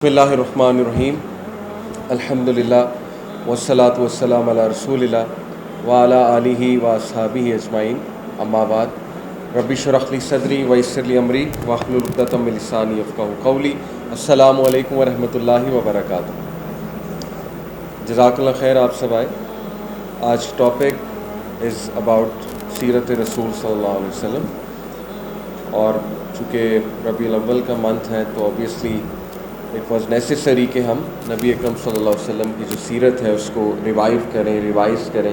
بسم اللہ الرحمن الرحیم الحمدللہ والصلاة والسلام علی رسول اللہ وعلی آلہ واصحابہ اجمعین اما بعد رب اشرح لی صدری ویسر لی امری واحلل عقدۃ من لسانی یفقہوا قولی السلام علیکم ورحمۃ اللہ وبرکاتہ۔ جزاک اللہ خیر، آپ سب آئے۔ آج ٹاپک از اباؤٹ سیرت رسول صلی اللہ علیہ وسلم، اور چونکہ ربیع الاول کا منتھ ہے تو اوبیسلی اٹ واز نیسیسری کہ ہم نبی اکرم صلی اللہ علیہ وسلم کی جو سیرت ہے اس کو ریوائیو کریں، ریوائز کریں۔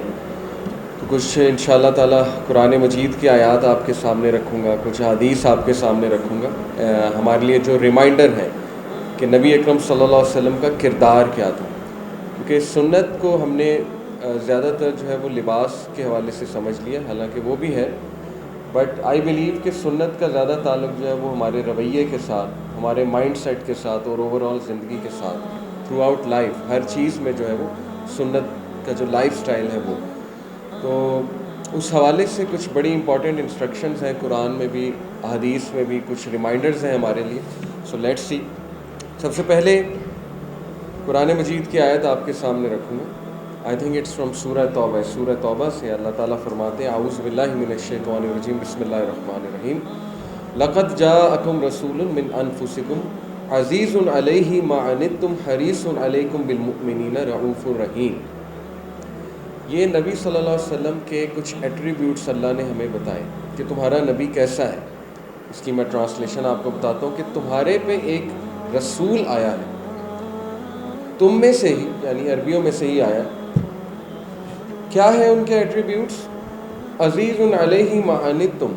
تو کچھ انشاءاللہ تعالی قرآن مجید کی آیات آپ کے سامنے رکھوں گا، کچھ حدیث آپ کے سامنے رکھوں گا، ہمارے لیے جو ریمائنڈر ہے کہ نبی اکرم صلی اللہ علیہ وسلم کا کردار کیا تھا۔ کیونکہ سنت کو ہم نے زیادہ تر جو ہے وہ لباس کے حوالے سے سمجھ لیا، حالانکہ وہ بھی ہے، بٹ آئی بلیو کہ سنت کا زیادہ تعلق جو ہے وہ ہمارے رویے کے ساتھ، ہمارے مائنڈ سیٹ کے ساتھ اور اوور آل زندگی کے ساتھ، تھرو آؤٹ لائف، ہر چیز میں جو ہے وہ سنت کا جو لائف سٹائل ہے وہ، تو اس حوالے سے کچھ بڑی امپورٹنٹ انسٹرکشنز ہیں قرآن میں بھی، احادیث میں بھی، کچھ ریمائنڈرز ہیں ہمارے لیے۔ So let's see. سب سے پہلے قرآن مجید کی آیت آپ کے سامنے رکھوں گا۔ آئی تھنک اٹس فرام سورہ توبہ۔ سورہ توبہ سے اللہ تعالیٰ فرماتے ہیں اعوذ باللہ من الشیطان الرجیم، بسم اللہ الرحمن الرحیم، لقد جاءکم رسول من انفسکم عزیز علیہ ما عنتم حریص علیکم بالمؤمنین رؤوف رحیم۔ یہ نبی صلی اللہ علیہ وسلم کے کچھ ایٹریبیوٹس اللہ نے ہمیں بتائے کہ تمہارا نبی کیسا ہے۔ اس کی میں ٹرانسلیشن آپ کو بتاتا ہوں کہ تمہارے پہ ایک رسول آیا ہے، تم میں سے ہی، یعنی عربیوں میں سے ہی آیا۔ کیا ہے ان کے ایٹریبیوٹس؟ عزیز علیہ ما عنتم،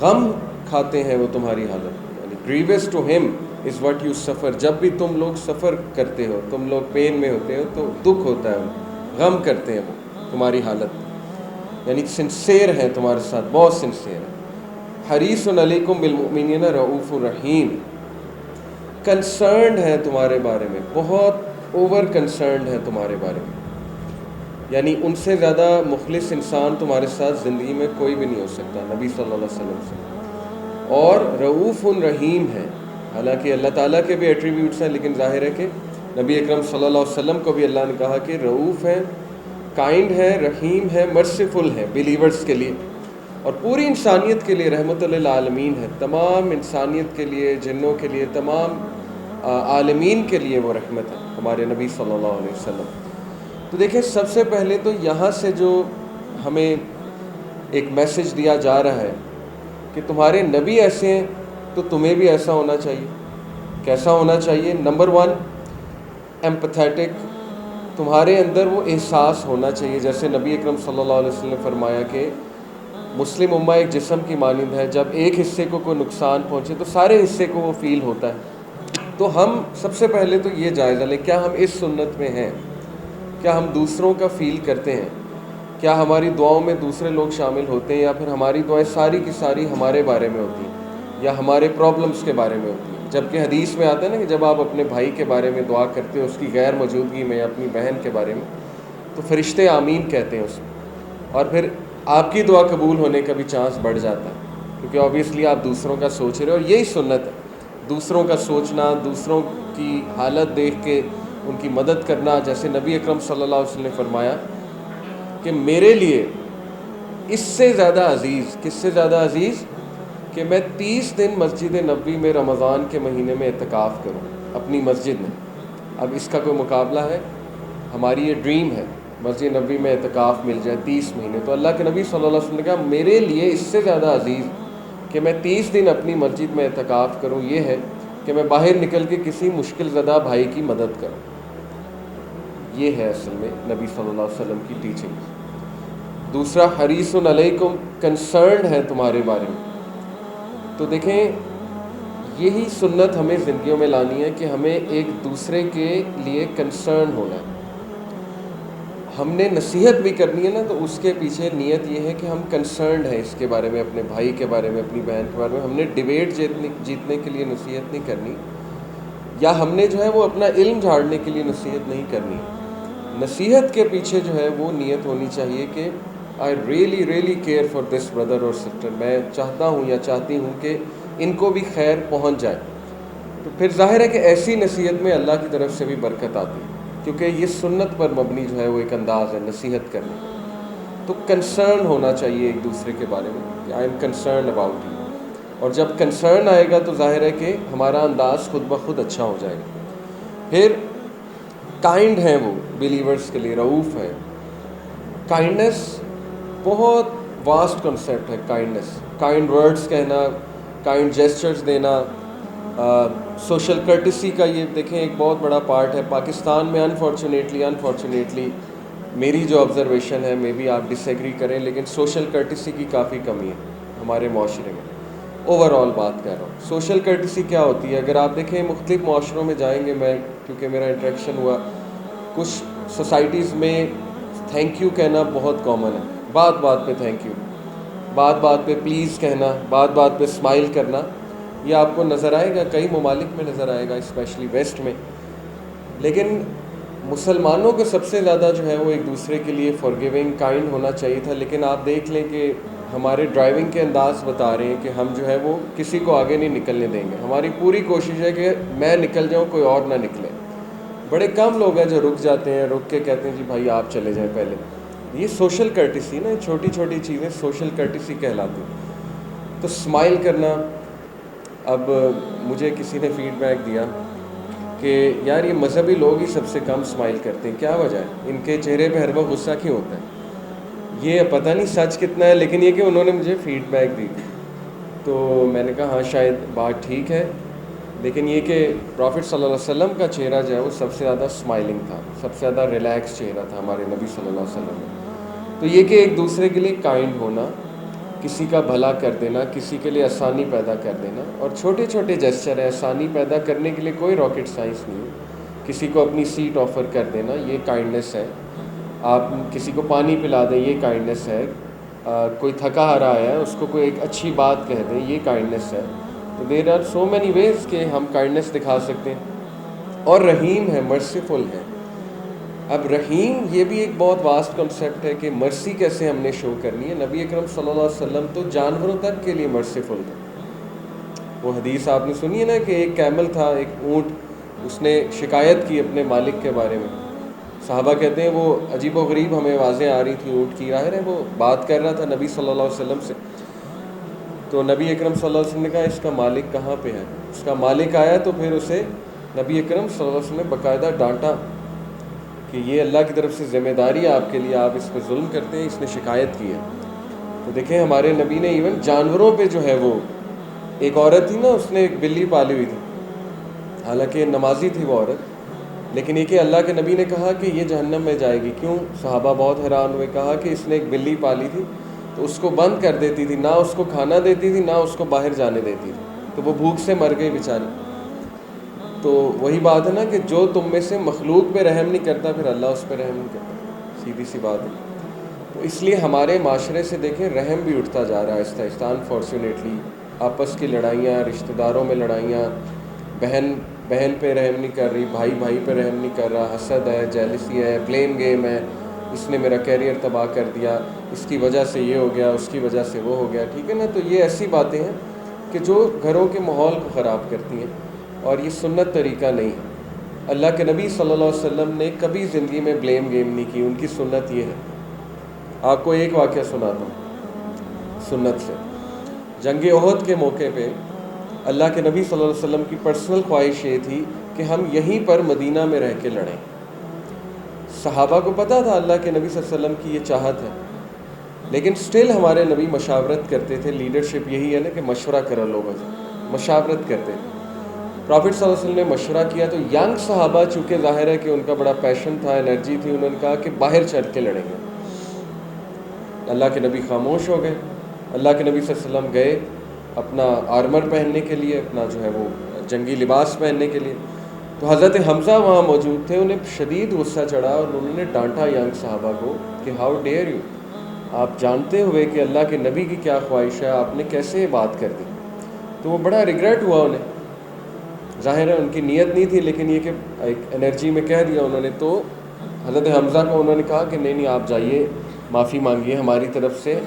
غم کھاتے ہیں وہ تمہاری حالت، یعنی گریوس ٹو ہم از واٹ یو سفر۔ جب بھی تم لوگ سفر کرتے ہو، تم لوگ پین میں ہوتے ہو تو دکھ ہوتا ہے انہیں، غم کرتے ہیں وہ تمہاری حالت، یعنی سنسیئر ہے تمہارے ساتھ، بہت سنسیئر ہے۔ حریص علیکم بالمؤمنین رؤوف رحیم، کنسرنڈ ہے تمہارے بارے میں، بہت اوور کنسرنڈ ہے تمہارے بارے میں، یعنی ان سے زیادہ مخلص انسان تمہارے ساتھ زندگی میں کوئی بھی نہیں ہو سکتا نبی صلی اللہ علیہ وسلم سے۔ اور رؤوف رحیم ہے، حالانکہ اللہ تعالیٰ کے بھی ایٹریبیوٹس ہیں، لیکن ظاہر ہے کہ نبی اکرم صلی اللہ علیہ وسلم کو بھی اللہ نے کہا کہ رؤوف ہے، کائنڈ ہے، رحیم ہے، مرسیفل ہے بلیورز کے لیے، اور پوری انسانیت کے لیے رحمت للعالمین ہے، تمام انسانیت کے لیے، جنوں کے لیے، تمام عالمین کے لیے وہ رحمت ہے ہمارے نبی صلی اللہ علیہ وسلم۔ تو دیکھیں، سب سے پہلے تو یہاں سے جو ہمیں ایک میسج دیا جا رہا ہے کہ تمہارے نبی ایسے ہیں تو تمہیں بھی ایسا ہونا چاہیے۔ کیسا ہونا چاہیے؟ نمبر 1، ایمپتھیٹک، تمہارے اندر وہ احساس ہونا چاہیے، جیسے نبی اکرم صلی اللہ علیہ وسلم نے فرمایا کہ مسلم امہ ایک جسم کی مانند ہے، جب ایک حصے کو کوئی نقصان پہنچے تو سارے حصے کو وہ فیل ہوتا ہے۔ تو ہم سب سے پہلے تو یہ جائزہ لیں، کیا ہم اس سنت میں ہیں؟ کیا ہم دوسروں کا فیل کرتے ہیں؟ کیا ہماری دعاؤں میں دوسرے لوگ شامل ہوتے ہیں، یا پھر ہماری دعائیں ساری کی ساری ہمارے بارے میں ہوتی ہیں یا ہمارے پرابلمس کے بارے میں ہوتی ہیں؟ جبکہ حدیث میں آتا ہے نا کہ جب آپ اپنے بھائی کے بارے میں دعا کرتے ہو اس کی غیر موجودگی میں، یا اپنی بہن کے بارے میں، تو فرشتے آمین کہتے ہیں اس میں، اور پھر آپ کی دعا قبول ہونے کا بھی چانس بڑھ جاتا ہے، کیونکہ اوبیسلی آپ دوسروں کا سوچ رہے ہو، اور یہی سنت ہے، دوسروں کا سوچنا، دوسروں کی حالت دیکھ کے ان کی مدد کرنا۔ جیسے نبی اکرم صلی اللہ علیہ وسلم نے فرمایا کہ میرے لیے اس سے زیادہ عزیز، کس سے زیادہ عزیز؟ کہ میں 30 دن مسجد نبوی میں رمضان کے مہینے میں اعتکاف کروں اپنی مسجد میں۔ اب اس کا کوئی مقابلہ ہے؟ ہماری یہ ڈریم ہے مسجد نبوی میں اعتکاف مل جائے 30 مہینے، تو اللہ کے نبی صلی اللہ علیہ وسلم نے کہا میرے لیے اس سے زیادہ عزیز کہ میں 30 دن اپنی مسجد میں اعتکاف کروں یہ ہے کہ میں باہر نکل کے کسی مشکل زدہ بھائی کی مدد کروں۔ یہ ہے اصل میں نبی صلی اللہ علیہ وسلم کی ٹیچنگ۔ دوسرا، حریص علیکم، کنسرنڈ ہے تمہارے بارے میں۔ تو دیکھیں، یہی سنت ہمیں زندگیوں میں لانی ہے کہ ہمیں ایک دوسرے کے لیے کنسرن ہونا ہے۔ ہم نے نصیحت بھی کرنی ہے نا، تو اس کے پیچھے نیت یہ ہے کہ ہم کنسرنڈ ہیں اس کے بارے میں، اپنے بھائی کے بارے میں، اپنی بہن کے بارے میں۔ ہم نے ڈیبیٹ جیتنے کے لیے نصیحت نہیں کرنی، یا ہم نے جو ہے وہ اپنا علم جھاڑنے کے لیے نصیحت نہیں کرنی۔ نصیحت کے پیچھے جو ہے وہ نیت ہونی چاہیے کہ I really care for this brother اور سسٹر، میں چاہتا ہوں یا چاہتی ہوں کہ ان کو بھی خیر پہنچ جائے۔ تو پھر ظاہر ہے کہ ایسی نصیحت میں اللہ کی طرف سے بھی برکت آتی ہے، کیونکہ یہ سنت پر مبنی جو ہے وہ ایک انداز ہے نصیحت کرنے کا۔ تو کنسرن ہونا چاہیے ایک دوسرے کے بارے میں کہ I am concern about you, اور جب کنسرن آئے گا تو ظاہر ہے کہ ہمارا انداز خود بخود اچھا ہو جائے گا۔ پھر کائنڈ ہیں وہ بیلیورز کے لیے، رعوف ہے۔ کائنڈنس بہت واسٹ کنسیپٹ ہے، کائنڈنس، کائنڈ ورڈز کہنا، کائنڈ جیسچرز دینا، سوشل کرٹسی کا یہ دیکھیں ایک بہت بڑا پارٹ ہے پاکستان میں۔ انفارچونیٹلی میری جو آبزرویشن ہے، مے بی آپ ڈس ایگری کریں، لیکن سوشل کرٹسی کی کافی کمی ہے ہمارے معاشرے میں۔ اوور آل بات کر رہا ہوں، سوشل کرٹسی کیا ہوتی ہے؟ اگر آپ دیکھیں مختلف معاشروں میں جائیں گے، میں کیونکہ میرا انٹریکشن ہوا، کچھ سوسائٹیز میں تھینک یو کہنا بہت کامن ہے، بات بات پہ تھینک یو، بات بات پہ پلیز کہنا، بات بات پہ اسمائل کرنا، یہ آپ کو نظر آئے گا، کئی ممالک میں نظر آئے گا، اسپیشلی ویسٹ میں۔ لیکن مسلمانوں کو سب سے زیادہ جو ہے وہ ایک دوسرے کے لیے فارگیونگ، کائنڈ ہونا چاہیے تھا، لیکن آپ دیکھ لیں کہ ہمارے ڈرائیونگ کے انداز بتا رہے ہیں کہ ہم جو ہے وہ کسی کو آگے نہیں نکلنے دیں گے، ہماری پوری کوشش ہے کہ میں نکل جاؤں، کوئی اور نہ نکلے۔ بڑے کم لوگ ہیں جو رک جاتے ہیں، رک کے کہتے ہیں جی بھائی آپ چلے جائیں پہلے۔ یہ سوشل کرٹسی نا، چھوٹی چھوٹی چیزیں سوشل کرٹسی کہلاتی۔ تو اسمائل کرنا، اب مجھے کسی نے فیڈ بیک دیا کہ یار یہ مذہبی لوگ ہی سب سے کم اسمائل کرتے ہیں، کیا وجہ ہے؟ ان کے چہرے پہ ہر وقت غصہ کیوں ہوتا ہے؟ یہ پتہ نہیں سچ کتنا ہے، لیکن یہ کہ انہوں نے مجھے فیڈ بیک دی تھی، تو میں نے کہا ہاں شاید بات ٹھیک ہے، لیکن یہ کہ پروفٹ صلی اللہ علیہ وسلم کا چہرہ جو ہے وہ سب سے زیادہ اسمائلنگ تھا، سب سے زیادہ ریلیکس چہرہ تھا ہمارے نبی صلی اللہ علیہ وسلم کا۔ تو یہ کہ ایک دوسرے کے لیے کائنڈ ہونا، کسی کا بھلا کر دینا، کسی کے لیے آسانی پیدا کر دینا، اور چھوٹے چھوٹے جیسچر ہیں، آسانی پیدا کرنے کے لیے کوئی راکٹ سائنس نہیں ہے، کسی کو اپنی سیٹ آفر کر دینا یہ کائنڈنس ہے، آپ کسی کو پانی پلا دیں یہ کائنڈنس ہے، کوئی تھکا ہرا ہے اس کو کوئی ایک اچھی بات کہہ دیں یہ کائنڈنس ہے۔ تو there are so many ways کہ ہم کائنڈنس دکھا سکتے ہیں۔ اور رحیم ہے، مرسیفل ہے۔ اب رحیم یہ بھی ایک بہت واسٹ کنسیپٹ ہے کہ مرسی کیسے ہم نے شو کرنی ہے۔ نبی اکرم صلی اللہ علیہ وسلم تو جانوروں تک کے لیے مرسیفل تھے۔ وہ حدیث آپ نے سنی ہے نا کہ ایک کیمل تھا، ایک اونٹ، اس نے شکایت کی اپنے مالک کے بارے میں، صحابہ کہتے ہیں وہ عجیب و غریب ہمیں آوازیں آ رہی تھیں اونٹ کی، ظاہر ہے وہ بات کر رہا تھا نبی صلی اللہ علیہ وسلم سے۔ تو نبی اکرم صلی اللہ علیہ وسلم نے کہا اس کا مالک کہاں پہ ہے؟ اس کا مالک آیا تو پھر اسے نبی اکرم صلی اللہ علیہ وسلم نے باقاعدہ ڈانٹا کہ یہ اللہ کی طرف سے ذمہ داری ہے آپ کے لیے، آپ اس پہ ظلم کرتے ہیں، اس نے شکایت کی ہے۔ تو دیکھیں ہمارے نبی نے ایون جانوروں پہ جو ہے وہ، ایک عورت تھی نا اس نے ایک بلی پالی ہوئی تھی، حالانکہ نمازی تھی وہ عورت، لیکن یہ کہ اللہ کے نبی نے کہا کہ یہ جہنم میں جائے گی، کیوں؟ صحابہ بہت حیران ہوئے، کہا کہ اس نے ایک بلی پالی تھی تو اس کو بند کر دیتی تھی، نہ اس کو کھانا دیتی تھی نہ اس کو باہر جانے دیتی تھی، تو وہ بھوک سے مر گئی بیچاری۔ تو وہی بات ہے نا کہ جو تم میں سے مخلوق پہ رحم نہیں کرتا پھر اللہ اس پہ رحم نہیں کرتا، سیدھی سی بات ہے۔ تو اس لیے ہمارے معاشرے سے دیکھیں رحم بھی اٹھتا جا رہا ہے آہستہ آہستہ، انفارچونیٹلی آپس کی لڑائیاں، رشتہ داروں میں لڑائیاں، بہن بہن پہ رحم نہیں کر رہی، بھائی بھائی پہ رحم نہیں کر رہا، حسد ہے، جیلسی ہے، بلیم گیم ہے، اس نے میرا کیریئر تباہ کر دیا، اس کی وجہ سے یہ ہو گیا، اس کی وجہ سے وہ ہو گیا، ٹھیک ہے نا؟ تو یہ ایسی باتیں ہیں کہ جو گھروں کے ماحول کو خراب کرتی ہیں، اور یہ سنت طریقہ نہیں ہے۔ اللہ کے نبی صلی اللہ علیہ وسلم نے کبھی زندگی میں بلیم گیم نہیں کی، ان کی سنت یہ ہے۔ آپ کو ایک واقعہ سناتا ہوں سنت سے۔ جنگ احد کے موقع پہ اللہ کے نبی صلی اللہ علیہ وسلم کی پرسنل خواہش یہ تھی کہ ہم یہیں پر مدینہ میں رہ کے لڑیں۔ صحابہ کو پتہ تھا اللہ کے نبی صلی اللہ علیہ وسلم کی یہ چاہت ہے، لیکن سٹل ہمارے نبی مشاورت کرتے تھے، لیڈرشپ یہی ہے نا کہ مشورہ کرو لوگوں سے، مشاورت کرتے تھے۔ پروفٹ صلی اللہ علیہ وسلم نے مشورہ کیا تو ینگ صحابہ چونکہ ظاہر ہے کہ ان کا بڑا پیشن تھا، انرجی تھی، انہوں نے کہا کہ باہر چل کے لڑیں گے۔ اللہ کے نبی خاموش ہو گئے۔ اللہ کے نبی صلی اللہ علیہ وسلم گئے اپنا آرمر پہننے کے لیے، اپنا جو ہے وہ جنگی لباس پہننے کے لیے، تو حضرت حمزہ وہاں موجود تھے، انہیں شدید غصہ چڑھا اور انہوں نے ڈانٹا ینگ صحابہ کو کہ ہاؤ ڈیئر یو، آپ جانتے ہوئے کہ اللہ کے نبی کی کیا خواہش ہے، آپ نے کیسے یہ بات کر دی؟ تو وہ بڑا ریگریٹ ہوا انہیں، ظاہر ہے ان کی نیت نہیں تھی، لیکن یہ کہ ایک انرجی میں کہہ دیا انہوں نے۔ تو حضرت حمزہ کو انہوں نے کہا کہ نہیں آپ جائیے، معافی مانگیے ہماری طرف سے۔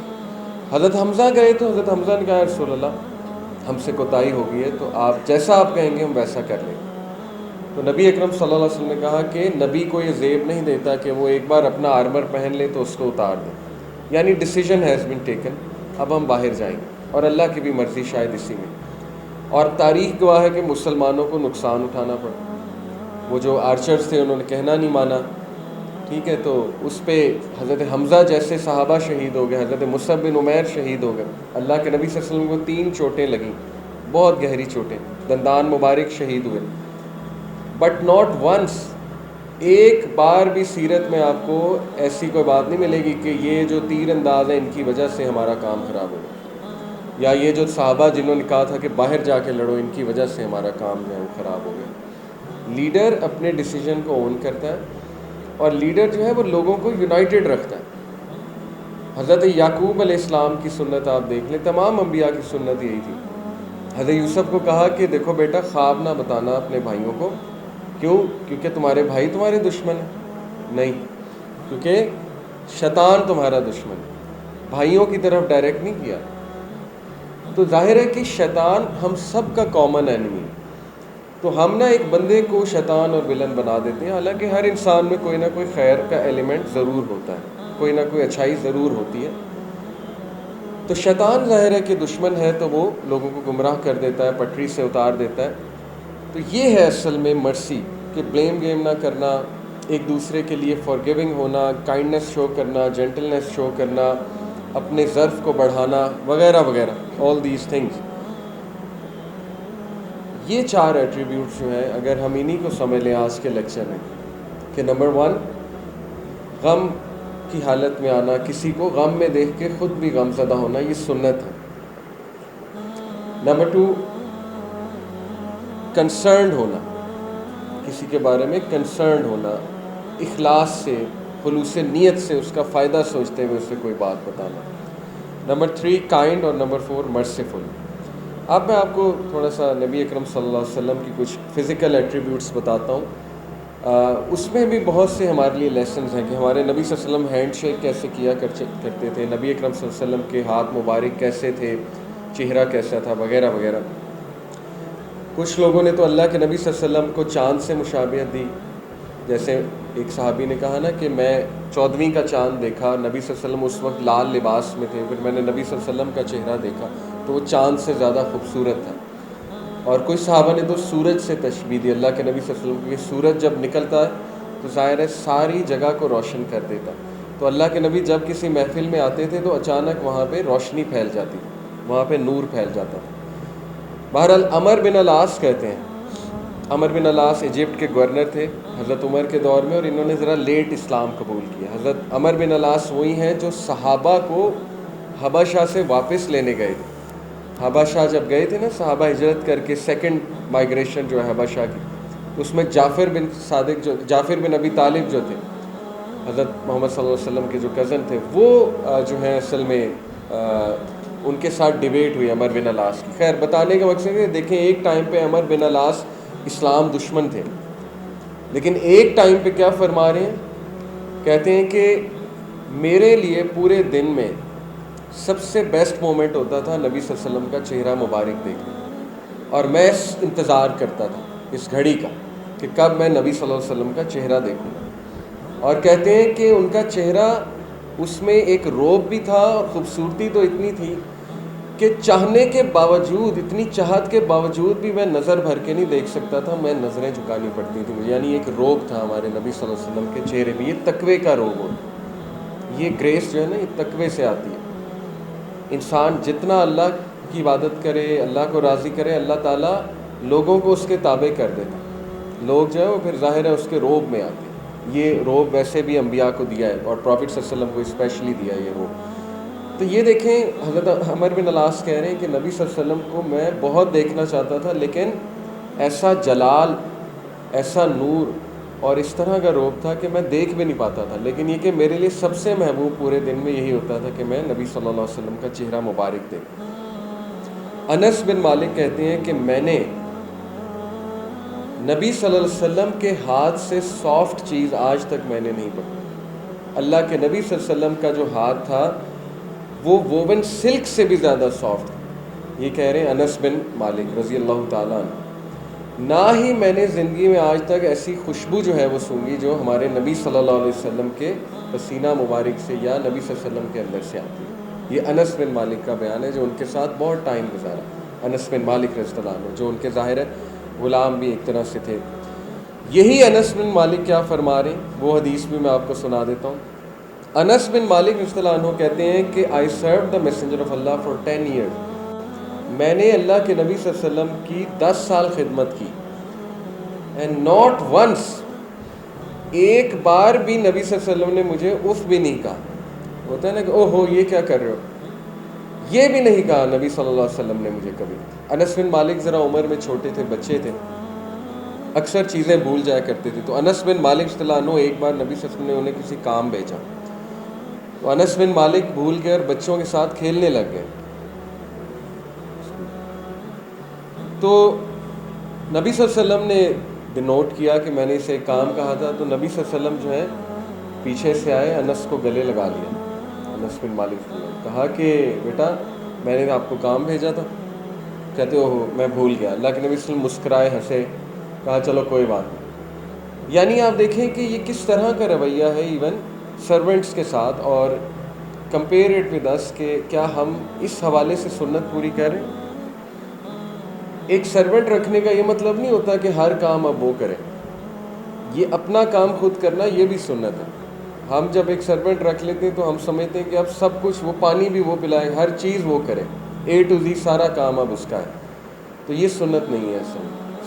حضرت حمزہ گئے تو حضرت حمزہ نے کہا یا رسول اللہ ہم سے کوتاہی ہو گئی ہے تو آپ جیسا آپ کہیں گے ہم ویسا کر لیں گے. تو نبی اکرم صلی اللہ علیہ وسلم نے کہا کہ نبی کو یہ زیب نہیں دیتا کہ وہ ایک بار اپنا آرمر پہن لے تو اس کو اتار دیں, یعنی ڈیسیژن ہیز بین ٹیکن, اب ہم باہر جائیں گے, اور اللہ کی بھی مرضی شاید اسی میں. اور تاریخ گواہ ہے کہ مسلمانوں کو نقصان اٹھانا پڑا. وہ جو آرچرز تھے انہوں نے کہنا نہیں مانا, ٹھیک ہے, تو اس پہ حضرت حمزہ جیسے صحابہ شہید ہو گئے, حضرت مصعب بن عمیر شہید ہو گئے. اللہ کے نبی صلی اللہ علیہ وسلم کو 3 چوٹیں لگیں, بہت گہری چوٹیں, دندان مبارک شہید ہوئے. بٹ ناٹ ونس, ایک بار بھی سیرت میں آپ کو ایسی کوئی بات نہیں ملے گی کہ یہ جو تیر انداز ہیں ان کی وجہ سے ہمارا کام خراب ہو گیا, یا یہ جو صحابہ جنہوں نے کہا تھا کہ باہر جا کے لڑو ان کی وجہ سے ہمارا کام جو ہے وہ خراب ہو گیا. لیڈر اپنے ڈیسیجن کو اون کرتا ہے, اور لیڈر جو ہے وہ لوگوں کو یونائٹڈ رکھتا ہے. حضرت یعقوب علیہ السلام کی سنت آپ دیکھ لیں, تمام انبیاء کی سنت یہی تھی. حضرت یوسف کو کہا کہ دیکھو بیٹا خواب نہ بتانا اپنے بھائیوں کو, کیوں؟ کیونکہ تمہارے بھائی تمہارے دشمن ہیں؟ نہیں, کیونکہ شیطان تمہارا دشمن ہے. بھائیوں کی طرف ڈائریکٹ نہیں کیا. تو ظاہر ہے کہ شیطان ہم سب کا کامن اینمی ہے. تو ہم ایک بندے کو شیطان اور ولن بنا دیتے ہیں, حالانکہ ہر انسان میں کوئی نہ کوئی خیر کا ایلیمنٹ ضرور ہوتا ہے, کوئی نہ کوئی اچھائی ضرور ہوتی ہے. تو شیطان ظاہر ہے کہ دشمن ہے, تو وہ لوگوں کو گمراہ کر دیتا ہے, پٹری سے اتار دیتا ہے. تو یہ ہے اصل میں مرسی, کہ بلیم گیم نہ کرنا, ایک دوسرے کے لیے فارگیونگ ہونا, کائنڈنس شو کرنا, جینٹلنس شو کرنا, اپنے ظرف کو بڑھانا وغیرہ وغیرہ, آل دیز تھنگس. یہ 4 ایٹریبیوٹس جو ہیں اگر ہم انہی کو سمجھ لیں آج کے لیکچر میں, کہ نمبر 1 غم کی حالت میں آنا, کسی کو غم میں دیکھ کے خود بھی غم زدہ ہونا, یہ سنت ہے. نمبر 2 کنسرنڈ ہونا, کسی کے بارے میں کنسرنڈ ہونا, اخلاص سے, خلوص نیت سے, اس کا فائدہ سوچتے ہوئے اسے کوئی بات بتانا. نمبر 3 کائنڈ, اور نمبر 4 مرسیفل. اب میں آپ کو تھوڑا سا نبی اکرم صلی اللہ علیہ وسلم کی کچھ فزیکل ایٹریبیوٹس بتاتا ہوں. اس میں بھی بہت سے ہمارے لیے لیسنز ہیں کہ ہمارے نبی صلی اللہ علیہ وسلم ہینڈ شیک کیسے کیا کرتے تھے, نبی اکرم صلی اللہ علیہ وسلم کے ہاتھ مبارک کیسے تھے, چہرہ کیسا تھا, وغیرہ وغیرہ. کچھ لوگوں نے تو اللہ کے نبی صلی اللہ علیہ وسلم کو چاند سے مشابہت دی, جیسے ایک صحابی نے کہا نا کہ میں 14ویں کا چاند دیکھا, نبی صلی اللہ علیہ وسلم اس وقت لال لباس میں تھے, پھر میں نے نبی صلی اللہ علیہ وسلم کا چہرہ دیکھا تو وہ چاند سے زیادہ خوبصورت تھا. اور کوئی صحابہ نے تو سورج سے تشبیہ دی اللہ کے نبی صلی اللہ علیہ وسلم, کہ سورج جب نکلتا ہے تو ظاہر ہے ساری جگہ کو روشن کر دیتا. تو اللہ کے نبی جب کسی محفل میں آتے تھے تو اچانک وہاں پہ روشنی پھیل جاتی, وہاں پہ نور پھیل جاتا تھا. بہرحال عمر بن العاص کہتے ہیں, عمر بن العاص ایجپٹ کے گورنر تھے حضرت عمر کے دور میں, اور انہوں نے ذرا لیٹ اسلام قبول کیا. حضرت عمر بن العاص وہی ہیں جو صحابہ کو حبشہ سے واپس لینے گئے تھے. حبشہ جب گئے تھے نا صحابہ ہجرت کر کے, سیکنڈ مائگریشن جو ہے حبشہ کی, اس میں جعفر بن ابی طالب جو تھے, حضرت محمد صلی اللہ علیہ وسلم کے جو کزن تھے, وہ جو ہیں اصل میں ان کے ساتھ ڈیبیٹ ہوئی عمر بن العاص کی. خیر بتانے کا مقصد ہے, دیکھیں ایک ٹائم پہ عمر بن العاص اسلام دشمن تھے, لیکن ایک ٹائم پہ کیا فرما رہے ہیں, کہتے ہیں کہ میرے لیے پورے دن میں سب سے بیسٹ مومنٹ ہوتا تھا نبی صلی اللہ علیہ وسلم کا چہرہ مبارک دیکھنا, اور میں انتظار کرتا تھا اس گھڑی کا کہ کب میں نبی صلی اللہ علیہ وسلم کا چہرہ دیکھوں. اور کہتے ہیں کہ ان کا چہرہ, اس میں ایک روب بھی تھا, اور خوبصورتی تو اتنی تھی کہ چاہنے کے باوجود, اتنی چاہت کے باوجود بھی میں نظر بھر کے نہیں دیکھ سکتا تھا, میں نظریں جھکانی پڑتی تھیں. یعنی ایک روب تھا ہمارے نبی صلی اللہ علیہ وسلم کے چہرے میں, یہ تقوی کا روب ہوتا. یہ گریس جو ہے نا یہ تقوی سے آتی ہے. انسان جتنا اللہ کی عبادت کرے, اللہ کو راضی کرے, اللہ تعالیٰ لوگوں کو اس کے تابع کر دیتا. لوگ جو ہے وہ پھر ظاہر ہے اس کے روب میں آتے ہیں. یہ روب ویسے بھی انبیاء کو دیا ہے, اور پروفٹ صلی اللہ علیہ وسلم کو اسپیشلی دیا ہے یہ روب. تو یہ دیکھیں حضرت عمر بن العاص کہہ رہے ہیں کہ نبی صلی اللہ علیہ وسلم کو میں بہت دیکھنا چاہتا تھا, لیکن ایسا جلال, ایسا نور اور اس طرح کا روب تھا کہ میں دیکھ بھی نہیں پاتا تھا. لیکن یہ کہ میرے لیے سب سے محبوب پورے دن میں یہی ہوتا تھا کہ میں نبی صلی اللہ علیہ وسلم کا چہرہ مبارک دیکھوں. انس بن مالک کہتے ہیں کہ میں نے نبی صلی اللہ علیہ وسلم کے ہاتھ سے سافٹ چیز آج تک میں نے نہیں پکڑی. اللہ کے نبی صلی اللہ علیہ وسلم کا جو ہاتھ تھا وہ ووون سلک سے بھی زیادہ سافٹ تھا. یہ کہہ رہے ہیں انس بن مالک رضی اللہ تعالیٰ عنہ، نہ ہی میں نے زندگی میں آج تک ایسی خوشبو جو ہے وہ سونگھی جو ہمارے نبی صلی اللہ علیہ وسلم کے پسینہ مبارک سے یا نبی صلی اللہ علیہ وسلم کے اندر سے آتی ہے۔ یہ انس بن مالک کا بیان ہے جو ان کے ساتھ بہت ٹائم گزارا، انس بن مالک رضی اللہ عنہ، جو ان کے ظاہر ہے غلام بھی ایک طرح سے تھے۔ یہی انس بن مالک کیا فرما رہے ہیں، وہ حدیث بھی میں آپ کو سنا دیتا ہوں۔ انس بن مالک رضی اللہ عنہ کہتے ہیں کہ I served the messenger of Allah for 10 years، میں نے اللہ کے نبی صلی اللہ علیہ وسلم کی 10 سال خدمت کی، and not once، ایک بار بھی نبی صلی اللہ علیہ وسلم نے مجھے اف بھی نہیں کہا۔ ہوتا ہے نا کہ او ہو یہ کیا کر رہے ہو، یہ بھی نہیں کہا نبی صلی اللہ علیہ وسلم نے مجھے کبھی۔ انس بن مالک ذرا عمر میں چھوٹے تھے، بچے تھے، اکثر چیزیں بھول جایا کرتے تھے، تو انس بن مالک رضی اللہ عنہ ایک بار نبی صلی اللہ علیہ وسلم نے انہیں کسی کام بھیجا، تو انس بن مالک بھول گئے اور بچوں کے ساتھ کھیلنے لگ گئے۔ تو نبی صلی اللہ علیہ وسلم نے نوٹ کیا کہ میں نے اسے ایک کام کہا تھا، تو نبی صلی اللہ علیہ وسلم جو ہے پیچھے سے آئے، انس کو گلے لگا لیا۔ انس بن مالک نے کہا کہ بیٹا میں نے آپ کو کام بھیجا تھا، کہتے ہو میں بھول گیا۔ اللہ کے نبی صلی اللہ علیہ وسلم مسکرائے، ہنسے، کہا چلو کوئی بات نہیں۔ یعنی آپ دیکھیں کہ یہ کس طرح کا رویہ ہے ایون سرونٹس کے ساتھ، اور کمپیئر اٹ ود اس کہ کیا ہم اس حوالے سے سنت پوری کر رہے ہیں۔ ایک سرونٹ رکھنے کا یہ مطلب نہیں ہوتا کہ ہر کام اب وہ کرے، یہ اپنا کام خود کرنا یہ بھی سنت ہے۔ ہم جب ایک سرونٹ رکھ لیتے ہیں تو ہم سمجھتے ہیں کہ اب سب کچھ، وہ پانی بھی وہ پلائے، ہر چیز وہ کرے، A to Z سارا کام اب اس کا ہے، تو یہ سنت نہیں ہے۔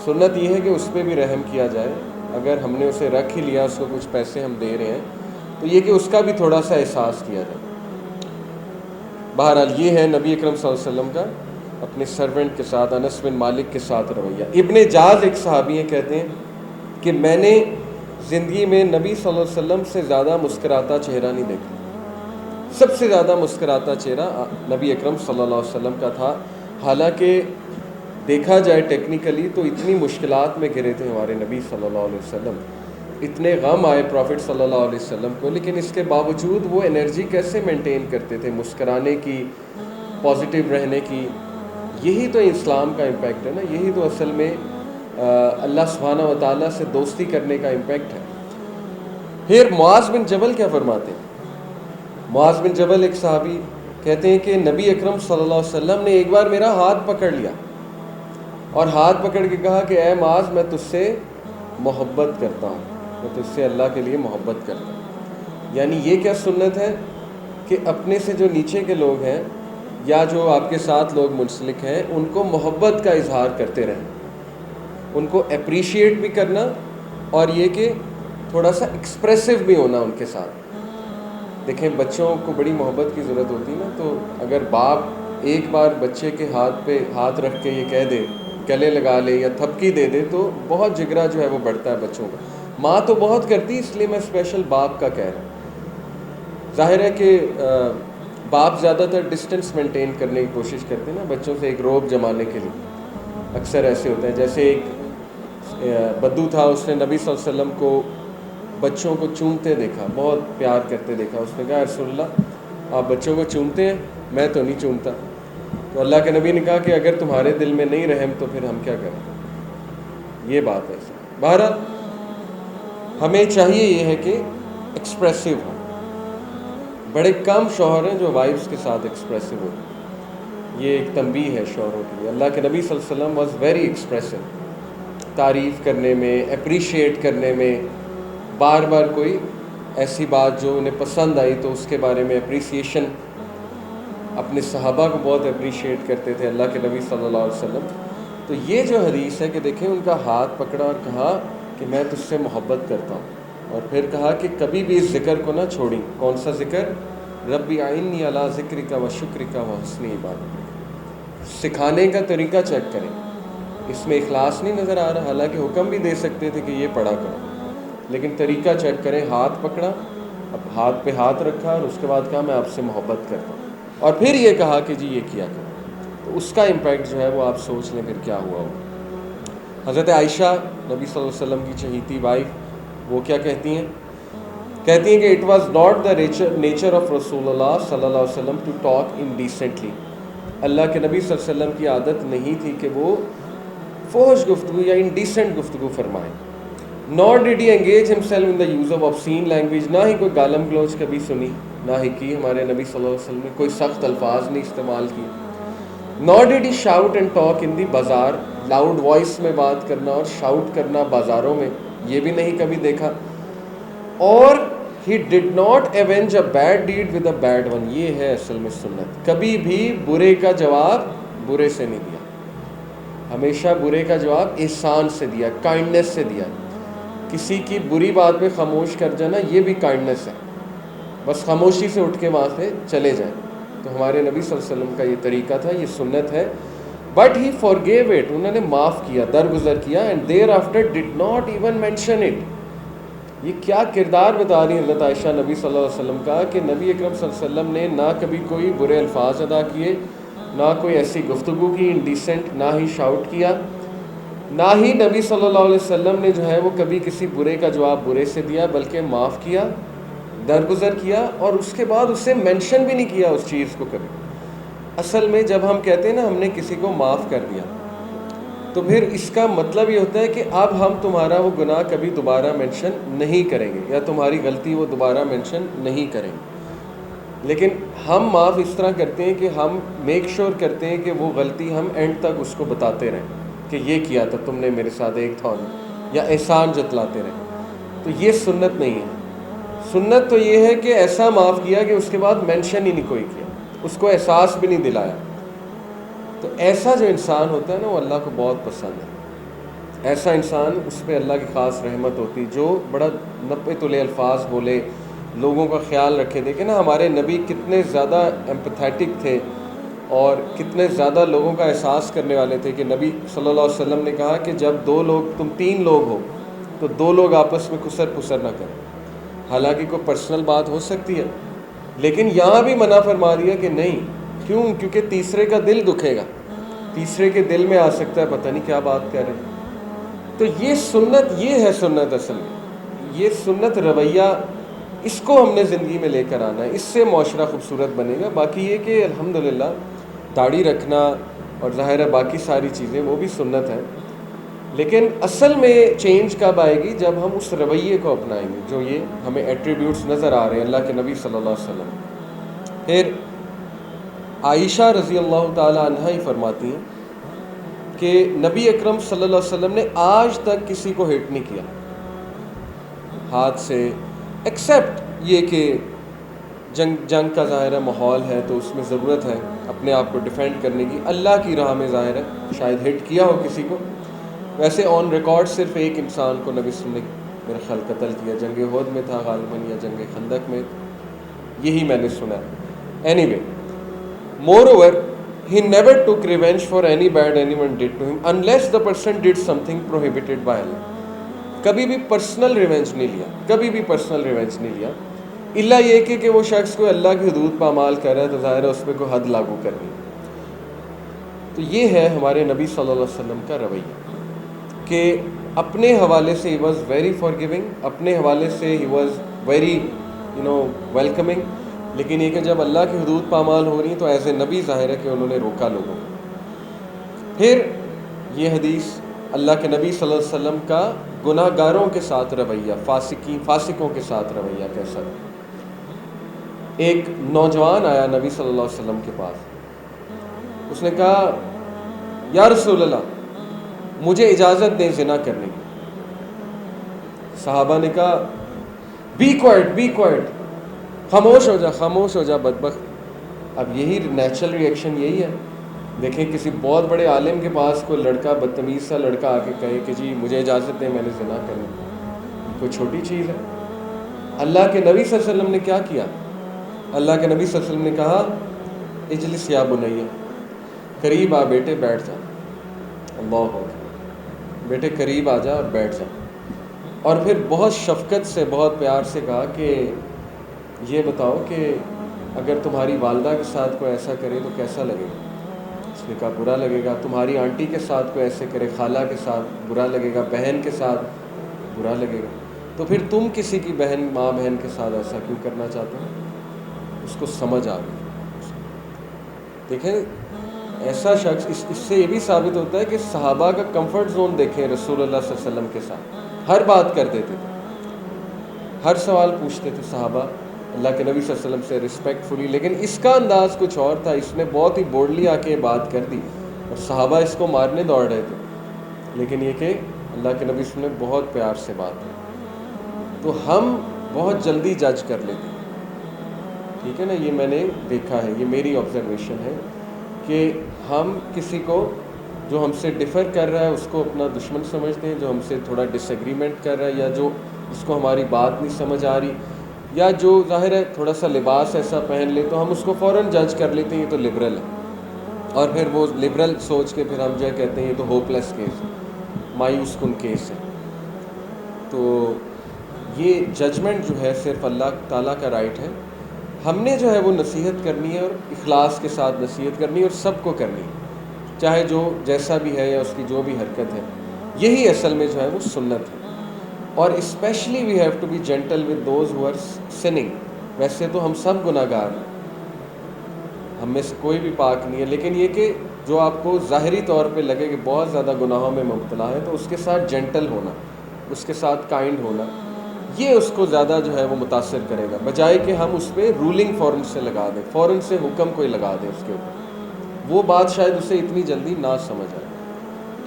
سنت یہ ہے کہ اس پہ بھی رحم کیا جائے، اگر ہم نے اسے رکھ ہی لیا، اس کو کچھ پیسے ہم دے رہے ہیں، تو یہ کہ اس کا بھی تھوڑا سا احساس کیا جائے۔ بہرحال یہ ہے نبی اکرم صلی اللہ علیہ وسلم کا اپنے سرونٹ کے ساتھ، انس بن مالک کے ساتھ رویہ۔ ابن جاز ایک صحابی ہیں، کہتے ہیں کہ میں نے زندگی میں نبی صلی اللہ علیہ وسلم سے زیادہ مسکراتا چہرہ نہیں دیکھا، سب سے زیادہ مسکراتا چہرہ نبی اکرم صلی اللہ علیہ وسلم کا تھا۔ حالانکہ دیکھا جائے ٹیکنیکلی تو اتنی مشکلات میں گھرے تھے ہمارے نبی صلی اللہ علیہ وسلم، اتنے غم آئے پروفٹ صلی اللہ علیہ وسلم کو، لیکن اس کے باوجود وہ انرجی کیسے مینٹین کرتے تھے، مسکرانے کی، پازیٹیو رہنے کی۔ یہی تو اسلام کا امپیکٹ ہے نا، یہی تو اصل میں اللہ سبحانہ و تعالیٰ سے دوستی کرنے کا امپیکٹ ہے۔ پھر معاذ بن جبل کیا فرماتے ہیں، معاذ بن جبل ایک صحابی کہتے ہیں کہ نبی اکرم صلی اللہ علیہ وسلم نے ایک بار میرا ہاتھ پکڑ لیا اور ہاتھ پکڑ کے کہا کہ اے معاذ میں تجھ سے محبت کرتا ہوں، میں تجھ سے اللہ کے لیے محبت کرتا ہوں۔ یعنی یہ کیا سنت ہے کہ اپنے سے جو نیچے کے لوگ ہیں یا جو آپ کے ساتھ لوگ منسلک ہیں ان کو محبت کا اظہار کرتے رہیں، ان کو اپریشیٹ بھی کرنا، اور یہ کہ تھوڑا سا ایکسپریسو بھی ہونا ان کے ساتھ۔ دیکھیں بچوں کو بڑی محبت کی ضرورت ہوتی ہے نا، تو اگر باپ ایک بار بچے کے ہاتھ پہ ہاتھ رکھ کے یہ کہہ دے، گلے لگا لے یا تھپکی دے دے، تو بہت جگرا جو ہے وہ بڑھتا ہے بچوں کا۔ ماں تو بہت کرتی، اس لیے میں اسپیشل باپ کا کہہ رہا ہوں۔ ظاہر ہے کہ باپ زیادہ تر ڈسٹنس مینٹین کرنے کی کوشش کرتے ہیں نا بچوں سے، ایک روب جمانے کے لیے اکثر ایسے ہوتے ہیں۔ جیسے ایک بدو تھا، اس نے نبی صلی اللہ علیہ وسلم کو بچوں کو چومتے دیکھا، بہت پیار کرتے دیکھا، اس نے کہا رسول اللہ آپ بچوں کو چومتے ہیں، میں تو نہیں چومتا۔ تو اللہ کے نبی نے کہا کہ اگر تمہارے دل میں نہیں رحم تو پھر ہم کیا کریں، یہ بات ہے۔ بہرحال ہمیں چاہیے یہ ہے کہ ایکسپریسو ہو، بڑے کم شوہر ہیں جو وائفز کے ساتھ ایکسپریسو ہو، یہ ایک تنبیہ ہے شوہروں کے لیے۔ اللہ کے نبی صلی اللہ علیہ وسلم واز ویری ایکسپریسو، تعریف کرنے میں، اپریشیٹ کرنے میں، بار بار کوئی ایسی بات جو انہیں پسند آئی تو اس کے بارے میں اپریسیشن، اپنے صحابہ کو بہت اپریشیٹ کرتے تھے اللہ کے نبی صلی اللہ علیہ وسلم۔ تو یہ جو حدیث ہے کہ دیکھیں ان کا ہاتھ پکڑا اور کہا کہ میں تجھ سے محبت کرتا ہوں، اور پھر کہا کہ کبھی بھی اس ذکر کو نہ چھوڑیں۔ کون سا ذکر؟ ربی اعنی علی ذکرک و شکرک و حسن عبادتک۔ سکھانے کا طریقہ چیک کریں، اس میں اخلاص نہیں نظر آ رہا، حالانکہ حکم بھی دے سکتے تھے کہ یہ پڑھا کرو، لیکن طریقہ چیک کریں۔ ہاتھ پکڑا، اب ہاتھ پہ ہاتھ رکھا، اور اس کے بعد کہا میں آپ سے محبت کرتا ہوں، اور پھر یہ کہا کہ جی یہ کیا کرو، تو اس کا امپیکٹ جو ہے وہ آپ سوچ لیں پھر کیا ہوا ہوگا۔ حضرت عائشہ نبی صلی اللہ علیہ وسلم کی چہیتی وائف، وہ کیا کہتی ہیں کہ it was not the nature of رسول اللہ صلی اللہ علیہ وسلم ٹو ٹاک انڈیسنٹلی۔ اللہ کے نبی صلی اللہ علیہ وسلم کی عادت نہیں تھی کہ وہ فحش گفتگو یا انڈیسنٹ گفتگو فرمائیں. Nor did he engage himself in the use of obscene language. نہ ہی کوئی گالم گلوچ کبھی سنی، نہ ہی کی ہمارے نبی صلی اللہ علیہ وسلم نے، کوئی سخت الفاظ نہیں استعمال کیے. Nor did he shout and talk in the بازار، لاؤڈ وائس میں بات کرنا اور شاؤٹ کرنا بازاروں میں، یہ بھی نہیں کبھی دیکھا. اور he did not avenge a bad deed with a bad one. یہ ہے اصل میں سنت. کبھی بھی برے کا جواب برے سے نہیں دیا، ہمیشہ برے کا جواب احسان سے دیا، کائنڈنس سے دیا. کسی کی بری بات پہ خاموش کر جانا یہ بھی کائنڈنس ہے، بس خاموشی سے اٹھ کے وہاں سے چلے جائیں. تو ہمارے نبی صلی اللہ علیہ وسلم کا یہ طریقہ تھا، یہ سنت ہے. بٹ ہی forgave it، انہوں نے معاف کیا، درگزر کیا. And thereafter did not even mention it. یہ کیا کردار بتا رہی حضرت عائشہ نبی صلی اللہ علیہ وسلم کا کہ نبی اکرم صلی اللہ علیہ وسلم نے نہ کبھی کوئی برے الفاظ ادا کیے، نہ کوئی ایسی گفتگو کی انڈیسنٹ، نہ ہی شاؤٹ کیا، نہ ہی نبی صلی اللہ علیہ وسلم نے جو ہے وہ کبھی کسی برے کا جواب برے سے دیا، بلکہ معاف کیا، درگزر کیا، اور اس کے بعد اسے مینشن بھی نہیں کیا اس چیز کو کبھی. اصل میں جب ہم کہتے ہیں نا ہم نے کسی کو معاف کر دیا، تو پھر اس کا مطلب یہ ہوتا ہے کہ اب ہم تمہارا وہ گناہ کبھی دوبارہ مینشن نہیں کریں گے، یا تمہاری غلطی وہ دوبارہ مینشن نہیں کریں گے. لیکن ہم معاف اس طرح کرتے ہیں کہ ہم میک شور کرتے ہیں کہ وہ غلطی ہم اینڈ تک اس کو بتاتے رہیں کہ یہ کیا تھا تم نے میرے ساتھ ایک تھا، یا احسان جتلاتے رہیں. تو یہ سنت نہیں ہے. سنت تو یہ ہے کہ ایسا معاف کیا کہ اس کے بعد مینشن ہی نہیں کوئی کیا، اس کو احساس بھی نہیں دلایا. تو ایسا جو انسان ہوتا ہے نا وہ اللہ کو بہت پسند ہے. ایسا انسان، اس پہ اللہ کی خاص رحمت ہوتی، جو بڑا نپے تلے الفاظ بولے، لوگوں کا خیال رکھے. دیکھیں نا ہمارے نبی کتنے زیادہ ایمپیتھیٹک تھے اور کتنے زیادہ لوگوں کا احساس کرنے والے تھے کہ نبی صلی اللہ علیہ وسلم نے کہا کہ جب تم 3 لوگ ہو تو 2 لوگ آپس میں کسر پسر نہ کریں. حالانکہ کوئی پرسنل بات ہو سکتی ہے، لیکن یہاں بھی منع فرما دیا کہ نہیں. کیوں؟ کیونکہ تیسرے کا دل دکھے گا، تیسرے کے دل میں آ سکتا ہے پتہ نہیں کیا بات کر رہے ہیں. تو یہ سنت، یہ ہے سنت. اصل میں یہ سنت رویہ، اس کو ہم نے زندگی میں لے کر آنا ہے، اس سے معاشرہ خوبصورت بنے گا. باقی یہ کہ الحمدللہ داڑھی رکھنا اور ظاہر ہے باقی ساری چیزیں وہ بھی سنت ہیں، لیکن اصل میں چینج کب آئے گی؟ جب ہم اس رویے کو اپنائیں گے جو یہ ہمیں ایٹریبیوٹس نظر آ رہے ہیں اللہ کے نبی صلی اللہ علیہ وسلم. پھر عائشہ رضی اللہ تعالی عنہا ہی فرماتی ہیں کہ نبی اکرم صلی اللہ علیہ وسلم نے آج تک کسی کو ہٹ نہیں کیا ہاتھ سے، ایکسیپٹ یہ کہ جنگ کا ظاہر ہے ماحول ہے تو اس میں ضرورت ہے اپنے آپ کو ڈیفینڈ کرنے کی، اللہ کی راہ میں ظاہر ہے شاید ہٹ کیا ہو کسی کو. ویسے آن ریکارڈ صرف ایک انسان کو نبی صلی اللہ علیہ وسلم نے میرا خیال قتل کیا، جنگ احد میں تھا غالباً یا جنگ خندق میں، یہی میں نے سنا ہے. Any way, moreover he never took revenge for any bad anyone did to him unless the person did something prohibited by Allah. کبھی بھی پرسنل ریونج نہیں لیا، کبھی بھی پرسنل ریونج نہیں لیا، الا یہ کہ وہ شخص کوئی اللہ کی حدود پامال کر رہا ہے تو ظاہر ہے اس پہ کوئی حد لاگو کرنی. تو یہ ہے ہمارے نبی صلی اللہ علیہ وسلم کا رویہ کہ اپنے حوالے سے ہی واز ویری فارگیونگ، اپنے حوالے سے ہی واز ویری ویلکمنگ. لیکن یہ کہ جب اللہ کی حدود پامال ہو رہی ہیں تو ایز اے نبی ظاہر ہے کہ انہوں نے روکا لوگوں کو. پھر یہ حدیث اللہ کے نبی صلی اللہ علیہ وسلم کا گناہ گاروں کے ساتھ رویہ، فاسقوں کے ساتھ رویہ کیسا تھا. ایک نوجوان آیا نبی صلی اللہ علیہ وسلم کے پاس، اس نے کہا یا رسول اللہ مجھے اجازت دیں زنا کرنے کی. صحابہ نے کہا بی کوائٹ، خاموش ہو جا بدبخت. اب یہی نیچرل ریئیکشن یہی ہے. دیکھیں کسی بہت بڑے عالم کے پاس کوئی لڑکا، بدتمیز سا لڑکا آ کے کہے کہ جی مجھے اجازت دیں میں نے زنا کرنا، کوئی چھوٹی چیز ہے؟ اللہ کے نبی صلی اللہ علیہ وسلم نے کیا کیا؟ اللہ کے نبی صلی اللہ علیہ وسلم نے کہا اجلس یا بنیہ، قریب آ بیٹے بیٹھ جا. اللہ اکبر، بیٹے قریب آ جا اور بیٹھ جا. اور پھر بہت شفقت سے، بہت پیار سے کہا کہ یہ بتاؤ کہ اگر تمہاری والدہ کے ساتھ کوئی ایسا کرے تو کیسا لگے گا؟ اس نے کہا برا لگے گا. تمہاری آنٹی کے ساتھ کوئی ایسے کرے، خالہ کے ساتھ، برا لگے گا. بہن کے ساتھ برا لگے گا. تو پھر تم کسی کی بہن، ماں بہن کے ساتھ ایسا کیوں کرنا چاہتے ہو؟ اس کو سمجھ آ گئی. دیکھیں ایسا شخص اس سے یہ بھی ثابت ہوتا ہے کہ صحابہ کا کمفرٹ زون دیکھیں رسول اللہ صلی اللہ علیہ وسلم کے ساتھ، ہر بات کر دیتے تھے، ہر سوال پوچھتے تھے صحابہ اللہ کے نبی صلی اللہ علیہ وسلم سے رسپیکٹفلی. لیکن اس کا انداز کچھ اور تھا، اس نے بہت ہی بولڈلی آ کے بات کر دی اور صحابہ اس کو مارنے دوڑ رہے تھے، لیکن یہ کہ اللہ کے نبی صلی اللہ علیہ وسلم نے بہت پیار سے بات کی. تو ہم بہت جلدی جج کر لیتے ہیں، ٹھیک ہے نا، یہ میں نے دیکھا ہے، یہ میری آبزرویشن ہے کہ ہم کسی کو جو ہم سے ڈفر کر رہا ہے اس کو اپنا دشمن سمجھتے ہیں، جو ہم سے تھوڑا ڈس ایگریمنٹ کر رہا ہے یا جو جس کو ہماری بات نہیں سمجھ آ رہی یا جو ظاہر ہے تھوڑا سا لباس ایسا پہن لے تو ہم اس کو فوراً جج کر لیتے ہیں یہ تو لبرل ہے، اور پھر وہ لبرل سوچ کے پھر ہم جو کہتے ہیں یہ تو ہوپ لیس کیس ہے، مایوس کن کیس ہے. تو یہ ججمنٹ جو ہے صرف اللہ تعالیٰ کا رائٹ ہے. ہم نے جو ہے وہ نصیحت کرنی ہے اور اخلاص کے ساتھ نصیحت کرنی ہے اور سب کو کرنی ہے، چاہے جو جیسا بھی ہے یا اس کی جو بھی حرکت ہے. یہی اصل میں جو ہے وہ سنت ہے. اور especially we have to be gentle with those who are sinning. ویسے تو ہم سب گناہ گار ہیں، ہم میں سے کوئی بھی پاک نہیں ہے، لیکن یہ کہ جو آپ کو ظاہری طور پہ لگے کہ بہت زیادہ گناہوں میں مبتلا ہے تو اس کے ساتھ جینٹل ہونا، اس کے ساتھ کائنڈ ہونا، یہ اس کو زیادہ جو ہے وہ متاثر کرے گا، بجائے کہ ہم اس پہ رولنگ فوراً سے لگا دیں، فوراً سے حکم کوئی لگا دیں اس کے اوپر. وہ بات شاید اسے اتنی جلدی نہ سمجھ آئے.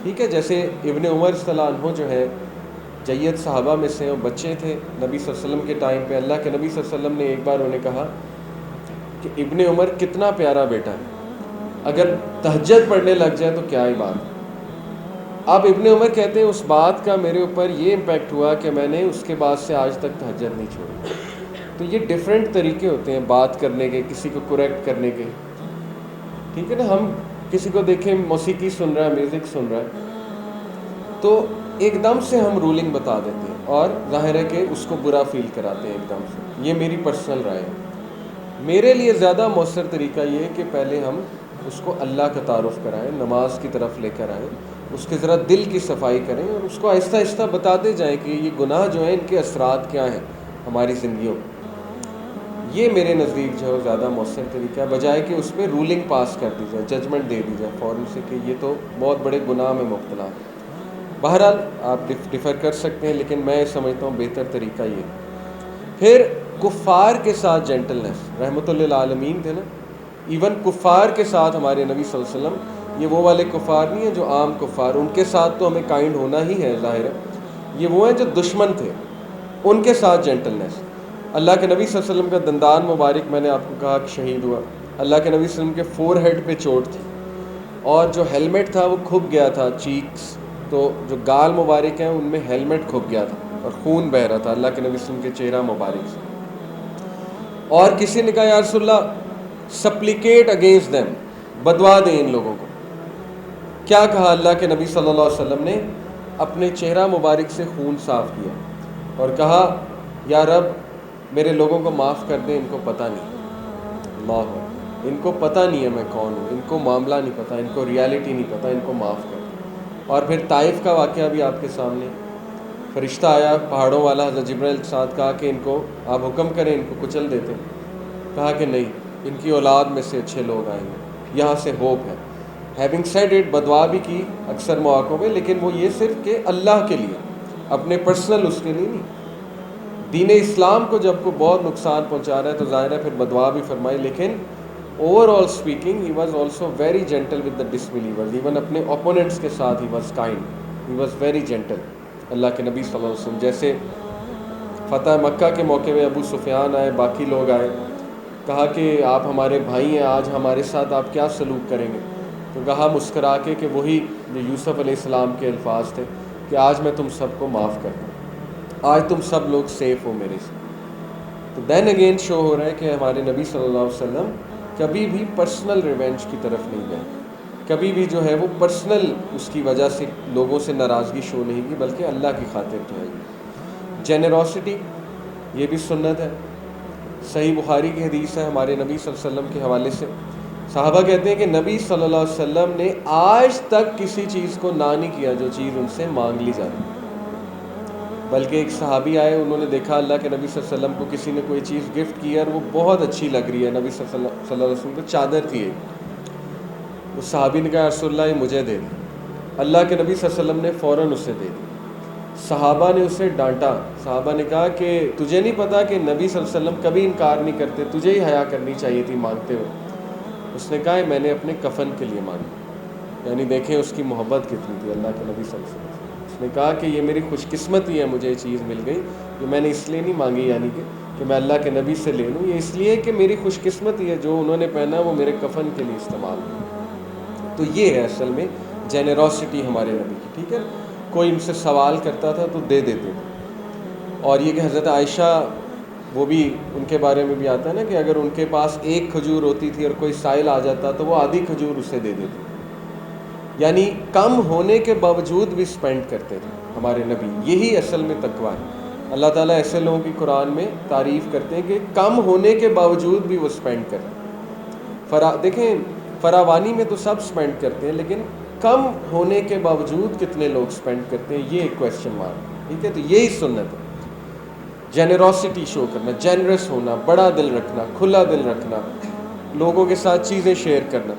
ٹھیک ہے، جیسے ابن عمر صلی اللہ عنہ جو ہے جید صحابہ میں سے، وہ بچے تھے نبی صلی اللہ علیہ وسلم کے ٹائم پہ. اللہ کے نبی صلی اللہ علیہ وسلم نے ایک بار انہیں کہا کہ ابن عمر کتنا پیارا بیٹا ہے، اگر تہجد پڑھنے لگ جائے تو کیا ہی بات ہے. اب ابن عمر کہتے ہیں اس بات کا میرے اوپر یہ امپیکٹ ہوا کہ میں نے اس کے بعد سے آج تک تہجد نہیں چھوڑی. تو یہ ڈیفرنٹ طریقے ہوتے ہیں بات کرنے کے، کسی کو کریکٹ کرنے کے. ٹھیک ہے نا، ہم کسی کو دیکھیں موسیقی سن رہا ہے، میوزک سن رہا ہے، تو ایک دم سے ہم رولنگ بتا دیتے ہیں اور ظاہر ہے کہ اس کو برا فیل کراتے ہیں ایک دم سے. یہ میری پرسنل رائے ہے. میرے لیے زیادہ مؤثر طریقہ یہ ہے کہ پہلے ہم اس کو اللہ کا تعارف کرائیں، نماز کی طرف لے کر آئیں، اس کے ذرا دل کی صفائی کریں اور اس کو آہستہ آہستہ بتاتے جائیں کہ یہ گناہ جو ہیں ان کے اثرات کیا ہیں ہماری زندگیوں. یہ میرے نزدیک جو ہے زیادہ مؤثر طریقہ ہے، بجائے کہ اس پہ رولنگ پاس کر دی جائے، ججمنٹ دے دی جائے فوراً سے کہ یہ تو بہت بڑے گناہ میں مبتلا ہے. بہرحال آپ ڈفر کر سکتے ہیں، لیکن میں سمجھتا ہوں بہتر طریقہ یہ. پھر کفار کے ساتھ جینٹلنس، رحمۃ اللہ عالمین تھے نا، ایون کفار کے ساتھ ہمارے نبی صلی اللہ علیہ وسلم، یہ وہ والے کفار نہیں ہیں جو عام کفار، ان کے ساتھ تو ہمیں کائنڈ ہونا ہی ہے ظاہر ہے. یہ وہ ہیں جو دشمن تھے، ان کے ساتھ جینٹلنس. اللہ کے نبی صلی اللہ علیہ وسلم کا دندان مبارک میں نے آپ کو کہا کہ شہید ہوا، اللہ کے نبی صلی اللہ علیہ وسلم کے فور ہیڈ پہ چوٹ تھی اور جو ہیلمٹ تھا وہ کھب گیا تھا، چیکس، تو جو گال مبارک ہیں ان میں ہیلمٹ کھب گیا تھا اور خون بہہ رہا تھا اللہ کے نبی صلی اللہ علیہ وسلم کے چہرہ مبارک سے. اور کسی نے کہا یا رسول اللہ سپلیکیٹ اگینسٹ دیم، بدوا دیں ان لوگوں کو. کیا کہا اللہ کے نبی صلی اللہ علیہ وسلم نے؟ اپنے چہرہ مبارک سے خون صاف کیا اور کہا یا رب میرے لوگوں کو معاف کر دیں، ان کو پتہ نہیں، اللہ ان کو پتہ نہیں ہے میں کون ہوں، ان کو معاملہ نہیں پتہ، ان کو ریالٹی نہیں پتہ، ان کو معاف کر دیں. اور پھر طائف کا واقعہ بھی آپ کے سامنے، فرشتہ آیا پہاڑوں والا، حضرت جبرائیل کے ساتھ کہا کہ ان کو آپ حکم کریں ان کو کچل دیتے. کہا کہ نہیں، ان کی اولاد میں سے اچھے لوگ آئیں گے، یہاں سے ہوپ ہے. ہیونگ سیڈ اٹ، بدوا بھی کی اکثر مواقعوں میں، لیکن وہ یہ صرف کہ اللہ کے لیے، اپنے پرسنل اس کے لیے نہیں. دین اسلام کو جب کو بہت نقصان پہنچا رہا ہے تو ظاہر ہے پھر بدوا بھی فرمائی، لیکن overall speaking he was also very gentle with the disbelievers. Even اپنے اوپوننٹس کے ساتھ he was kind, he was very gentle اللہ کے نبی صلی اللہ علیہ وسلم. جیسے فتح مکہ کے موقع میں ابو سفیان آئے، باقی لوگ آئے، کہا کہ آپ ہمارے بھائی ہیں، آج ہمارے ساتھ آپ کیا سلوک کریں گے؟ تو کہا مسکرا کے کہ وہی جو یوسف علیہ السلام کے الفاظ تھے کہ آج میں تم سب کو معاف کر دوں، آج تم سب لوگ سیف ہو میرے سے. تو دین اگین شو ہو رہا ہے کہ ہمارے نبی صلی اللہ علیہ وسلم کبھی بھی پرسنل ریونج کی طرف نہیں گئے، کبھی بھی جو ہے وہ پرسنل اس کی وجہ سے لوگوں سے ناراضگی شو نہیں کی، بلکہ اللہ کی خاطر جو ہے. جنروسٹی یہ بھی سنت ہے. صحیح بخاری کی حدیث ہے ہمارے نبی صلی اللہ علیہ وسلم کے حوالے سے، صحابہ کہتے ہیں کہ نبی صلی اللہ علیہ وسلم نے آج تک کسی چیز کو نہ نہیں کیا جو چیز ان سے مانگ لی جاتی. بلکہ ایک صحابی آئے، انہوں نے دیکھا اللہ کے نبی صلی اللہ علیہ وسلم کو کسی نے کوئی چیز گفٹ کی اور وہ بہت اچھی لگ رہی ہے، نبی صلی اللہ علیہ وسلم کو چادر تھی ایک، اس صحابی نے کہا رسول اللہ یہ مجھے دے دیں. اللہ کے نبی صلی اللہ علیہ وسلم نے فوراً اسے دے دی. صحابہ نے اسے ڈانٹا. صحابہ نے کہا کہ تجھے نہیں پتا کہ نبی صلی اللہ علیہ وسلم کبھی انکار نہیں کرتے, تجھے ہی حیا کرنی چاہیے تھی مانگتے ہوئے. اس نے کہا میں نے اپنے کفن کے لیے مانگی. یعنی دیکھیں اس کی محبت کتنی تھی اللہ کے نبی صلی اللہ علیہ وسلم. اس نے کہا کہ یہ میری خوش قسمتی ہے, مجھے یہ چیز مل گئی, کہ میں نے اس لیے نہیں مانگی یعنی کہ میں اللہ کے نبی سے لے لوں, یہ اس لیے کہ میری خوش قسمتی ہے جو انہوں نے پہنا وہ میرے کفن کے لیے استعمال ہو. تو یہ ہے اصل میں جینیروسٹی ہمارے نبی کی. ٹھیک ہے, کوئی ان سے سوال کرتا تھا تو دے دیتے تھے. اور یہ کہ حضرت عائشہ, وہ بھی ان کے بارے میں بھی آتا ہے نا کہ اگر ان کے پاس ایک کھجور ہوتی تھی اور کوئی سائل آ جاتا تو وہ آدھی کھجور اسے دے دیتے. یعنی کم ہونے کے باوجود بھی سپینڈ کرتے تھے ہمارے نبی. یہی اصل میں تقویٰ ہے. اللہ تعالیٰ ایسے لوگوں کی قرآن میں تعریف کرتے ہیں کہ کم ہونے کے باوجود بھی وہ سپینڈ کرتے. دیکھیں فراوانی میں تو سب سپینڈ کرتے ہیں, لیکن کم ہونے کے باوجود کتنے لوگ سپینڈ کرتے ہیں, یہ ایک کویشچن مارک. ٹھیک ہے, تو یہی سنت ہے, جنرosity شو کرنا, جنرس ہونا, بڑا دل رکھنا, کھلا دل رکھنا, لوگوں کے ساتھ چیزیں شیئر کرنا.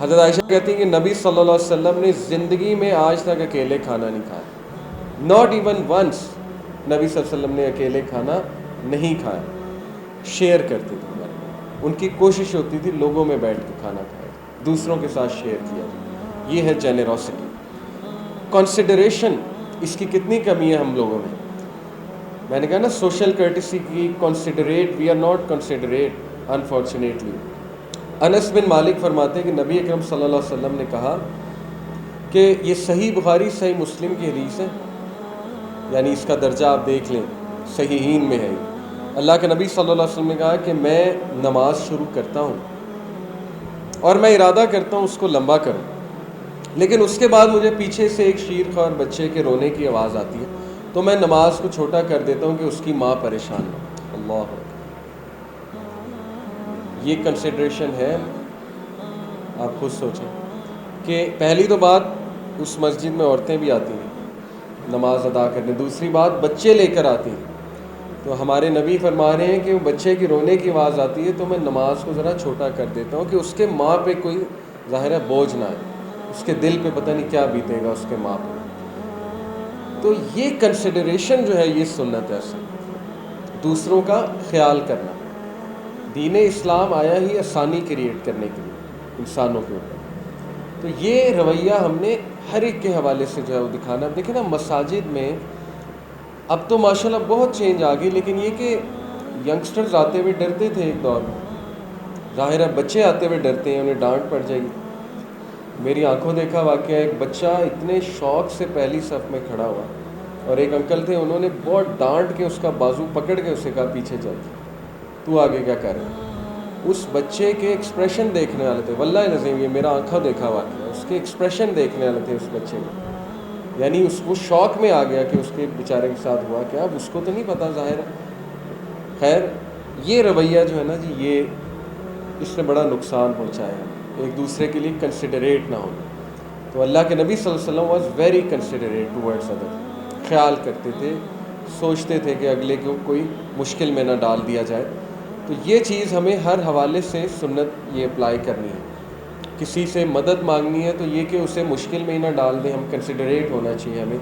حضرت عائشہ کہتی ہیں کہ نبی صلی اللہ علیہ وسلم نے زندگی میں آج تک اکیلے کھانا نہیں کھایا. ناٹ ایون ونس نبی صلی اللہ علیہ وسلم نے اکیلے کھانا نہیں کھایا, شیئر کرتے تھے. ان کی کوشش ہوتی تھی لوگوں میں بیٹھ کے کھانا کھائے, دوسروں کے ساتھ شیئر کیا جائے. یہ ہے جنرosity. کنسیڈریشن, اس کی کتنی کمی ہے ہم لوگوں میں. میں نے کہا نا سوشل کرٹسی کی considerate, we are not considerate unfortunately. Anas bin Malik فرماتے ہیں کہ نبی اکرم صلی اللہ علیہ وسلم نے کہا کہ یہ صحیح بخاری صحیح مسلم کی حدیث ہے, یعنی اس کا درجہ آپ دیکھ لیں, صحیحین میں ہے. اللہ کے نبی صلی اللہ علیہ وسلم نے کہا کہ میں نماز شروع کرتا ہوں اور میں ارادہ کرتا ہوں اس کو لمبا کروں, لیکن اس کے بعد مجھے پیچھے سے ایک شیرخوار بچے کے رونے کی آواز آتی ہے تو میں نماز کو چھوٹا کر دیتا ہوں کہ اس کی ماں پریشان ہو. اللہ, یہ کنسیڈریشن ہے. آپ خود سوچیں کہ پہلی تو بات اس مسجد میں عورتیں بھی آتی ہیں نماز ادا کرنے, دوسری بات بچے لے کر آتی ہیں. تو ہمارے نبی فرما رہے ہیں کہ وہ بچے کی رونے کی آواز آتی ہے تو میں نماز کو ذرا چھوٹا کر دیتا ہوں کہ اس کے ماں پہ کوئی ظاہر ہے بوجھ نہ آئے, اس کے دل پہ پتہ نہیں کیا بیتے گا اس کے ماں پہ. تو یہ کنسیڈریشن جو ہے یہ سنت ہے اصل, دوسروں کا خیال کرنا. دین اسلام آیا ہی آسانی کریٹ کرنے کے لیے انسانوں کے اوپر. تو یہ رویہ ہم نے ہر ایک کے حوالے سے جو ہے وہ دکھانا. دیکھیں نا مساجد میں اب تو ماشاءاللہ بہت چینج آ گئی, لیکن یہ کہ ینگسٹرز آتے ہوئے ڈرتے تھے ایک دور میں. ظاہر ہے بچے آتے ہوئے ڈرتے ہیں, انہیں ڈانٹ پڑ جائے گی. میری آنکھوں دیکھا واقعہ, ایک بچہ اتنے شوق سے پہلی صف میں کھڑا ہوا اور ایک انکل تھے, انہوں نے بہت ڈانٹ کے اس کا بازو پکڑ کے اسے کہا پیچھے چل, تو آگے کیا کر رہا ہے. اس بچے کے ایکسپریشن دیکھنے والے تھے, واللہ العظیم یہ میرا آنکھوں دیکھا واقعہ, اس کے ایکسپریشن دیکھنے والے تھے اس بچے کے. یعنی وہ شوق میں آ گیا کہ اس کے بیچارے کے ساتھ ہوا کیا, اب اس کو تو نہیں پتہ ظاہر ہے. خیر یہ رویہ جو ہے نا جی, یہ اس نے بڑا نقصان پہنچایا ہے, ایک دوسرے کے لیے کنسیڈریٹ نہ ہونا. تو اللہ کے نبی صلی اللہ علیہ وسلم was very considerate towards other, خیال کرتے تھے, سوچتے تھے کہ اگلے کو کوئی مشکل میں نہ ڈال دیا جائے. تو یہ چیز ہمیں ہر حوالے سے سنت یہ اپلائی کرنی ہے. کسی سے مدد مانگنی ہے تو یہ کہ اسے مشکل میں ہی نہ ڈال دیں, ہم کنسیڈریٹ ہونا چاہیے ہمیں.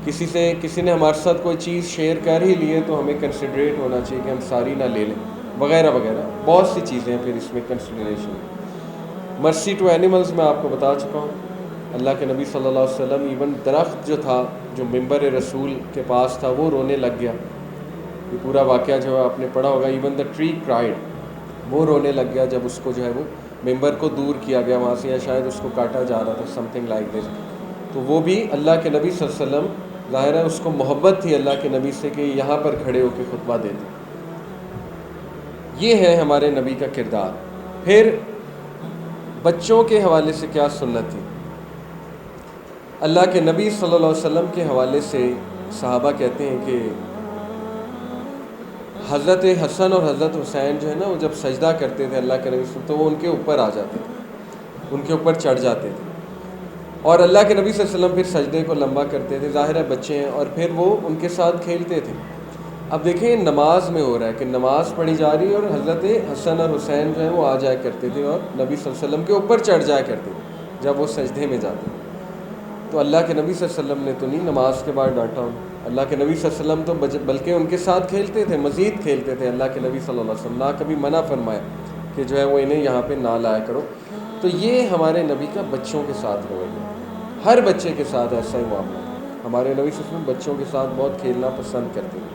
کسی نے ہمارے ساتھ کوئی چیز شیئر کر ہی لی ہے تو ہمیں کنسیڈریٹ ہونا چاہیے کہ ہم ساری نہ لے لیں, وغیرہ وغیرہ. بہت سی چیزیں ہیں پھر اس میں کنسیڈریشن. مرسی ٹو اینیملز میں آپ کو بتا چکا ہوں. اللہ کے نبی صلی اللہ علیہ وسلم ایون درخت جو تھا جو ممبر رسول کے پاس تھا وہ رونے لگ گیا. یہ پورا واقعہ جو ہے آپ نے پڑھا ہوگا. ایون دا ٹری کرائیڈ, وہ رونے لگ گیا جب اس کو جو ہے وہ ممبر کو دور کیا گیا وہاں سے, یا شاید اس کو کاٹا جا رہا تھا, سم تھنگ لائک دس. تو وہ بھی اللہ کے نبی صلی اللہ علیہ وسلم, ظاہر ہے اس کو محبت تھی اللہ کے نبی سے کہ یہاں پر کھڑے ہو کے خطبہ دیتے. یہ ہے ہمارے نبی کا کردار. پھر بچوں کے حوالے سے کیا سنت تھی. اللہ کے نبی صلی اللہ علیہ وسلم کے حوالے سے صحابہ کہتے ہیں کہ حضرت حسن اور حضرت حسین جو ہے نا, وہ جب سجدہ کرتے تھے اللہ کے نبی سے تو وہ ان کے اوپر آ جاتے تھے, ان کے اوپر چڑھ جاتے تھے, اور اللہ کے نبی صلی اللہ علیہ وسلم پھر سجدے کو لمبا کرتے تھے. ظاہر ہے بچے ہیں, اور پھر وہ ان کے ساتھ کھیلتے تھے. اب دیکھیں نماز میں ہو رہا ہے کہ نماز پڑھی جا رہی ہے اور حضرت حسن اور حسین جو ہیں وہ آ جایا کرتے تھے اور نبی صلی اللہ علیہ وسلم کے اوپر چڑھ جایا کرتے تھے جب وہ سجدے میں جاتے تھے. تو اللہ کے نبی صلی اللہ علیہ وسلم نے تو نہیں نماز کے بعد ڈانٹا ان. اللہ کے نبی صلی اللہ علیہ وسلم تو بلکہ ان کے ساتھ کھیلتے تھے, مزید کھیلتے تھے. اللہ کے نبی صلی اللہ علیہ وسلم نہ کبھی منع فرمایا کہ جو ہے وہ انہیں یہاں پہ نہ لایا کرو. تو یہ ہمارے نبی کا بچوں کے ساتھ رویہ, ہر بچے کے ساتھ ایسا ہی معاملہ. ہمارے نبی صلی اللہ علیہ وسلم بچوں کے ساتھ بہت کھیلنا پسند کرتے ہیں.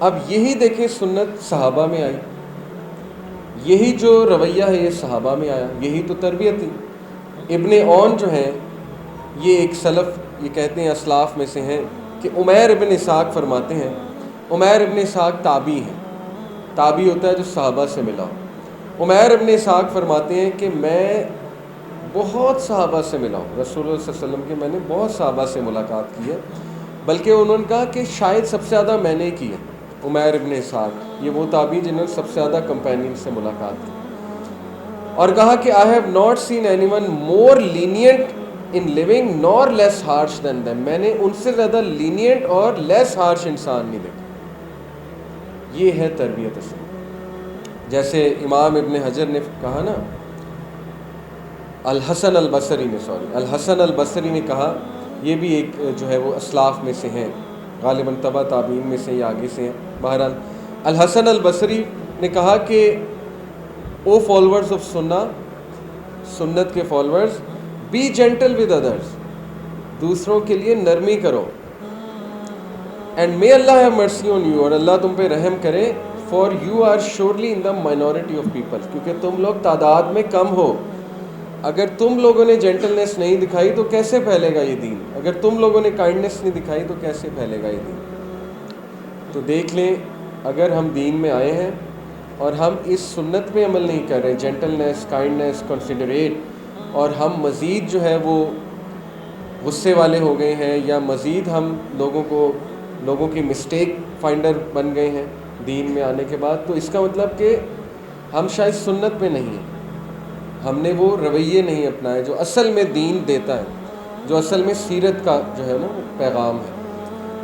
اب یہی دیکھیں سنت صحابہ میں آئی, یہی جو رویہ ہے یہ صحابہ میں آیا, یہی تو تربیت تھی. ابن اون جو ہیں یہ ایک سلف, یہ کہتے ہیں اسلاف میں سے ہیں, کہ عمیر ابن اسحاق فرماتے ہیں, عمیر ابن اسحاق تابعی ہیں, تابعی ہوتا ہے جو صحابہ سے ملا. عمیر ابن اسحاق فرماتے ہیں کہ میں بہت صحابہ سے ملا ہوں, رسول اللہ صلی اللہ علیہ وسلم کے میں نے بہت صحابہ سے ملاقات کی ہے, بلکہ انہوں نے کہا کہ شاید سب سے زیادہ میں نے کی ہے. عمیر ابن اسحاق یہ وہ تابعی جنہوں نے سب سے زیادہ کمپینین سے ملاقات کی, اور کہا کہ I have not seen anyone more lenient in living nor less harsh than them. میں نے ان سے زیادہ lenient اور less harsh انسان نہیں دیکھا. یہ ہے تربیت اصل. جیسے امام ابن حجر نے کہا نا, الحسن البصری نے کہا, یہ بھی ایک جو ہے وہ اسلاف میں سے ہیں, غالباً تبع تابعین میں سے یا آگے سے ہیں. بہرحال الحسن البصری نے کہا کہ او فالوورز آف سنت کے followers, be gentle with others, دوسروں کے لیے نرمی کرو, اینڈ مے اللہ ہیو مرسی آن یو, اور اللہ تم پہ رحم کرے, for you are surely in the minority of people, کیونکہ تم لوگ تعداد میں کم ہو. اگر تم لوگوں نے جینٹلنس نہیں دکھائی تو کیسے پھیلے گا یہ دین؟ اگر تم لوگوں نے کائنڈنس نہیں دکھائی تو کیسے پھیلے گا یہ دین؟ تو دیکھ لیں, اگر ہم دین میں آئے ہیں اور ہم اس سنت پہ عمل نہیں کر رہے, جینٹلنس, کائنڈنس, کنسیڈریٹ, اور ہم مزید جو ہے وہ غصے والے ہو گئے ہیں, یا مزید ہم لوگوں کی مسٹیک فائنڈر بن گئے ہیں دین میں آنے کے بعد, تو اس کا مطلب کہ ہم شاید سنت پہ نہیں ہیں, ہم نے وہ رویے نہیں اپنائے جو اصل میں دین دیتا ہے, جو اصل میں سیرت کا جو ہے نا وہ پیغام ہے.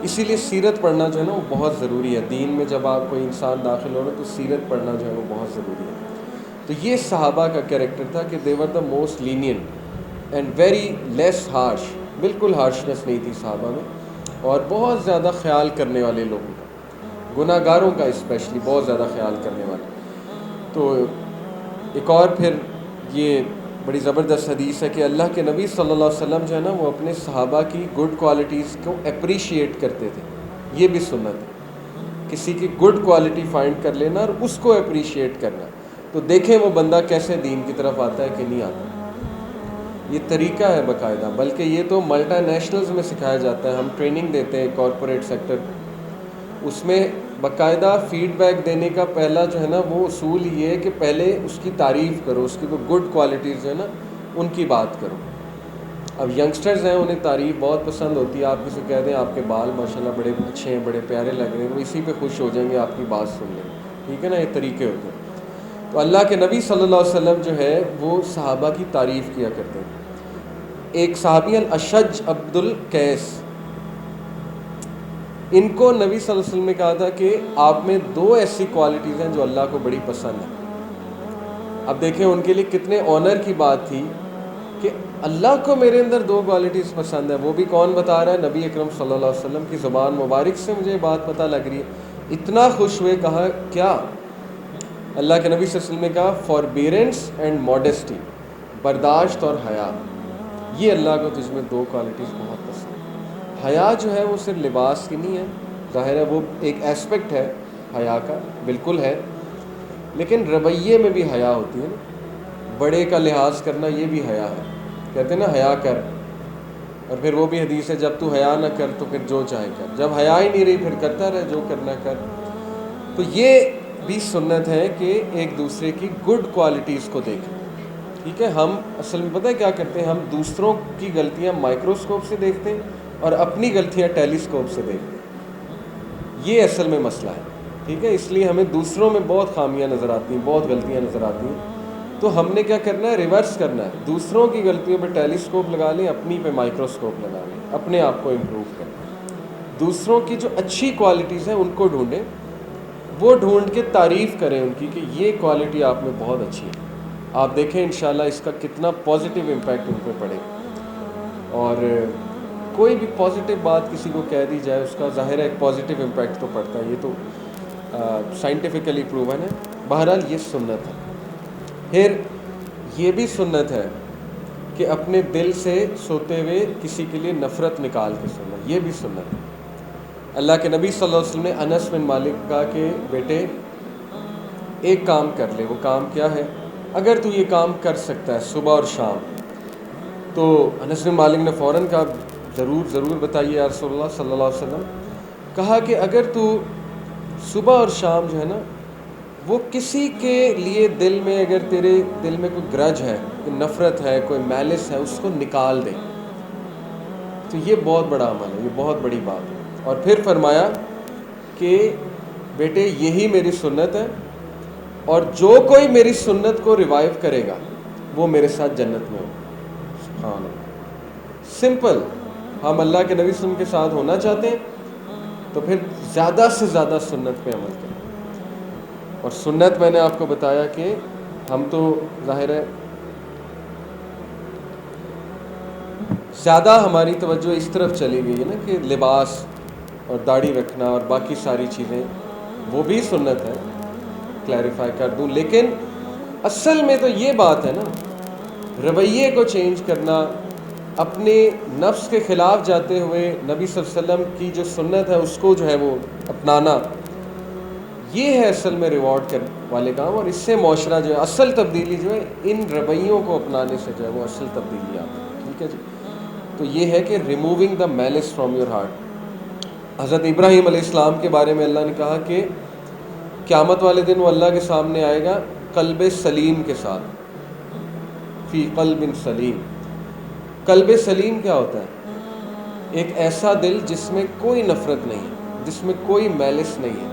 اسی لیے سیرت پڑھنا جو ہے نا وہ بہت ضروری ہے. دین میں جب آپ کوئی انسان داخل ہو رہا ہے تو سیرت پڑھنا جو ہے وہ بہت ضروری ہے. تو یہ صحابہ کا کریکٹر تھا کہ they were the most lenient and very less harsh, بالکل ہارشنس نہیں تھی صحابہ میں, اور بہت زیادہ خیال کرنے والے لوگوں کا, گناہ گاروں کا اسپیشلی بہت زیادہ خیال کرنے والے. تو ایک اور پھر یہ بڑی زبردست حدیث ہے کہ اللہ کے نبی صلی اللہ علیہ وسلم جو ہے نا وہ اپنے صحابہ کی گڈ کوالٹیز کو اپریشیٹ کرتے تھے. یہ بھی سنت ہے, کسی کی گڈ کوالٹی فائنڈ کر لینا اور اس کو اپریشیٹ کرنا. تو دیکھیں وہ بندہ کیسے دین کی طرف آتا ہے کہ نہیں آتا. یہ طریقہ ہے باقاعدہ, بلکہ یہ تو ملٹی نیشنلز میں سکھایا جاتا ہے. ہم ٹریننگ دیتے ہیں کارپوریٹ سیکٹر, اس میں باقاعدہ فیڈ بیک دینے کا پہلا جو ہے نا وہ اصول یہ ہے کہ پہلے اس کی تعریف کرو, اس کی جو گڈ کوالٹیز ہیں نا ان کی بات کرو. اب ینگسٹرز ہیں, انہیں تعریف بہت پسند ہوتی ہے. آپ کسی کہہ دیں آپ کے بال ماشاءاللہ بڑے اچھے ہیں, بڑے پیارے لگ رہے ہیں, وہ اسی پہ خوش ہو جائیں گے آپ کی بات سن لیں, ٹھیک ہے نا, یہ طریقے ہوتے ہیں. تو اللہ کے نبی صلی اللہ علیہ وسلم جو ہے وہ صحابہ کی تعریف کیا کرتے ہیں. ایک صحابی الاشج عبد القیس, ان کو نبی صلی اللہ علیہ وسلم نے کہا تھا کہ آپ میں 2 ایسی کوالٹیز ہیں جو اللہ کو بڑی پسند ہیں. اب دیکھیں ان کے لیے کتنے آنر کی بات تھی کہ اللہ کو میرے اندر 2 کوالٹیز پسند ہیں. وہ بھی کون بتا رہا ہے؟ نبی اکرم صلی اللہ علیہ وسلم کی زبان مبارک سے مجھے یہ بات پتہ لگ رہی ہے. اتنا خوش ہوئے, کہا کیا؟ اللہ کے نبی صلی اللہ علیہ وسلم نے کہا فاربیرنس اینڈ ماڈیسٹی, برداشت اور حیا. یہ اللہ کو تجھ میں 2 کوالٹیز بہت پسند. حیا جو ہے وہ صرف لباس کی نہیں ہے, ظاہر ہے وہ ایک ایسپیکٹ ہے حیا کا, بالکل ہے, لیکن رویے میں بھی حیا ہوتی ہے نا. بڑے کا لحاظ کرنا یہ بھی حیا ہے. کہتے ہیں نا حیا کر, اور پھر وہ بھی حدیث ہے جب تو حیا نہ کر تو پھر جو چاہے کر. جب حیا ہی نہیں رہی پھر کرتا رہے جو کرنا کر. تو یہ بھی سنت ہے کہ ایک دوسرے کی گڈ کوالٹیز کو دیکھیں, ٹھیک ہے. ہم اصل میں پتہ ہے کیا کرتے ہیں, ہم دوسروں کی غلطیاں مائکروسکوپ سے دیکھتے ہیں اور اپنی غلطیاں ٹیلیسکوپ سے دیکھتے ہیں. یہ اصل میں مسئلہ ہے, ٹھیک ہے. اس لیے ہمیں دوسروں میں بہت خامیاں نظر آتی ہیں, بہت غلطیاں نظر آتی ہیں. تو ہم نے کیا کرنا ہے, ریورس کرنا ہے. دوسروں کی غلطیوں پہ ٹیلیسکوپ لگا لیں, اپنی پہ مائکروسکوپ لگا لیں, اپنے آپ کو امپروو کرنا. دوسروں کی جو اچھی کوالٹیز ہیں ان کو ڈھونڈیں، وہ ڈھونڈ کے تعریف کریں ان کی کہ یہ کوالٹی آپ میں بہت اچھی ہے. آپ دیکھیں انشاءاللہ اس کا کتنا پازیٹیو امپیکٹ ان پہ پڑے. اور کوئی بھی پازیٹیو بات کسی کو کہہ دی جائے اس کا ظاہر ہے ایک پازیٹیو امپیکٹ تو پڑتا ہے، یہ تو سائنٹیفکلی پروون ہے. بہرحال یہ سنت ہے. پھر یہ بھی سنت ہے کہ اپنے دل سے سوتے ہوئے کسی کے لیے نفرت نکال کے سونا، یہ بھی سنت ہے. اللہ کے نبی صلی اللہ علیہ وسلم نے انس بن مالک کہا کہ بیٹے ایک کام کر لے. وہ کام کیا ہے؟ اگر تو یہ کام کر سکتا ہے صبح اور شام. تو انس بن مالک نے فوراً کہا ضرور بتائیے یا رسول اللہ صلی اللہ علیہ وسلم. کہا کہ اگر تو صبح اور شام جو ہے نا وہ کسی کے لیے دل میں، اگر تیرے دل میں کوئی گرج ہے، کوئی نفرت ہے، کوئی میلس ہے، اس کو نکال دے تو یہ بہت بڑا عمل ہے، یہ بہت بڑی بات ہے. اور پھر فرمایا کہ بیٹے یہی میری سنت ہے، اور جو کوئی میری سنت کو ریوائیو کرے گا وہ میرے ساتھ جنت میں ہو. سبحان اللہ. سمپل. ہم اللہ کے نبی صلی اللہ علیہ وسلم کے ساتھ ہونا چاہتے ہیں تو پھر زیادہ سے زیادہ سنت پہ عمل کریں. اور سنت میں نے آپ کو بتایا کہ ہم تو ظاہر ہے زیادہ ہماری توجہ اس طرف چلی گئی ہے نا کہ لباس اور داڑھی رکھنا اور باقی ساری چیزیں، وہ بھی سنت ہے، کلیریفائی کر دوں. لیکن اصل میں تو یہ بات ہے نا، رویے کو چینج کرنا، اپنے نفس کے خلاف جاتے ہوئے نبی صلی اللہ علیہ وسلم کی جو سنت ہے اس کو جو ہے وہ اپنانا، یہ ہے اصل میں ریوارڈ والے کام. اور اس سے معاشرہ جو ہے، اصل تبدیلی جو ہے ان رویوں کو اپنانے سے جو ہے وہ اصل تبدیلی آتی ہے. ٹھیک ہے جی. تو یہ ہے کہ removing the males from your heart. حضرت ابراہیم علیہ السلام کے بارے میں اللہ نے کہا کہ قیامت والے دن وہ اللہ کے سامنے آئے گا قلب سلیم کے ساتھ. فی قلب سلیم. قلب سلیم کیا ہوتا ہے؟ ایک ایسا دل جس میں کوئی نفرت نہیں ہے، جس میں کوئی میلس نہیں ہے،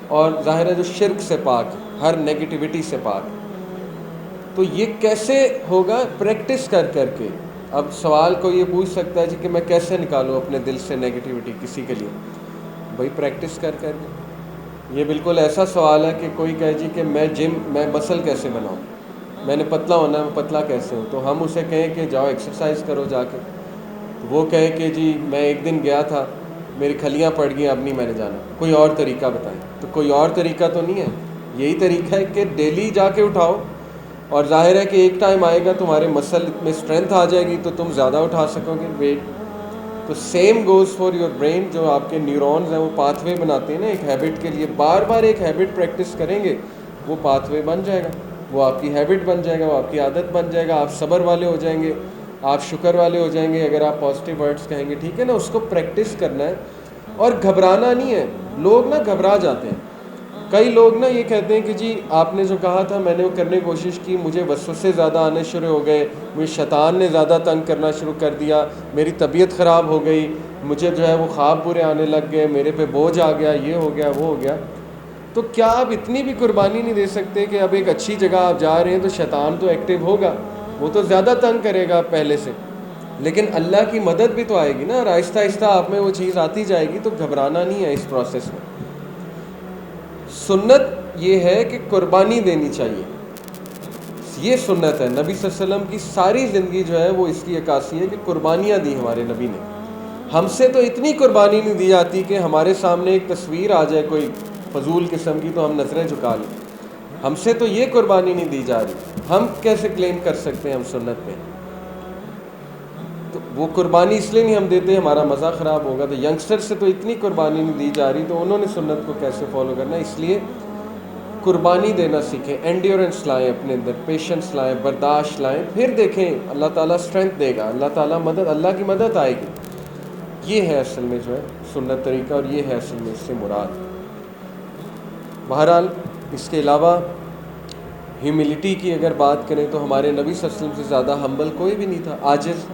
اور ظاہر ہے جو شرک سے پاک، ہر نیگیٹیوٹی سے پاک. تو یہ کیسے ہوگا؟ پریکٹس کر کے. اب سوال کو یہ پوچھ سکتا ہے جی کہ میں کیسے نکالوں اپنے دل سے نیگیٹیوٹی کسی کے لیے؟ بھائی پریکٹس کر کے. یہ بالکل ایسا سوال ہے کہ کوئی کہے جی کہ میں مسل کیسے بناؤں، میں نے پتلا ہونا ہے، میں پتلا کیسے ہوں؟ تو ہم اسے کہیں کہ جاؤ ایکسرسائز کرو جا کے. وہ کہے کہ جی میں ایک دن گیا تھا، میری کھلیاں پڑ گئیں، اب نہیں میں نے جانا، کوئی اور طریقہ بتائیں. تو کوئی اور طریقہ تو نہیں ہے، یہی طریقہ ہے کہ ڈیلی جا کے اٹھاؤ. اور ظاہر ہے کہ ایک ٹائم آئے گا تمہارے مسل میں اسٹرینتھ آ جائے گی تو تم زیادہ اٹھا سکو گے ویٹ. تو same goes for your brain. جو آپ کے نیورونز ہیں وہ پاتھ وے بناتے ہیں نا ایک ہیبٹ کے لیے. بار بار ایک ہیبٹ پریکٹس کریں گے وہ پاتھ وے بن جائے گا، وہ آپ کی ہیبٹ بن جائے گا، وہ آپ کی عادت بن جائے گا. آپ صبر والے ہو جائیں گے، آپ شکر والے ہو جائیں گے اگر آپ پازیٹیو ورڈز کہیں گے. ٹھیک ہے نا. اس کو پریکٹس کرنا ہے اور گھبرانا نہیں ہے. لوگ نا گھبرا جاتے ہیں. کئی لوگ نا یہ کہتے ہیں کہ جی آپ نے جو کہا تھا میں نے وہ کرنے کی کوشش کی، مجھے وسوسے زیادہ آنے شروع ہو گئے، مجھے شیطان نے زیادہ تنگ کرنا شروع کر دیا، میری طبیعت خراب ہو گئی، مجھے جو ہے وہ خواب برے آنے لگ گئے، میرے پہ بوجھ آ گیا، یہ ہو گیا وہ ہو گیا. تو کیا آپ اتنی بھی قربانی نہیں دے سکتے کہ اب ایک اچھی جگہ آپ جا رہے ہیں تو شیطان تو ایکٹیو ہوگا، وہ تو زیادہ تنگ کرے گا پہلے سے، لیکن اللہ کی مدد بھی تو آئے گی نا. اور آہستہ آہستہ آپ میں وہ چیز آتی جائے گی. تو گھبرانا نہیں ہے اس پروسیس میں. سنت یہ ہے کہ قربانی دینی چاہیے، یہ سنت ہے. نبی صلی اللہ علیہ وسلم کی ساری زندگی جو ہے وہ اس کی عکاسی ہے کہ قربانیاں دی ہمارے نبی نے. ہم سے تو اتنی قربانی نہیں دی جاتی کہ ہمارے سامنے ایک تصویر آ جائے کوئی فضول قسم کی تو ہم نظریں جھکا لیں. ہم سے تو یہ قربانی نہیں دی جا رہی. ہم کیسے کلیم کر سکتے ہیں ہم سنت پہ؟ تو وہ قربانی اس لیے نہیں ہم دیتے ہمارا مزہ خراب ہوگا. تو ینگسٹر سے تو اتنی قربانی نہیں دی جا رہی تو انہوں نے سنت کو کیسے فالو کرنا؟ اس لیے قربانی دینا سیکھیں، اینڈیورنس لائیں اپنے اندر، پیشنس لائیں، برداشت لائیں. پھر دیکھیں اللہ تعالیٰ اسٹرینتھ دے گا، اللہ تعالیٰ مدد، اللہ کی مدد آئے گی. یہ ہے اصل میں جو ہے سنت طریقہ، اور یہ ہے اصل میں اس سے مراد. بہرحال اس کے علاوہ ہیوملٹی کی اگر بات کریں تو ہمارے نبی صلی اللہ علیہ وسلم سے زیادہ ہمبل کوئی بھی نہیں تھا، عاجز.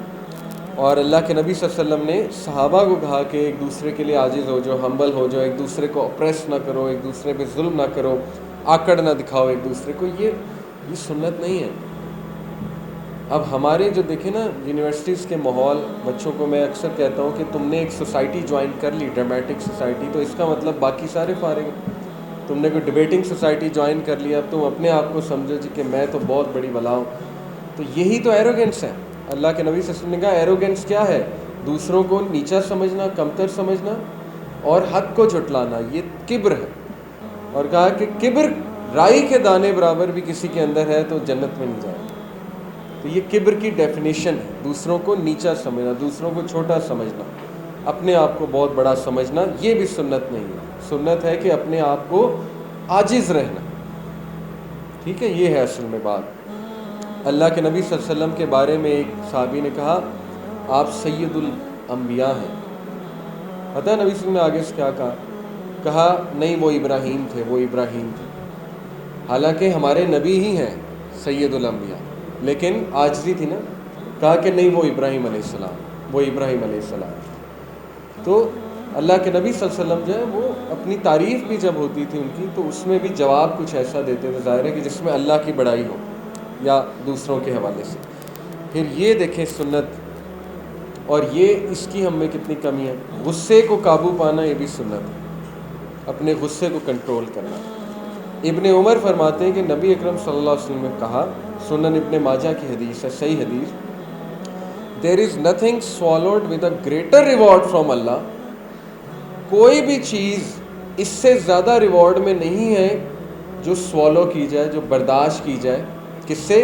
اور اللہ کے نبی صلی اللہ علیہ وسلم نے صحابہ کو کہا کہ ایک دوسرے کے لیے عاجز ہو جاؤ، ہمبل ہو جاؤ، ایک دوسرے کو اپریس نہ کرو، ایک دوسرے پہ ظلم نہ کرو، آکڑ نہ دکھاؤ ایک دوسرے کو. یہ سنت نہیں ہے. اب ہمارے جو دیکھیں نا یونیورسٹیز کے ماحول، بچوں کو میں اکثر کہتا ہوں کہ تم نے ایک سوسائٹی جوائن کر لی، ڈرامیٹک سوسائٹی، تو اس کا مطلب باقی سارے فارغ ہیں۔ تم نے کوئی ڈبیٹنگ سوسائٹی جوائن کر لیا، اب تم اپنے آپ کو سمجھو جی کہ میں تو بہت بڑی بلا ہوں، تو یہی تو ایروگنس ہے۔ اللہ کے نبی صلی اللہ علیہ وسلم نے کہا ایروگنس کیا ہے؟ دوسروں کو نیچا سمجھنا، کمتر سمجھنا اور حق کو جھٹلانا، یہ کبر ہے۔ اور کہا کہ کبر رائی کے دانے برابر بھی کسی کے اندر ہے تو جنت میں نہیں جائے۔ تو یہ کبر کی ڈیفینیشن ہے، دوسروں کو نیچا سمجھنا، دوسروں کو چھوٹا سمجھنا، اپنے آپ کو بہت بڑا سمجھنا، یہ بھی سنت نہیں ہے۔ سنت ہے کہ اپنے آپ کو عاجز رہنا، ٹھیک ہے، یہ ہے اصل میں بات۔ اللہ کے نبی صلی اللہ علیہ وسلم کے بارے میں ایک صحابی نے کہا آپ سید الانبیاء ہیں۔ پتہ ہے نبی صلی اللہ علیہ وسلم نے آگے سے کیا کہا نہیں وہ ابراہیم تھے، وہ ابراہیم تھے، حالانکہ ہمارے نبی ہی ہیں سید الانبیاء، لیکن عاجزی تھی نا، کہا کہ نہیں وہ ابراہیم علیہ السلام، وہ ابراہیم علیہ السلام۔ تو اللہ کے نبی صلی اللہ علیہ وسلم جو ہے وہ اپنی تعریف بھی جب ہوتی تھی ان کی تو اس میں بھی جواب کچھ ایسا دیتے تھے، ظاہر ہے کہ جس میں اللہ کی بڑائی ہو یا دوسروں کے حوالے سے۔ پھر یہ دیکھیں سنت، اور یہ اس کی ہم میں کتنی کمی ہے، غصے کو قابو پانا یہ بھی سنت ہے، اپنے غصے کو کنٹرول کرنا۔ ابن عمر فرماتے ہیں کہ نبی اکرم صلی اللہ علیہ وسلم نے کہا، سنن ابن ماجہ کی حدیث ہے، صحیح حدیث، there is nothing swallowed with a greater reward from Allah، کوئی بھی چیز اس سے زیادہ ریوارڈ میں نہیں ہے جو سوالو کی جائے، جو برداشت کی جائے، کس سے؟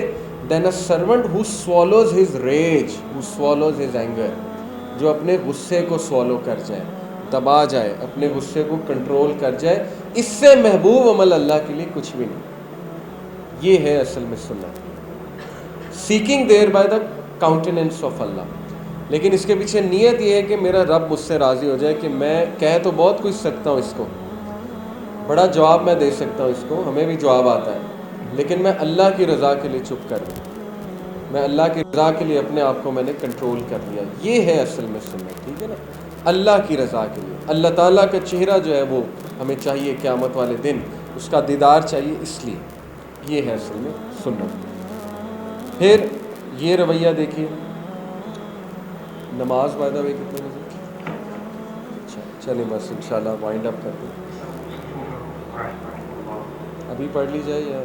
دین اے servant who swallows his rage, who swallows his anger، جو اپنے غصے کو سوالو کر جائے، دبا جائے، اپنے غصے کو کنٹرول کر جائے، اس سے محبوب عمل اللہ کے لیے کچھ بھی نہیں۔ یہ ہے اصل میں سنت، seeking their by the countenance of Allah. لیکن اس کے پیچھے نیت یہ ہے کہ میرا رب مجھ سے راضی ہو جائے، کہ میں کہہ تو بہت کچھ سکتا ہوں، اس کو بڑا جواب میں دے سکتا ہوں، اس کو ہمیں بھی جواب آتا ہے، لیکن میں اللہ کی رضا کے لیے چپ کر دوں، میں اللہ کی رضا کے لیے اپنے آپ کو میں نے کنٹرول کر لیا۔ یہ ہے اصل میں سنت، ٹھیک ہے نا، اللہ کی رضا کے لیے۔ اللہ تعالیٰ کا چہرہ جو ہے وہ ہمیں چاہیے قیامت والے دن، اس کا دیدار چاہیے، اس لیے یہ ہے اصل میں سنت۔ پھر یہ رویہ دیکھیے، نماز بائی دا وے کتنے بجے؟ اچھا چلیں بس انشاءاللہ وائنڈ اپ کرتے ہیں، ابھی پڑھ لی جائے یا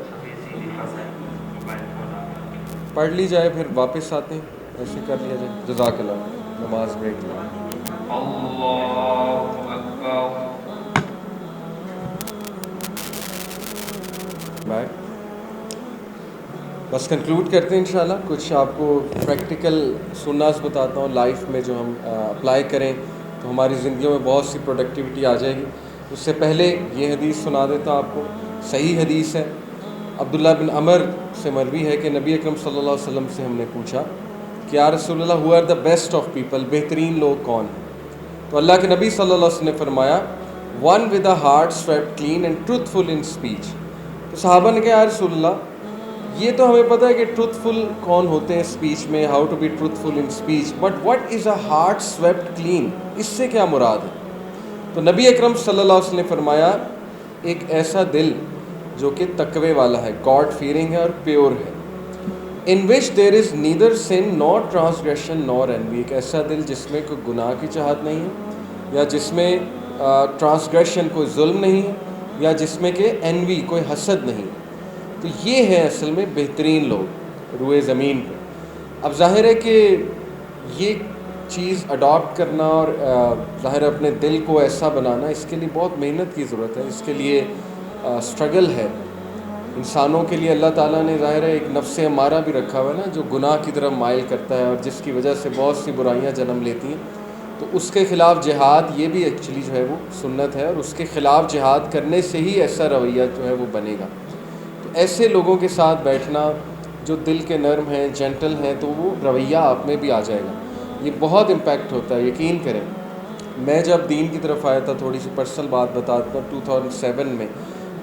پڑھ لی جائے پھر واپس آتے ہیں، ایسے کر لیا جائے۔ جزاک اللہ، نماز بریک لیا۔ اللہ اکبر۔ بائے، بس کنکلوڈ کرتے ہیں انشاءاللہ۔ کچھ آپ کو پریکٹیکل سناس بتاتا ہوں، لائف میں جو ہم اپلائی کریں تو ہماری زندگیوں میں بہت سی پروڈکٹیوٹی آ جائے گی۔ اس سے پہلے یہ حدیث سنا دیتا ہوں آپ کو، صحیح حدیث ہے، عبداللہ بن عمر سے مروی ہے کہ نبی اکرم صلی اللہ علیہ وسلم سے ہم نے پوچھا کہ یا رسول اللہ who are the best of people, بہترین لوگ کون ہیں؟ تو اللہ کے نبی صلی اللہ علیہ وسلم نے فرمایا one with a heart swept clean and truthful in speech. تو صحابہ نے کہا یا رسول اللہ یہ تو ہمیں پتہ ہے کہ ٹروتھ فل کون ہوتے ہیں اسپیچ میں، how to be truthful in speech, but what is a heart swept clean, اس سے کیا مراد ہے؟ تو نبی اکرم صلی اللہ علیہ وسلم نے فرمایا ایک ایسا دل جو کہ تقوی والا ہے، گاڈ فیئرنگ ہے اور پیور ہے، ان وچ دیر is neither sun Noor transgression نور اینوی، ایک ایسا دل جس میں کوئی گناہ کی چاہت نہیں ہے، یا جس میں ٹرانسگریشن کوئی ظلم نہیں ہے، یا جس میں کہ اینوی کوئی حسد نہیں۔ تو یہ ہے اصل میں بہترین لوگ روئے زمین پہ۔ اب ظاہر ہے کہ یہ چیز اڈاپٹ کرنا اور ظاہر ہے اپنے دل کو ایسا بنانا، اس کے لیے بہت محنت کی ضرورت ہے، اس کے لیے اسٹرگل ہے انسانوں کے لیے۔ اللہ تعالیٰ نے ظاہر ہے ایک نفس امارہ بھی رکھا ہوا ہے نا، جو گناہ کی طرف مائل کرتا ہے اور جس کی وجہ سے بہت سی برائیاں جنم لیتی ہیں، تو اس کے خلاف جہاد یہ بھی ایکچولی جو ہے وہ سنت ہے، اور اس کے خلاف جہاد کرنے سے ہی ایسا رویہ جو ہے وہ بنے گا۔ تو ایسے لوگوں کے ساتھ بیٹھنا جو دل کے نرم ہیں، جینٹل ہیں، تو وہ رویہ آپ میں بھی آ جائے گا، یہ بہت امپیکٹ ہوتا ہے، یقین کریں۔ میں جب دین کی طرف آیا تھا، تھوڑی سی پرسنل بات بتاتا ہوں، 2007 میں،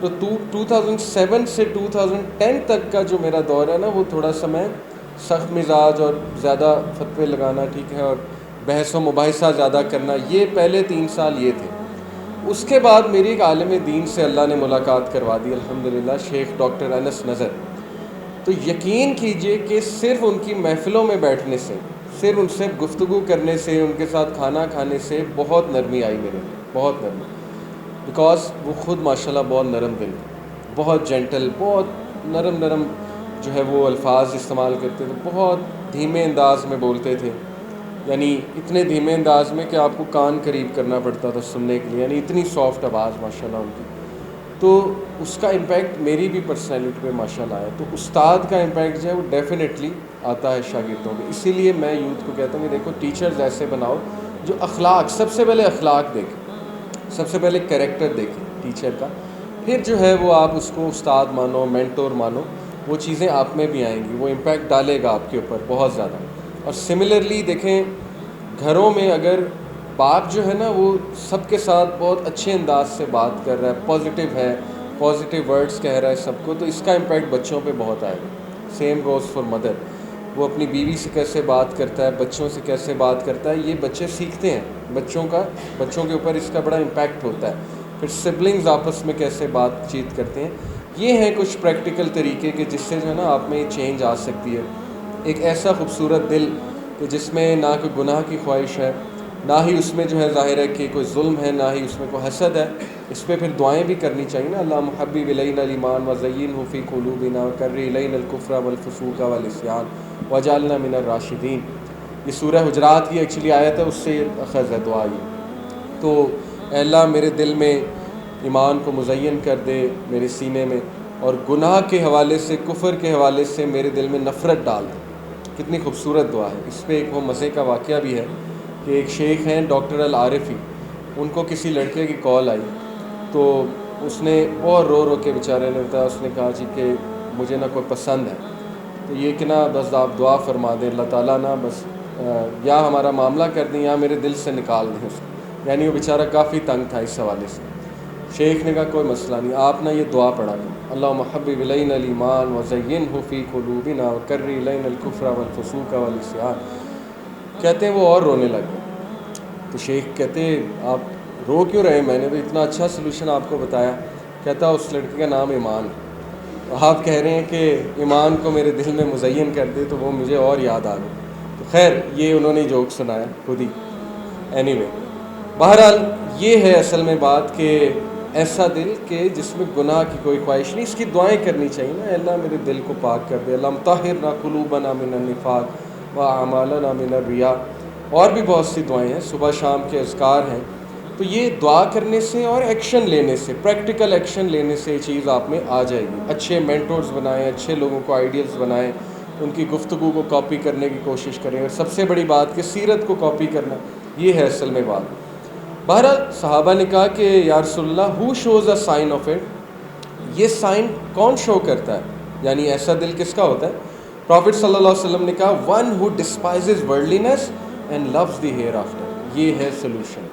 تو 2007 سے 2010 تک کا جو میرا دور ہے نا، وہ تھوڑا سا میں سخت مزاج اور زیادہ فتوے لگانا، ٹھیک ہے، اور بحث و مباحثہ زیادہ کرنا، یہ پہلے 3 سال یہ تھے۔ اس کے بعد میری ایک عالم دین سے اللہ نے ملاقات کروا دی الحمدللہ، شیخ ڈاکٹر انس نظر۔ تو یقین کیجئے کہ صرف ان کی محفلوں میں بیٹھنے سے، صرف ان سے گفتگو کرنے سے، ان کے ساتھ کھانا کھانے سے بہت نرمی آئی میرے لیے، بہت نرمی، بیکاز وہ خود ماشاءاللہ بہت نرم دل، بہت جینٹل، بہت نرم نرم جو ہے وہ الفاظ استعمال کرتے تھے، بہت دھیمے انداز میں بولتے تھے، یعنی اتنے دھیمے انداز میں کہ آپ کو کان قریب کرنا پڑتا تھا سننے کے لیے، یعنی اتنی سافٹ آواز ماشاءاللہ ان کی. تو اس کا امپیکٹ میری بھی پرسنالٹی پہ ماشاءاللہ آیا. تو استاد کا امپیکٹ جو ہے وہ ڈیفینیٹلی آتا ہے شاگردوں پہ. اسی لیے میں یوتھ کو کہتا ہوں کہ دیکھو ٹیچرز ایسے بناؤ جو اخلاق، سب سے پہلے اخلاق دیکھیں، سب سے پہلے کریکٹر دیکھیں ٹیچر کا، پھر جو ہے وہ آپ اس کو استاد مانو، مینٹور مانو، وہ چیزیں آپ میں بھی آئیں گی، وہ امپیکٹ ڈالے گا آپ کے اوپر بہت زیادہ. اور سملرلی دیکھیں گھروں میں اگر باپ جو ہے نا وہ سب کے ساتھ بہت اچھے انداز سے بات کر رہا ہے، پازیٹیو ہے، پازیٹیو ورڈز کہہ رہا ہے سب کو، تو اس کا امپیکٹ بچوں پہ بہت آئے گا. سیم گوز فار مدر، وہ اپنی بیوی سے کیسے بات کرتا ہے، بچوں سے کیسے بات کرتا ہے، یہ بچے سیکھتے ہیں، بچوں کے اوپر اس کا بڑا امپیکٹ ہوتا ہے. پھر سبلنگز آپس میں کیسے بات چیت کرتے ہیں. یہ ہیں کچھ پریکٹیکل طریقے کہ جس سے جو ہے نا آپ میں یہ چینج آ سکتی ہے. ایک ایسا خوبصورت دل کہ جس میں نہ کوئی گناہ کی خواہش ہے، نہ ہی اس میں جو ہے ظاہر ہے کہ کوئی ظلم ہے، نہ ہی اس میں کوئی حسد ہے. اس پہ پھر دعائیں بھی کرنی چاہیے نا، اللہ محبب الینا الایمان وزینہ فی قلوبنا وکرہ الینا الکفر والفسوق والعصیان واجعلنا من الراشدین. یہ سورہ حجرات کی ایکچولی آیت ہے، اس سے یہ اخذ ہے دعا یہ. تو اے اللہ میرے دل میں ایمان کو مزین کر دے میرے سینے میں، اور گناہ کے حوالے سے، کفر کے حوالے سے میرے دل میں نفرت ڈال دے. کتنی خوبصورت دعا ہے. اس پہ ایک وہ مزے کا واقعہ بھی ہے کہ ایک شیخ ہیں ڈاکٹر العارفی، ان کو کسی لڑکے کی کال آئی، تو اس نے بہت رو رو کے بیچارے نے بتایا، اس نے کہا جی کہ مجھے نہ کوئی پسند ہے، تو یہ کہ نا بس آپ دعا فرما دیں اللہ تعالیٰ نا بس یا ہمارا معاملہ کر دیں یا میرے دل سے نکال دیں اس کو. یعنی وہ بیچارہ کافی تنگ تھا اس حوالے سے. شیخ نے کہا کوئی مسئلہ نہیں، آپ نا یہ دعا پڑھا کریں، اللہ محبب الینا الایمان وزینہ فی قلوبنا وکرہ الینا الکفر والفسوق والعصیان. کہتے ہیں وہ اور رونے لگ گئے. تو شیخ کہتے آپ رو کیوں رہے، میں نے تو اتنا اچھا سلوشن آپ کو بتایا. کہتا اس لڑکے کا نام ایمان ہے، آپ کہہ رہے ہیں کہ ایمان کو میرے دل میں مزین کر دے، تو وہ مجھے اور یاد آ گئی. تو خیر یہ انہوں نے جوک سنایا خود ہی. اینی وے بہرحال یہ ہے اصل میں بات کہ ایسا دل کہ جس میں گناہ کی کوئی خواہش نہیں. اس کی دعائیں کرنی چاہیے نا، اللہ میرے دل کو پاک کر دے، اللہ طہرنا قلوبنا من النفاق واعمالنا من الریا. اور بھی بہت سی دعائیں ہیں، صبح شام کے اذکار ہیں. تو یہ دعا کرنے سے اور ایکشن لینے سے، پریکٹیکل ایکشن لینے سے یہ چیز آپ میں آ جائے گی. اچھے مینٹورز بنائیں، اچھے لوگوں کو آئیڈیلز بنائیں، ان کی گفتگو کو کاپی کرنے کی کوشش کریں، اور سب سے بڑی بات کہ سیرت کو کاپی کرنا، یہ ہے اصل میں بات. بہرحال صحابہ نے کہا کہ یا رسول اللہ who shows a sign of it, یہ سائن کون شو کرتا ہے، یعنی ایسا دل کس کا ہوتا ہے. پرافٹ صلی اللہ علیہ وسلم نے کہا one who despises worldliness and loves the hereafter. یہ ہے سلوشن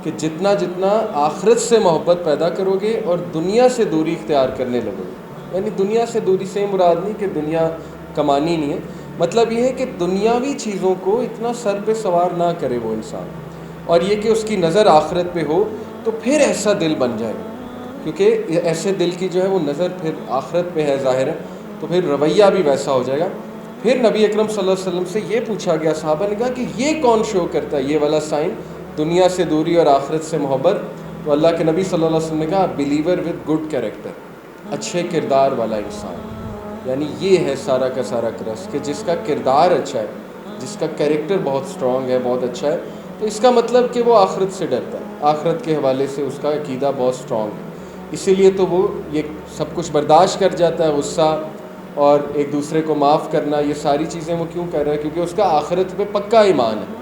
کہ جتنا جتنا آخرت سے محبت پیدا کرو گے اور دنیا سے دوری اختیار کرنے لگو گے. یعنی دنیا سے دوری سے مراد نہیں کہ دنیا کمانی نہیں ہے، مطلب یہ ہے کہ دنیاوی چیزوں کو اتنا سر پہ سوار نہ کرے وہ انسان، اور یہ کہ اس کی نظر آخرت پہ ہو. تو پھر ایسا دل بن جائے گا، کیونکہ ایسے دل کی جو ہے وہ نظر پھر آخرت پہ ہے ظاہر ہے، تو پھر رویہ بھی ویسا ہو جائے گا. پھر نبی اکرم صلی اللہ علیہ وسلم سے یہ پوچھا گیا، صحابہ نے کہا کہ یہ کون شو کرتا ہے یہ والا سائن، دنیا سے دوری اور آخرت سے محبت. تو اللہ کے نبی صلی اللہ علیہ وسلم نے کہا بلیور ود گڈ کیریکٹر، اچھے کردار والا انسان. یعنی یہ ہے سارا کا سارا کرس کہ جس کا کردار اچھا ہے، جس کا کیریکٹر بہت سٹرونگ ہے، بہت اچھا ہے، تو اس کا مطلب کہ وہ آخرت سے ڈرتا ہے، آخرت کے حوالے سے اس کا عقیدہ بہت سٹرونگ ہے. اسی لیے تو وہ یہ سب کچھ برداشت کر جاتا ہے، غصہ اور ایک دوسرے کو معاف کرنا، یہ ساری چیزیں وہ کیوں کر رہا ہے؟ کیونکہ اس کا آخرت پہ پکا ایمان ہے،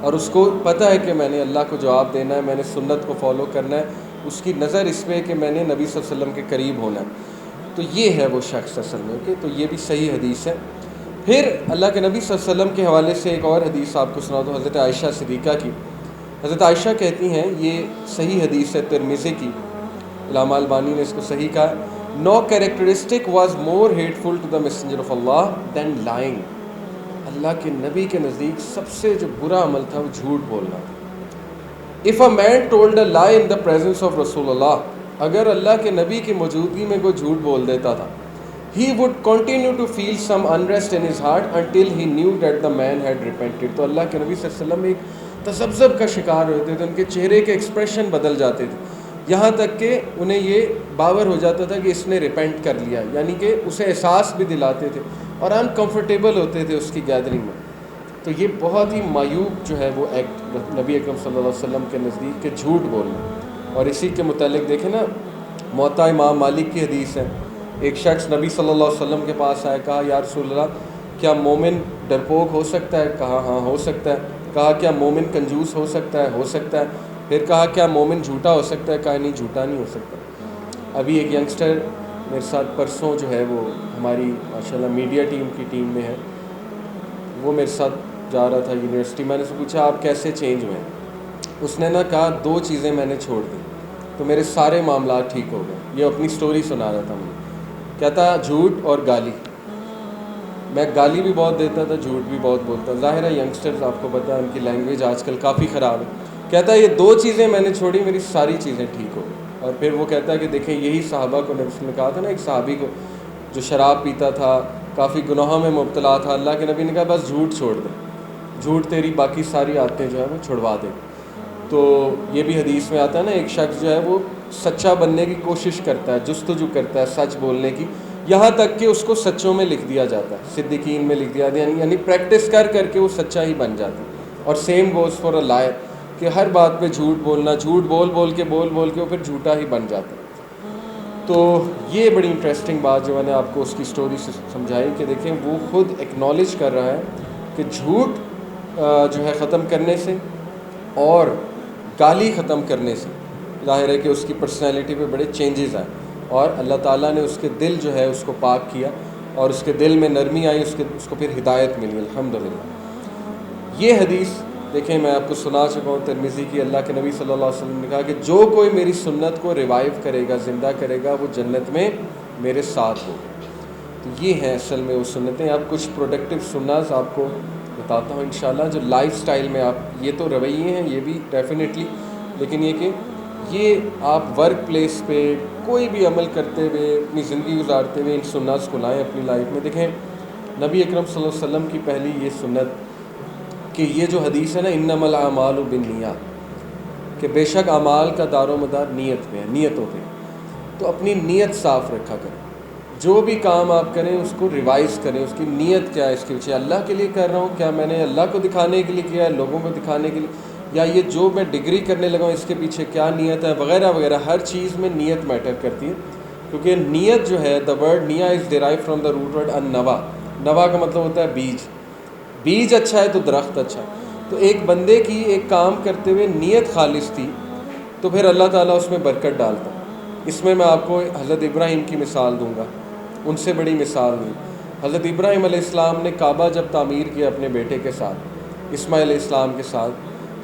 اور اس کو پتہ ہے کہ میں نے اللہ کو جواب دینا ہے، میں نے سنت کو فالو کرنا ہے. اس کی نظر اس پہ کہ میں نے نبی صلی اللہ علیہ وسلم کے قریب ہونا ہے. تو یہ ہے وہ شخص اصل میں کہ تو یہ بھی صحیح حدیث ہے. پھر اللہ کے نبی صلی اللہ علیہ وسلم کے حوالے سے ایک اور حدیث آپ کو سنا دو، حضرت عائشہ صدیقہ کی. حضرت عائشہ کہتی ہیں، یہ صحیح حدیث ہے ترمذی کی، علامہ البانی نے اس کو صحیح کہا، no characteristic was more hateful to the messenger of Allah than lying. اللہ کے نبی کے نزدیک سب سے جو برا عمل تھا وہ جھوٹ بولنا تھا. اف اے مین ٹولڈ اے لائی ان دا پریزنس آف رسول اللہ، اگر اللہ کے نبی کی موجودگی میں کوئی جھوٹ بول دیتا تھا، he would continue to feel some unrest in his heart until he knew that the man had repented. تو اللہ کے نبی صلی اللہ علیہ وسلم ایک تذبذب کا شکار ہوتے تھے، ان کے چہرے کے ایکسپریشن بدل جاتے تھے، یہاں تک کہ انہیں یہ باور ہو جاتا تھا کہ اس نے ریپینٹ کر لیا، یعنی کہ اسے احساس بھی دلاتے تھے اور انکمفرٹیبل ہوتے تھے اس کی گیدرنگ میں. تو یہ بہت ہی معیوب جو ہے وہ ایکٹ نبی اکرم صلی اللہ علیہ وسلم کے نزدیک کہ جھوٹ بولنا. اور اسی کے متعلق دیکھیں نا، موطا امام مالک کی حدیث ہے، ایک شخص نبی صلی اللہ علیہ وسلم کے پاس آیا، کہا یا رسول اللہ کیا مومن ڈرپوک ہو سکتا ہے؟ کہا ہاں ہو سکتا ہے. کہا کیا مومن کنجوس ہو سکتا ہے؟ ہو سکتا ہے. پھر کہا کیا مومن جھوٹا ہو سکتا ہے؟ کہا نہیں، جھوٹا نہیں ہو سکتا. ابھی ایک ینگسٹر میرے ساتھ پرسوں جو ہے وہ ہماری ماشاءاللہ میڈیا ٹیم کی ٹیم میں ہے، وہ میرے ساتھ جا رہا تھا یونیورسٹی. میں نے سے پوچھا آپ کیسے چینج ہوئے؟ اس نے نا کہا 2 چیزیں میں نے چھوڑ دی تو میرے سارے معاملات ٹھیک ہو گئے. یہ اپنی سٹوری سنا رہا تھا مجھے، کہتا جھوٹ اور گالی. میں گالی بھی بہت دیتا تھا، جھوٹ بھی بہت بولتا. ظاہر ہے ینگسٹرز آپ کو پتہ ہے ان کی لینگویج آج کل کافی خراب ہے. کہتا ہے یہ 2 چیزیں میں نے چھوڑی، میری ساری چیزیں ٹھیک ہو گئی. اور پھر وہ کہتا ہے کہ دیکھیں یہی صحابہ کو نبی نے کہا تھا نا، ایک صحابی کو جو شراب پیتا تھا، کافی گناہوں میں مبتلا تھا، اللہ کے نبی نے کہا بس جھوٹ چھوڑ دے، جھوٹ تیری باقی ساری عادتیں جو ہے وہ چھڑوا دے. تو یہ بھی حدیث میں آتا ہے نا، ایک شخص جو ہے وہ سچا بننے کی کوشش کرتا ہے، جستجو کرتا ہے سچ بولنے کی، یہاں تک کہ اس کو سچوں میں لکھ دیا جاتا ہے، صدیقین میں لکھ دیا جاتا ہے، یعنی پریکٹس کر کر کے وہ سچا ہی بن جاتا ہے. اور same goes for a liar, کہ ہر بات پہ جھوٹ بولنا، جھوٹ بول کے وہ پھر جھوٹا ہی بن جاتا ہے. تو یہ بڑی انٹرسٹنگ بات جو میں نے آپ کو اس کی سٹوری سے سمجھائی کہ دیکھیں وہ خود ایکنالج کر رہا ہے کہ جھوٹ جو ہے ختم کرنے سے اور گالی ختم کرنے سے ظاہر ہے کہ اس کی پرسنالٹی پہ بڑے چینجز آئے، اور اللہ تعالیٰ نے اس کے دل جو ہے اس کو پاک کیا اور اس کے دل میں نرمی آئی، اس کو پھر ہدایت ملی الحمدللہ. یہ حدیث دیکھیں میں آپ کو سنا چکا ہوں ترمذی کی. اللہ کے نبی صلی اللہ علیہ وسلم نے کہا کہ جو کوئی میری سنت کو ریوائیو کرے گا، زندہ کرے گا، وہ جنت میں میرے ساتھ ہوگا. تو یہ ہیں اصل میں وہ سنتیں. آپ کچھ پروڈکٹیو سنت آپ کو بتاتا ہوں انشاءاللہ، جو لائف سٹائل میں آپ، یہ تو رویے ہیں یہ بھی ڈیفینیٹلی، لیکن یہ کہ یہ آپ ورک پلیس پہ کوئی بھی عمل کرتے ہوئے، اپنی زندگی گزارتے ہوئے ان سنت کو لائیں اپنی لائف میں. دیکھیں نبی اکرم صلی اللہ علیہ وسلم کی پہلی یہ سنت کہ یہ جو حدیث ہے نا انما الاعمال بالنیات، کہ بے شک اعمال کا دار و مدار نیت پہ ہے، نیتوں پہ. تو اپنی نیت صاف رکھا کریں، جو بھی کام آپ کریں اس کو ریوائز کریں، اس کی نیت کیا ہے، اس کے پیچھے اللہ کے لیے کر رہا ہوں، کیا میں نے اللہ کو دکھانے کے لیے کیا ہے، لوگوں کو دکھانے کے لیے، یا یہ جو میں ڈگری کرنے لگا ہوں اس کے پیچھے کیا نیت ہے، وغیرہ وغیرہ. ہر چیز میں نیت میٹر کرتی ہے، کیونکہ نیت جو ہے دا ورڈ نیا is derive from the root word النوا. نوا کا مطلب ہوتا ہے بیج. بیج اچھا ہے تو درخت اچھا ہے. تو ایک بندے کی ایک کام کرتے ہوئے نیت خالص تھی تو پھر اللہ تعالیٰ اس میں برکت ڈالتا. اس میں آپ کو حضرت ابراہیم کی مثال دوں گا، ان سے بڑی مثال نہیں. حضرت ابراہیم علیہ السلام نے کعبہ جب تعمیر کیا اپنے بیٹے کے ساتھ، اسماعیل علیہ السلام کے ساتھ،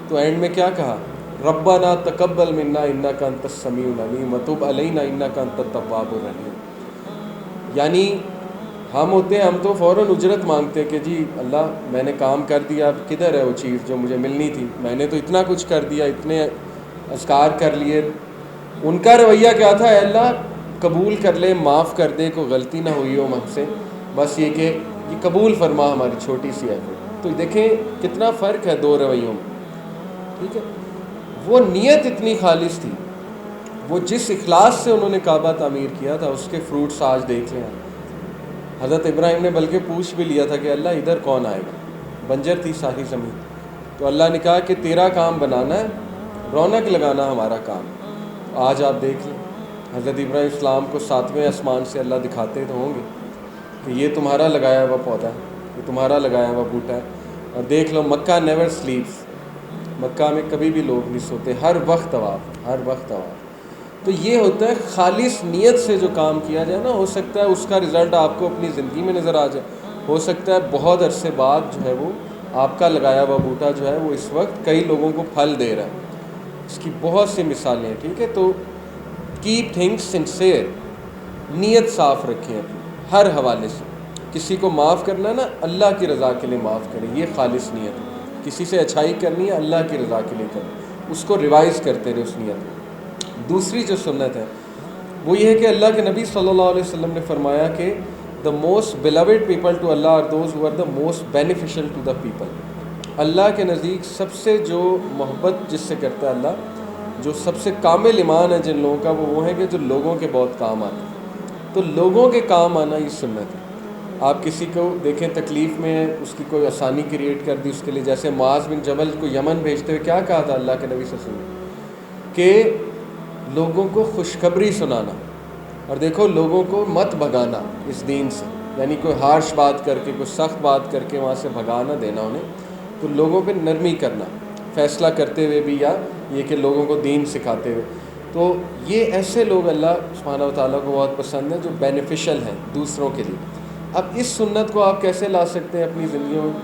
تو اینڈ میں کیا کہا؟ ربنا تقبل منا انک انت السمیع العلیم وتب علینا انک انت التواب الرحیم. یعنی ہم ہوتے ہیں، ہم تو فوراً اجرت مانگتے کہ جی اللہ میں نے کام کر دیا، اب کدھر ہے وہ چیز جو مجھے ملنی تھی، میں نے تو اتنا کچھ کر دیا، اتنے اذکار کر لیے. ان کا رویہ کیا تھا؟ اے اللہ قبول کر لے، معاف کر دے، کوئی غلطی نہ ہوئی ہو ہم سے، بس یہ کہ یہ قبول فرما ہماری چھوٹی سی ایفرٹ. تو دیکھیں کتنا فرق ہے 2 رویوں میں. ٹھیک ہے، وہ نیت اتنی خالص تھی، وہ جس اخلاص سے انہوں نے کعبہ تعمیر کیا تھا اس کے فروٹس آج دیکھ لیں. حضرت ابراہیم نے بلکہ پوچھ بھی لیا تھا کہ اللہ ادھر کون آئے گا، بنجر تھی ساری زمین. تو اللہ نے کہا کہ تیرا کام بنانا ہے، رونق لگانا ہمارا کام. آج آپ دیکھ لیں حضرت ابراہیم السلام کو 7ویں آسمان سے اللہ دکھاتے تو ہوں گے کہ یہ تمہارا لگایا ہوا پودا ہے، یہ تمہارا لگایا ہوا بوٹا ہے. اور دیکھ لو مکہ نیور سلیپس، مکہ میں کبھی بھی لوگ نہیں سوتے، ہر وقت طواف، ہر وقت طواف. تو یہ ہوتا ہے خالص نیت سے جو کام کیا جائے نا، ہو سکتا ہے اس کا رزلٹ آپ کو اپنی زندگی میں نظر آ جائے، ہو سکتا ہے بہت عرصے بعد جو ہے وہ آپ کا لگایا ہوا بوٹا جو ہے وہ اس وقت کئی لوگوں کو پھل دے رہا ہے. اس کی بہت سی مثالیں ہیں. ٹھیک ہے، تو کیپ تھنگس سنسیئر، نیت صاف رکھیں اپنی ہر حوالے سے. کسی کو معاف کرنا نا اللہ کی رضا کے لیے معاف کریں، یہ خالص نیت ہے. کسی سے اچھائی کرنی ہے اللہ کی رضا کے لیے کریں، اس کو ریوائز کرتے رہے اس نیت کو. دوسری جو سنت ہے وہ یہ ہے کہ اللہ کے نبی صلی اللہ علیہ وسلم نے فرمایا کہ the most beloved people to Allah are those who are the most beneficial to the people. اللہ کے نزدیک سب سے جو محبت جس سے کرتا ہے اللہ, جو سب سے کامل ایمان ہے جن لوگوں کا, وہ ہیں کہ جو لوگوں کے بہت کام آتے ہیں. تو لوگوں کے کام آنا یہ سنت ہے. آپ کسی کو دیکھیں تکلیف میں, اس کی کوئی آسانی کریٹ کر دی اس کے لیے, جیسے معاذ بن جبل کو یمن بھیجتے ہوئے کیا کہا تھا اللہ کے نبی صلی اللہ علیہ وسلم, کہ لوگوں کو خوشخبری سنانا, اور دیکھو لوگوں کو مت بھگانا اس دین سے, یعنی کوئی ہارش بات کر کے, کوئی سخت بات کر کے وہاں سے بھگانا دینا انہیں, تو لوگوں پہ نرمی کرنا فیصلہ کرتے ہوئے بھی, یا یہ کہ لوگوں کو دین سکھاتے ہوئے. تو یہ ایسے لوگ اللہ سبحانہ و تعالیٰ کو بہت پسند ہیں جو بینیفیشل ہیں دوسروں کے لیے. اب اس سنت کو آپ کیسے لا سکتے ہیں اپنی زندگیوں میں؟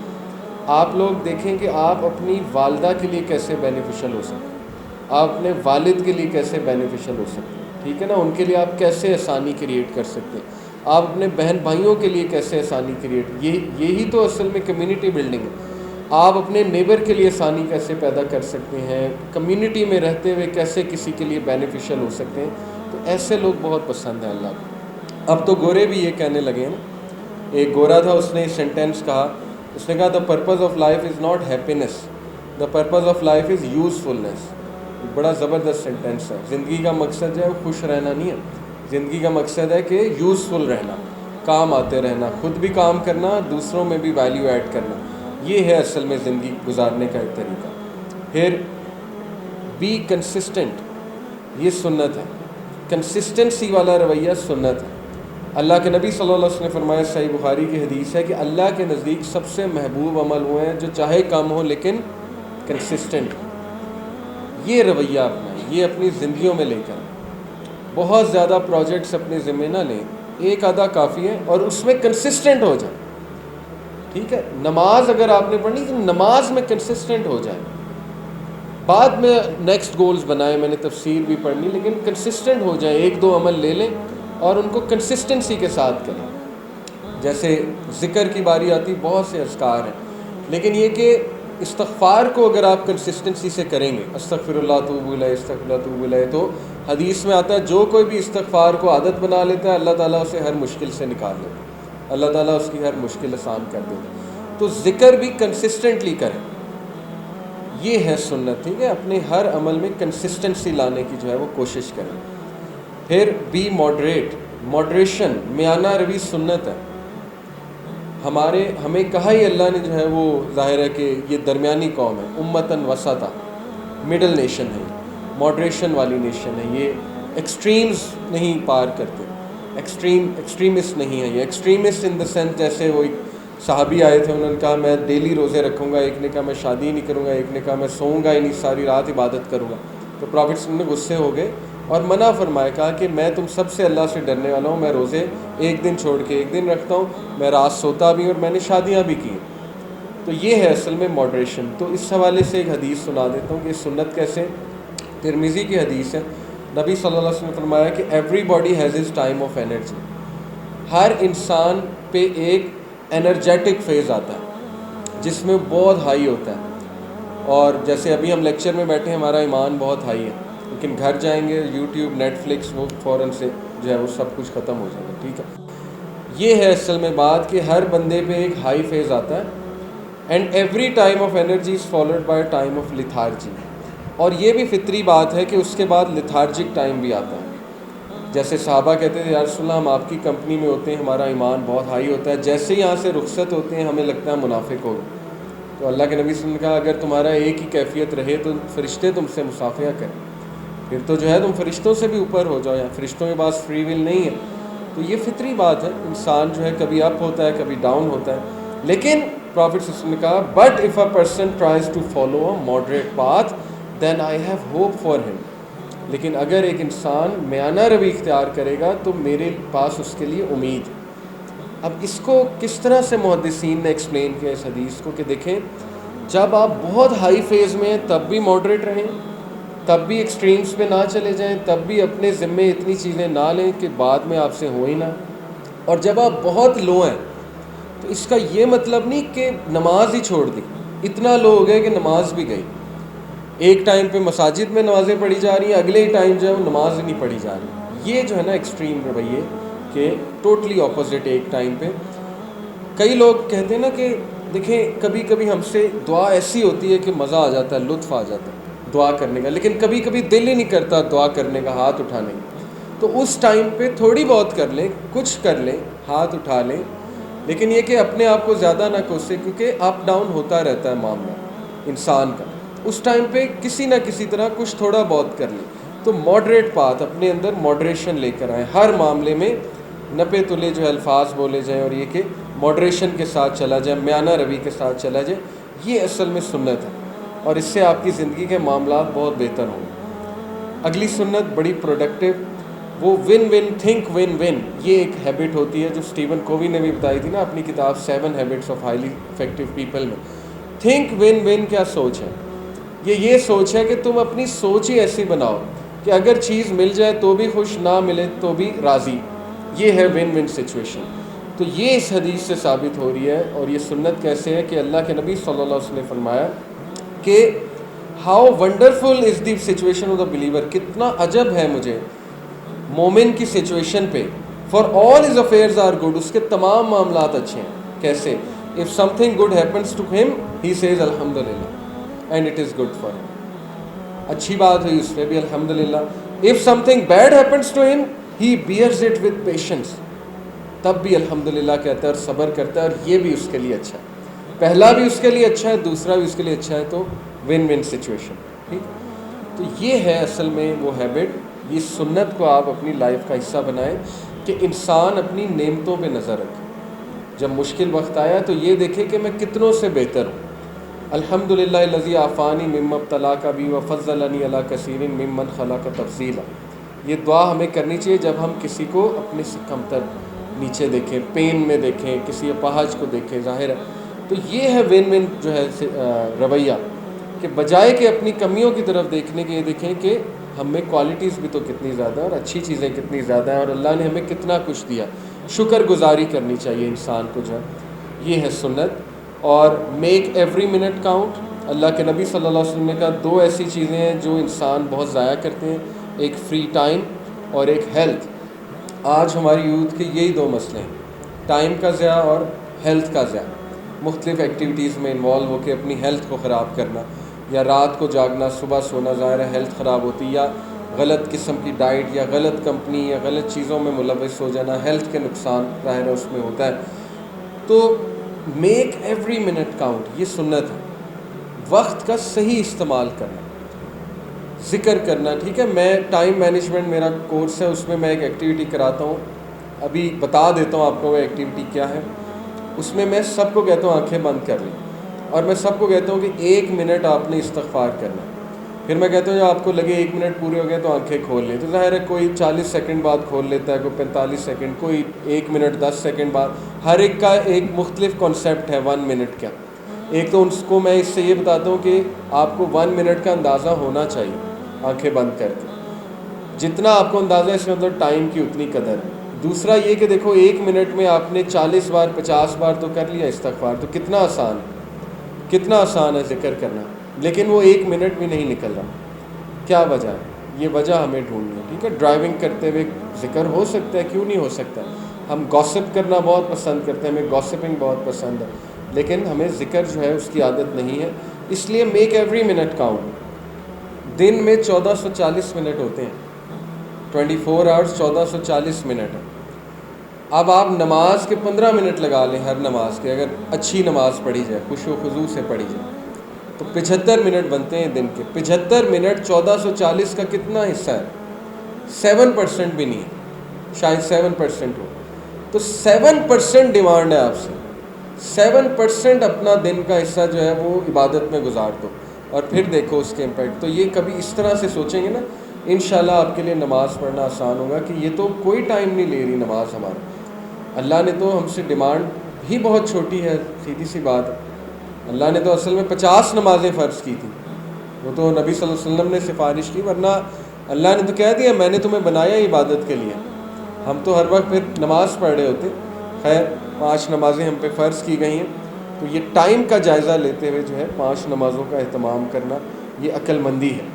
آپ لوگ دیکھیں کہ آپ اپنی والدہ کے لیے کیسے بینیفیشل ہو سکتے ہیں, آپ اپنے والد کے لیے کیسے بینیفیشل ہو سکتے ہیں, ٹھیک ہے نا, ان کے لیے آپ کیسے آسانی کریٹ کر سکتے ہیں, آپ اپنے بہن بھائیوں کے لیے کیسے آسانی کریٹ, یہی تو اصل میں کمیونٹی بلڈنگ ہے. آپ اپنے نیبر کے لیے آسانی کیسے پیدا کر سکتے ہیں, کمیونٹی میں رہتے ہوئے کیسے کسی کے لیے بینیفیشل ہو سکتے ہیں. تو ایسے لوگ بہت پسند ہیں اللہ کو. اب تو گورے بھی یہ کہنے لگے ہیں. ایک گورا تھا, اس نے سینٹینس کہا, اس نے کہا the purpose of life is not happiness, the purpose of life is usefulness. بڑا زبردست سینٹینس ہے. زندگی کا مقصد جو ہے خوش رہنا نہیں ہے, زندگی کا مقصد ہے کہ یوزفل رہنا, کام آتے رہنا, خود بھی کام کرنا, دوسروں میں بھی ویلیو ایڈ کرنا. یہ ہے اصل میں زندگی گزارنے کا ایک طریقہ. پھر بی کنسسٹنٹ, یہ سنت ہے. کنسسٹنسی والا رویہ سنت ہے. اللہ کے نبی صلی اللہ علیہ وسلم نے فرمایا, صحیح بخاری کی حدیث ہے, کہ اللہ کے نزدیک سب سے محبوب عمل وہ ہیں جو چاہے کم ہو لیکن کنسسٹنٹ. یہ رویہ اپنا, یہ اپنی زندگیوں میں لے کر, بہت زیادہ پروجیکٹس اپنے ذمہ نہ لیں, ایک آدھا کافی ہے, اور اس میں کنسسٹنٹ ہو جائے. ٹھیک ہے, نماز اگر آپ نے پڑھنی تو نماز میں کنسسٹنٹ ہو جائے. بعد میں نیکسٹ گولز بنائیں, میں نے تفسیر بھی پڑھنی, لیکن کنسسٹنٹ ہو جائیں. ایک دو عمل لے لیں اور ان کو کنسسٹنسی کے ساتھ کریں. جیسے ذکر کی باری آتی, بہت سے اذکار ہیں, لیکن یہ کہ استغفار کو اگر آپ کنسسٹنسی سے کریں گے, استغفر اللہ توب الیہ, استغفر اللہ توب الیہ, تو حدیث میں آتا ہے جو کوئی بھی استغفار کو عادت بنا لیتا ہے, اللہ تعالیٰ اسے ہر مشکل سے نکال لیتا ہے, اللہ تعالیٰ اس کی ہر مشکل آسان کر دیتا ہے. تو ذکر بھی کنسسٹنٹلی کریں, یہ ہے سنت. ٹھیک ہے, اپنے ہر عمل میں کنسسٹنسی لانے کی جو ہے وہ کوشش کریں. پھر بی ماڈریٹ, ماڈریشن, میانہ روی سنت ہے. ہمیں کہا ہی اللہ نے جو ہے وہ ظاہر ہے کہ یہ درمیانی قوم ہے, امتن وسطا, مڈل نیشن ہے, ماڈریشن والی نیشن ہے. یہ ایکسٹریمز نہیں پار کرتے, ایکسٹریمسٹ نہیں ہے. یہ ایکسٹریمسٹ ان دا سینس, جیسے وہ ایک صحابی آئے تھے, انہوں نے کہا میں ڈیلی روزے رکھوں گا, ایک نے کہا میں شادی نہیں کروں گا, ایک نے کہا میں سوؤں گا ہی نہیں, ساری رات عبادت کروں گا. تو پروفیٹ صلی اللہ علیہ وسلم نے غصے ہو گئے اور منع فرمایا, کہا کہ میں تم سب سے اللہ سے ڈرنے والا ہوں, میں روزے ایک دن چھوڑ کے ایک دن رکھتا ہوں, میں رات سوتا بھی ہوں, اور میں نے شادیاں بھی کی. تو یہ ہے اصل میں ماڈریشن. تو اس حوالے سے ایک حدیث سنا دیتا ہوں کہ سنت کیسے. ترمذی کی حدیث ہے, نبی صلی اللہ علیہ وسلم نے فرمایا کہ everybody has his time of energy. ہر انسان پہ ایک انرجیٹک فیز آتا ہے جس میں بہت ہائی ہوتا ہے. اور جیسے ابھی ہم لیکچر میں بیٹھے ہیں, ہمارا ایمان بہت ہائی ہے, لیکن گھر جائیں گے یوٹیوب, نیٹ فلکس, وہ فوراً سے جو ہے وہ سب کچھ ختم ہو جائے گا. ٹھیک ہے, یہ ہے اصل میں بات کہ ہر بندے پہ ایک ہائی فیز آتا ہے. And every time of energy is followed by time of lethargy. اور یہ بھی فطری بات ہے کہ اس کے بعد لیتھارجک ٹائم بھی آتا ہے. جیسے صحابہ کہتے تھے, یا رسول اللہ ہم آپ کی کمپنی میں ہوتے ہیں, ہمارا ایمان بہت ہائی ہوتا ہے, جیسے ہی یہاں سے رخصت ہوتے ہیں ہمیں لگتا ہے منافق ہوگا. تو اللہ کے نبی صلی اللہ علیہ وسلم نے کہا اگر تمہارا ایک ہی کیفیت رہے تو فرشتے تم سے مصافحہ کریں, پھر تو جو ہے تم فرشتوں سے بھی اوپر ہو جاؤ. یا فرشتوں کے پاس فری ول نہیں ہے. تو یہ فطری بات ہے, انسان جو ہے کبھی اپ ہوتا ہے, کبھی ڈاؤن ہوتا ہے. لیکن پروفیٹ صلی اللہ علیہ وسلم نے کہا but if a person tries to follow a moderate path then I have hope for him. لیکن اگر ایک انسان میانہ روی اختیار کرے گا تو میرے پاس اس کے لیے امید. اب اس کو کس طرح سے محدثین نے ایکسپلین کیا اس حدیث کو, کہ دیکھیں جب آپ بہت ہائی فیز میں ہیں تب بھی ماڈریٹ رہیں, تب بھی ایکسٹریمز پہ نہ چلے جائیں, تب بھی اپنے ذمے اتنی چیزیں نہ لیں کہ بعد میں آپ سے ہو ہی نہ. اور جب آپ بہت لو ہیں تو اس کا یہ مطلب نہیں کہ نماز ہی چھوڑ دی, اتنا لو ہو گئے کہ نماز بھی گئی. ایک ٹائم پہ مساجد میں نمازیں پڑھی جا رہی ہیں, اگلے ہی ٹائم جو ہے وہ نماز نہیں پڑھی جا رہی. یہ جو ہے نا ایکسٹریم رویے, کہ ٹوٹلی اپوزٹ ایک ٹائم پہ. کئی لوگ کہتے ہیں نا کہ دیکھیں کبھی کبھی ہم سے دعا ایسی ہوتی ہے کہ مزہ آ جاتا ہے, لطف آ جاتا ہے دعا کرنے کا, لیکن کبھی کبھی دل ہی نہیں کرتا دعا کرنے کا, ہاتھ اٹھانے کا. تو اس ٹائم پہ تھوڑی بہت کر لیں, کچھ کر لیں, ہاتھ اٹھا لیں, لیکن یہ کہ اپنے آپ کو زیادہ نہ کوسیں, کیونکہ اپ ڈاؤن ہوتا رہتا ہے معاملہ انسان کا. اس ٹائم پہ کسی نہ کسی طرح کچھ تھوڑا بہت کر لیں. تو ماڈریٹ پاتھ, اپنے اندر ماڈریشن لے کر آئیں ہر معاملے میں, نپے تلے جو الفاظ بولے جائیں, اور یہ کہ ماڈریشن کے ساتھ چلا جائے, میانہ روی کے ساتھ چلا جائے. یہ اصل میں سنت ہے, اور اس سے آپ کی زندگی کے معاملات بہت بہتر ہوں گے. اگلی سنت بڑی پروڈکٹیو, وہ one one think one one, یہ ایک ہیبٹ ہوتی ہے جو اسٹیون کووی نے بھی بتائی تھی نا اپنی کتاب 7 habits of highly effective people میں. تھنک ون ون کیا سوچ ہے؟ یہ سوچ ہے کہ تم اپنی سوچ ہی ایسی بناؤ کہ اگر چیز مل جائے تو بھی خوش, نہ ملے تو بھی راضی. یہ ہے ون ون سچویشن. تو یہ اس حدیث سے ثابت ہو رہی ہے. اور یہ سنت کیسے ہے کہ اللہ کے نبی صلی اللہ علیہ وسلم نے فرمایا کہ how wonderful is the situation of the believer, کتنا عجب ہے مجھے مومن کی سچویشن پہ. For all his affairs are good, اس کے تمام معاملات اچھے ہیں. کیسے؟ If something good happens to him he says الحمد للہ and it is good for him. اچھی بات ہوئی اس پہ بھی الحمد للہ. If something bad happens to him he bears it with patience, تب بھی الحمد للہ کہتا ہے اور صبر کرتا ہے, اور یہ بھی اس کے لیے اچھا ہے. پہلا بھی اس کے لیے اچھا ہے, دوسرا بھی اس کے لیے اچھا ہے. تو ون ون سچویشن. ٹھیک, تو یہ ہے اصل میں وہ ہیبٹ. یہ سنت کو آپ اپنی لائف کا حصہ بنائیں کہ انسان اپنی نعمتوں پہ نظر رکھے. جب مشکل وقت آیا تو یہ دیکھے کہ میں کتنوں سے بہتر ہوں. الحمد للہ الذی عافانی مما ابتلاک بی وفضلنی علی کثیر ممن خلق تفضیلا. یہ دعا ہمیں کرنی چاہیے جب ہم کسی کو اپنے سے کمتر نیچے دیکھیں, پین میں دیکھیں, کسی اپاہج کو دیکھیں. ظاہر ہے تو یہ ہے ون ون جو ہے رویہ, کہ بجائے کہ اپنی کمیوں کی طرف دیکھنے کے یہ دیکھیں کہ ہم میں کوالٹیز بھی تو کتنی زیادہ ہیں اور اچھی چیزیں کتنی زیادہ ہیں, اور اللہ نے ہمیں کتنا کچھ دیا. شکر گزاری کرنی چاہیے انسان کو جو ہے. یہ ہے سنت. اور میک ایوری منٹ کاؤنٹ. اللہ کے نبی صلی اللہ علیہ وسلم نے کہا 2 ایسی چیزیں ہیں جو انسان بہت ضائع کرتے ہیں, ایک فری ٹائم اور ایک ہیلتھ. آج ہماری یوتھ کے یہی 2 مسئلے ہیں, ٹائم کا ضیاع اور ہیلتھ کا ضیاع. مختلف ایکٹیویٹیز میں انوالو ہو کے اپنی ہیلتھ کو خراب کرنا, یا رات کو جاگنا, صبح سونا, ظاہر ہے ہیلتھ خراب ہوتی, یا غلط قسم کی ڈائٹ, یا غلط کمپنی, یا غلط چیزوں میں ملوث ہو جانا, ہیلتھ کے نقصان ظاہر ہے اس میں ہوتا ہے. تو میک ایوری منٹ کاؤنٹ, یہ سنت ہے. وقت کا صحیح استعمال کرنا, ذکر کرنا. ٹھیک ہے, میں ٹائم مینجمنٹ میرا کورس ہے, اس میں میں ایک ایکٹیویٹی کراتا ہوں. ابھی بتا دیتا ہوں آپ کو وہ ایکٹیویٹی کیا ہے. اس میں سب کو کہتا ہوں آنکھیں بند کر لیں, اور میں سب کو کہتا ہوں کہ 1 منٹ آپ نے استغفار کرنا ہے. پھر میں کہتا ہوں جب آپ کو لگے 1 منٹ پورے ہو گئے تو آنکھیں کھول لیں. تو ظاہر ہے کوئی 40 سیکنڈ بعد کھول لیتا ہے, کوئی 45 سیکنڈ, کوئی 1 منٹ 10 سیکنڈ بعد. ہر ایک کا ایک مختلف کانسیپٹ ہے 1 منٹ کا. ایک تو اس کو میں اس سے یہ بتاتا ہوں کہ آپ کو 1 منٹ کا اندازہ ہونا چاہیے آنکھیں بند کر کے. جتنا آپ کو اندازہ ہے اس میں مطلب ٹائم کی اتنی قدر ہے. دوسرا یہ کہ دیکھو 1 منٹ میں آپ نے 40 بار 50 بار تو کر لیا استغفار, تو کتنا آسان ہے, کتنا آسان ہے ذکر کرنا. لیکن وہ 1 منٹ بھی نہیں نکل رہا. کیا وجہ ہے؟ یہ وجہ ہمیں ڈھونڈنی ہے. ٹھیک ہے, ڈرائیونگ کرتے ہوئے ذکر ہو سکتا ہے, کیوں نہیں ہو سکتا. ہم گوسپ کرنا بہت پسند کرتے ہیں, ہمیں گوسپنگ بہت پسند ہے, لیکن ہمیں ذکر جو ہے اس کی عادت نہیں ہے. اس لیے میک ایوری منٹ کاؤنٹ. دن میں 1440 منٹ ہوتے ہیں, 24 آورس 1440 منٹ ہے. اب آپ نماز کے 15 منٹ لگا لیں ہر نماز کے, اگر اچھی نماز پڑھی جائے, خشوع و خضوع سے پڑھی جائے, تو 75 منٹ بنتے ہیں دن کے. 75 منٹ 1440 کا کتنا حصہ ہے؟ 7% بھی نہیں ہے, شاید 7% ہو. تو 7% ڈیمانڈ ہے آپ سے. 7% اپنا دن کا حصہ جو ہے وہ عبادت میں گزار دو, اور پھر دیکھو اس کے امپیکٹ. تو یہ کبھی اس طرح سے سوچیں گے نا, انشاءاللہ آپ کے لیے نماز پڑھنا آسان ہوگا کہ یہ تو کوئی ٹائم نہیں لے رہی نماز ہمارا. اللہ نے تو ہم سے ڈیمانڈ ہی بہت چھوٹی ہے, سیدھی سی بات ہے. اللہ نے تو اصل میں 50 نمازیں فرض کی تھی, وہ تو نبی صلی اللہ علیہ وسلم نے سفارش کی, ورنہ اللہ نے تو کہہ دیا میں نے تمہیں بنایا عبادت کے لیے. ہم تو ہر وقت پھر نماز پڑھ رہے ہوتے. خیر 5 نمازیں ہم پہ فرض کی گئی ہیں, تو یہ ٹائم کا جائزہ لیتے ہوئے جو ہے 5 نمازوں کا اہتمام کرنا, یہ عقل مندی ہے.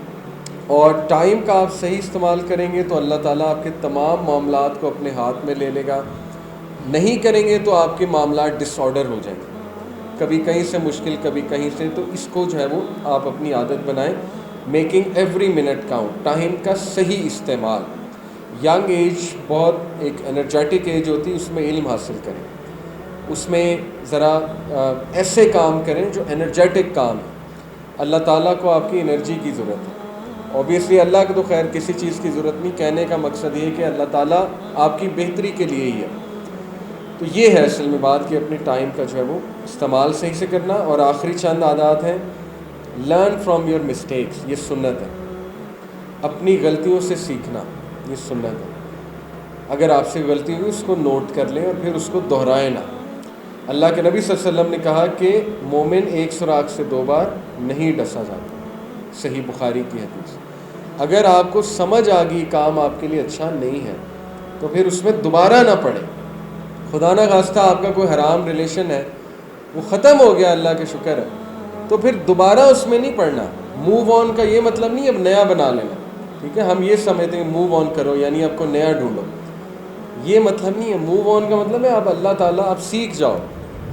اور ٹائم کا آپ صحیح استعمال کریں گے تو اللہ تعالیٰ آپ کے تمام معاملات کو اپنے ہاتھ میں لے لے گا. نہیں کریں گے تو آپ کے معاملات ڈس آرڈر ہو جائیں گے, کبھی کہیں سے مشکل کبھی کہیں سے. تو اس کو جو ہے وہ آپ اپنی عادت بنائیں, making every minute count, time کا صحیح استعمال. ینگ ایج بہت ایک انرجیٹک ایج ہوتی ہے, اس میں علم حاصل کریں, اس میں ذرا ایسے کام کریں جو انرجیٹک کام ہے. اللہ تعالیٰ کو آپ کی انرجی کی ضرورت ہے. اوبیسلی اللہ کو تو خیر کسی چیز کی ضرورت نہیں, کہنے کا مقصد یہ ہے کہ اللہ تعالیٰ آپ کی بہتری کے لیے ہی ہے. تو یہ ہے اصل میں بات کہ اپنے ٹائم کا جو ہے وہ استعمال صحیح سے کرنا. اور آخری چند عادات ہیں, لرن فرام یور مسٹیکس, یہ سنت ہے. اپنی غلطیوں سے سیکھنا, یہ سنت ہے. اگر آپ سے غلطی ہوئی اس کو نوٹ کر لیں اور پھر اس کو دہرائیں نہ. اللہ کے نبی صلی اللہ علیہ وسلم نے کہا کہ مومن ایک سراغ سے 2 بار نہیں ڈسا جاتا, صحیح بخاری کی حدیث. اگر آپ کو سمجھ آ گئی کام آپ کے لیے اچھا نہیں ہے تو پھر اس میں دوبارہ نہ پڑے. خدا نہ خواستہ آپ کا کوئی حرام ریلیشن ہے, وہ ختم ہو گیا, اللہ کا شکر ہے, تو پھر دوبارہ اس میں نہیں پڑنا. موو آن کا یہ مطلب نہیں اب نیا بنا لینا, ٹھیک ہے, ہم یہ سمجھتے ہیں موو آن کرو یعنی آپ کو نیا ڈھونڈو, یہ مطلب نہیں ہے. موو آن کا مطلب ہے اب اللہ تعالیٰ آپ سیکھ جاؤ,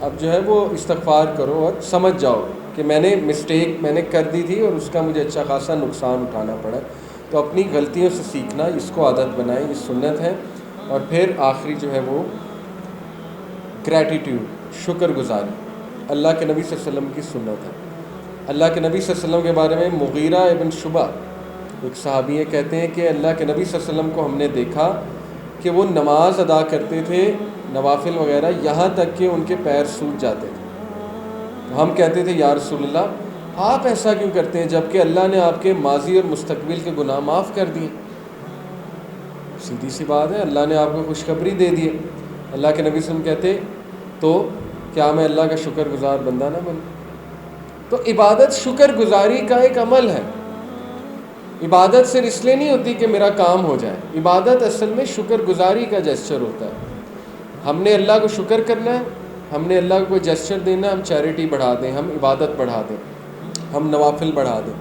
اب جو ہے وہ استغفار کرو اور سمجھ جاؤ کہ میں نے مسٹیک میں نے کر دی تھی اور اس کا مجھے اچھا خاصا نقصان اٹھانا پڑا. تو اپنی غلطیوں سے سیکھنا, اس کو عادت بنائیں, یہ سنت ہے. اور پھر آخری جو ہے وہ گریٹیٹیوڈ, شکر گزاری, اللہ کے نبی صلی اللہ علیہ وسلم کی سنت ہے. اللہ کے نبی صلی اللہ علیہ وسلم کے بارے میں مغیرہ ابن شعبہ ایک صحابی کہتے ہیں کہ اللہ کے نبی صلی اللہ علیہ وسلم کو ہم نے دیکھا کہ وہ نماز ادا کرتے تھے, نوافل وغیرہ, یہاں تک کہ ان کے پیر سوج جاتے تھے. ہم کہتے تھے یا رسول اللہ آپ ایسا کیوں کرتے ہیں جب کہ اللہ نے آپ کے ماضی اور مستقبل کے گناہ معاف کر دیے. سیدھی سی بات ہے, اللہ نے آپ کو خوشخبری دے دی. اللہ کے نبی صلی اللہ علیہ وسلم کہتے تو کیا میں اللہ کا شکر گزار بندہ نہ بنوں. تو عبادت شکر گزاری کا ایک عمل ہے. عبادت صرف اس لیے نہیں ہوتی کہ میرا کام ہو جائے, عبادت اصل میں شکر گزاری کا جیسچر ہوتا ہے. ہم نے اللہ کو شکر کرنا ہے, ہم نے اللہ کو کوئی جیسچر دینا, ہم چیریٹی بڑھا دیں, ہم عبادت بڑھا دیں, ہم نوافل بڑھا دیں.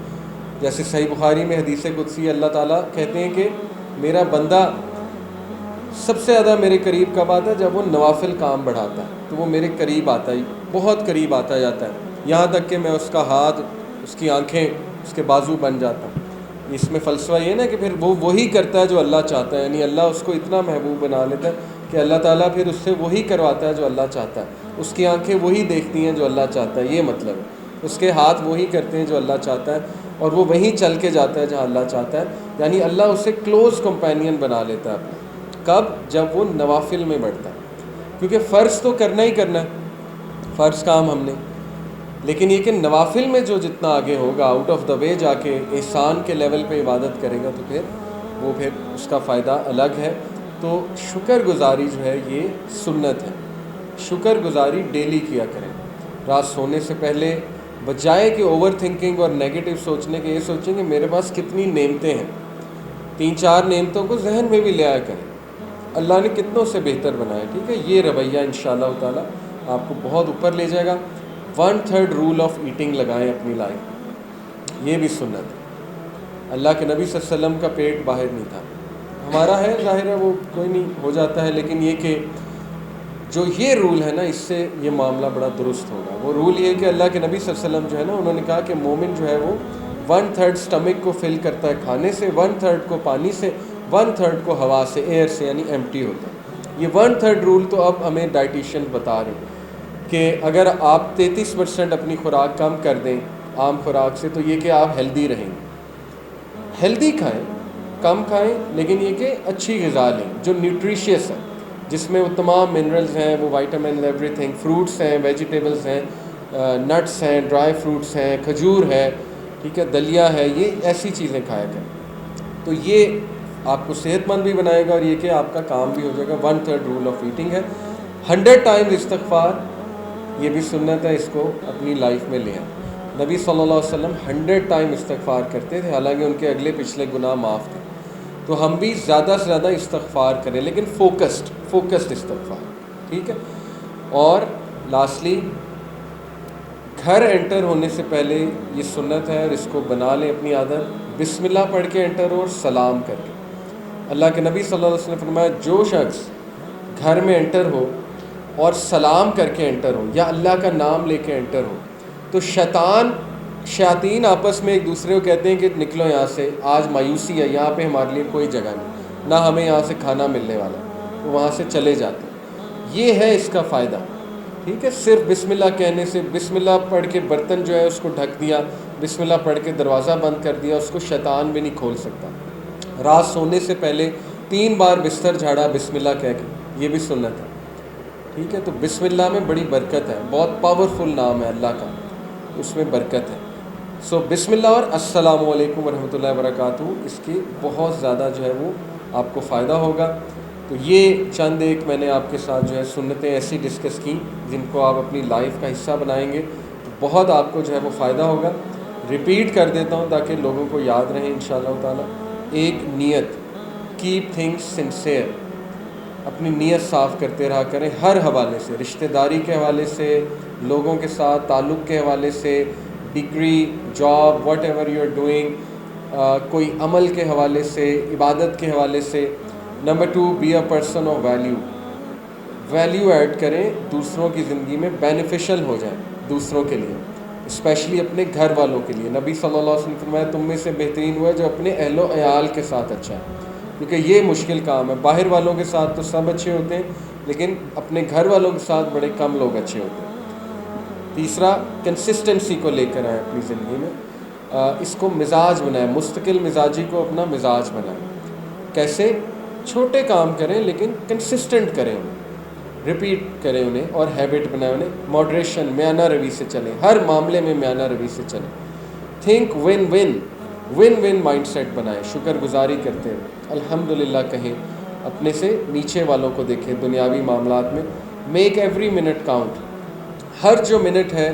جیسے صحیح بخاری میں حدیث قدسی اللہ تعالیٰ کہتے ہیں کہ میرا بندہ سب سے زیادہ میرے قریب کب آتا ہے, جب وہ نوافل کام بڑھاتا ہے, تو وہ میرے قریب آتا ہے, بہت قریب آتا جاتا ہے, یہاں تک کہ میں اس کا ہاتھ, اس کی آنکھیں, اس کے بازو بن جاتا ہوں. اس میں فلسفہ یہ نا کہ پھر وہ وہی کرتا ہے جو اللہ چاہتا ہے, یعنی اللہ اس کو اتنا محبوب بنا لیتا ہے کہ اللہ تعالیٰ پھر اس سے وہی کرواتا ہے جو اللہ چاہتا ہے. اس کی آنکھیں وہی دیکھتی ہیں جو اللہ چاہتا ہے, یہ مطلب ہے. اس کے ہاتھ وہی کرتے ہیں جو اللہ چاہتا ہے, اور وہ وہیں چل کے جاتا ہے جہاں اللہ چاہتا ہے. یعنی اللہ اسے کلوز کمپینین بنا لیتا ہے اپنا. کب؟ جب وہ نوافل میں بڑھتا ہے. کیونکہ فرض تو کرنا ہی کرنا ہے, فرض کام ہم نے, لیکن یہ کہ نوافل میں جو جتنا آگے ہوگا, آؤٹ آف دا وے جا کے احسان کے لیول پہ عبادت کرے گا, تو پھر اس کا فائدہ الگ ہے. تو شکر گزاری جو ہے یہ سنت ہے. شکر گزاری ڈیلی کیا کریں. رات سونے سے پہلے بجائے کہ اوور تھنکنگ اور نیگیٹو سوچنے کے, یہ سوچیں کہ میرے پاس کتنی نعمتیں ہیں, 3-4 نعمتوں کو ذہن میں بھی لے آیا کریں, اللہ نے کتنوں سے بہتر بنایا. ٹھیک ہے, یہ رویہ انشاءاللہ تعالیٰ آپ کو بہت اوپر لے جائے گا. 1/3 رول آف ایٹنگ لگائیں اپنی لائف, یہ بھی سنت ہے. اللہ کے نبی صلی اللہ علیہ وسلم کا پیٹ باہر نہیں تھا, ہمارا ہے ظاہر ہے وہ کوئی نہیں ہو جاتا ہے, لیکن یہ کہ جو یہ رول ہے نا, اس سے یہ معاملہ بڑا درست ہوگا. وہ رول یہ ہے کہ اللہ کے نبی صلی اللہ علیہ وسلم جو ہے نا, انہوں نے کہا کہ مومن جو ہے وہ 1/3 سٹمک کو فل کرتا ہے کھانے سے, 1/3 کو پانی سے, 1/3 کو ہوا سے, ایئر سے, یعنی ایمٹی ہوتا ہے. یہ 1/3 رول تو اب ہمیں ڈائٹیشین بتا رہے ہیں کہ اگر آپ 33% اپنی خوراک کم کر دیں عام خوراک سے, تو یہ کہ آپ ہیلدی رہیں گے. ہیلدی کھائیں, کم کھائیں, لیکن یہ کہ اچھی غذا لیں جو نیوٹریشیس ہے, جس میں وہ تمام منرلز ہیں, وہ وائٹامن, ایوری تھنگ, فروٹس ہیں, ویجیٹیبلز ہیں, نٹس ہیں, ڈرائی فروٹس ہیں, کھجور ہے, ٹھیک ہے, دلیا ہے, یہ ایسی چیزیں کھایا کریں. تو یہ آپ کو صحت مند بھی بنائے گا, اور یہ کہ آپ کا کام بھی ہو جائے گا. 1/3 رول آف ایٹنگ ہے. 100 ٹائمز استغفار, یہ بھی سنت ہے, اس کو اپنی لائف میں لے آئیں. نبی صلی اللہ علیہ وسلم 100 ٹائم استغفار کرتے تھے, حالانکہ ان کے اگلے پچھلے گناہ معاف تھے. تو ہم بھی زیادہ سے زیادہ استغفار کریں, لیکن فوکسڈ استغفار. ٹھیک ہے. اور لاسٹلی, گھر انٹر ہونے سے پہلے یہ سنت ہے, اور اس کو بنا لیں اپنی عادت, بسم اللہ پڑھ کے انٹر ہو اور سلام کر کے. اللہ کے نبی صلی اللہ علیہ وسلم نے فرمایا جو شخص گھر میں انٹر ہو اور سلام کر کے انٹر ہو یا اللہ کا نام لے کے انٹر ہو تو شیاطین آپس میں ایک دوسرے کو کہتے ہیں کہ نکلو یہاں سے، آج مایوسی ہے، یہاں پہ ہمارے لیے کوئی جگہ نہیں، نہ ہمیں یہاں سے کھانا ملنے والا، تو وہاں سے چلے جاتے ہیں. یہ ہے اس کا فائدہ. ٹھیک ہے، صرف بسم اللہ کہنے سے، بسم اللہ پڑھ کے برتن جو ہے اس کو ڈھک دیا، بسم اللہ پڑھ کے دروازہ بند کر دیا، اس کو شیطان بھی نہیں کھول سکتا. رات سونے سے پہلے 3 بار بستر جھاڑا بسم اللہ کہہ کے، یہ بھی سنت ہے. ٹھیک ہے، تو بسم اللہ میں بڑی برکت ہے، بہت پاورفل نام ہے اللہ کا، اس میں برکت ہے. سو بسم اللہ اور السلام علیکم ورحمۃ اللہ وبرکاتہ، اس کی بہت زیادہ جو ہے وہ آپ کو فائدہ ہوگا. تو یہ چند ایک میں نے آپ کے ساتھ جو ہے سنتیں ایسی ڈسکس کی جن کو آپ اپنی لائف کا حصہ بنائیں گے تو بہت آپ کو جو ہے وہ فائدہ ہوگا. ریپیٹ کر دیتا ہوں تاکہ لوگوں کو یاد رہے انشاءاللہ تعالیٰ. ایک نیت، کیپ تھنگس سنسیئر، اپنی نیت صاف کرتے رہا کریں ہر حوالے سے، رشتہ داری کے حوالے سے، لوگوں کے ساتھ تعلق کے حوالے سے، degree, job, whatever you are doing, کوئی عمل کے حوالے سے، عبادت کے حوالے سے. Number 2، be a person of value add کریں، دوسروں کی زندگی میں بینیفیشل ہو جائیں دوسروں کے لیے، اسپیشلی اپنے گھر والوں کے لیے. نبی صلی اللہ علیہ وسلم نے فرمایا تم میں سے بہترین ہوا ہے جو اپنے اہل و عیال کے ساتھ اچھا ہے، کیونکہ یہ مشکل کام ہے. باہر والوں کے ساتھ تو سب اچھے ہوتے ہیں لیکن اپنے گھر والوں کے ساتھ بڑے کم لوگ اچھے ہوتے ہیں. تیسرا، کنسسٹنسی کو لے کر آئیں اپنی زندگی میں، اس کو مزاج بنائیں، مستقل مزاجی کو اپنا مزاج بنائیں. کیسے؟ چھوٹے کام کریں لیکن کنسسٹنٹ کریں انہیں، ریپیٹ کریں انہیں اور ہیبٹ بنائیں انہیں. ماڈریشن، میانہ روی سے چلیں، ہر معاملے میں میانہ روی سے چلیں. تھنک ون مائنڈ سیٹ بنائیں، شکر گزاری کرتے ہیں، الحمدللہ کہیں، اپنے سے نیچے والوں کو دیکھیں دنیاوی معاملات میں. میک ایوری منٹ کاؤنٹ، ہر جو منٹ ہے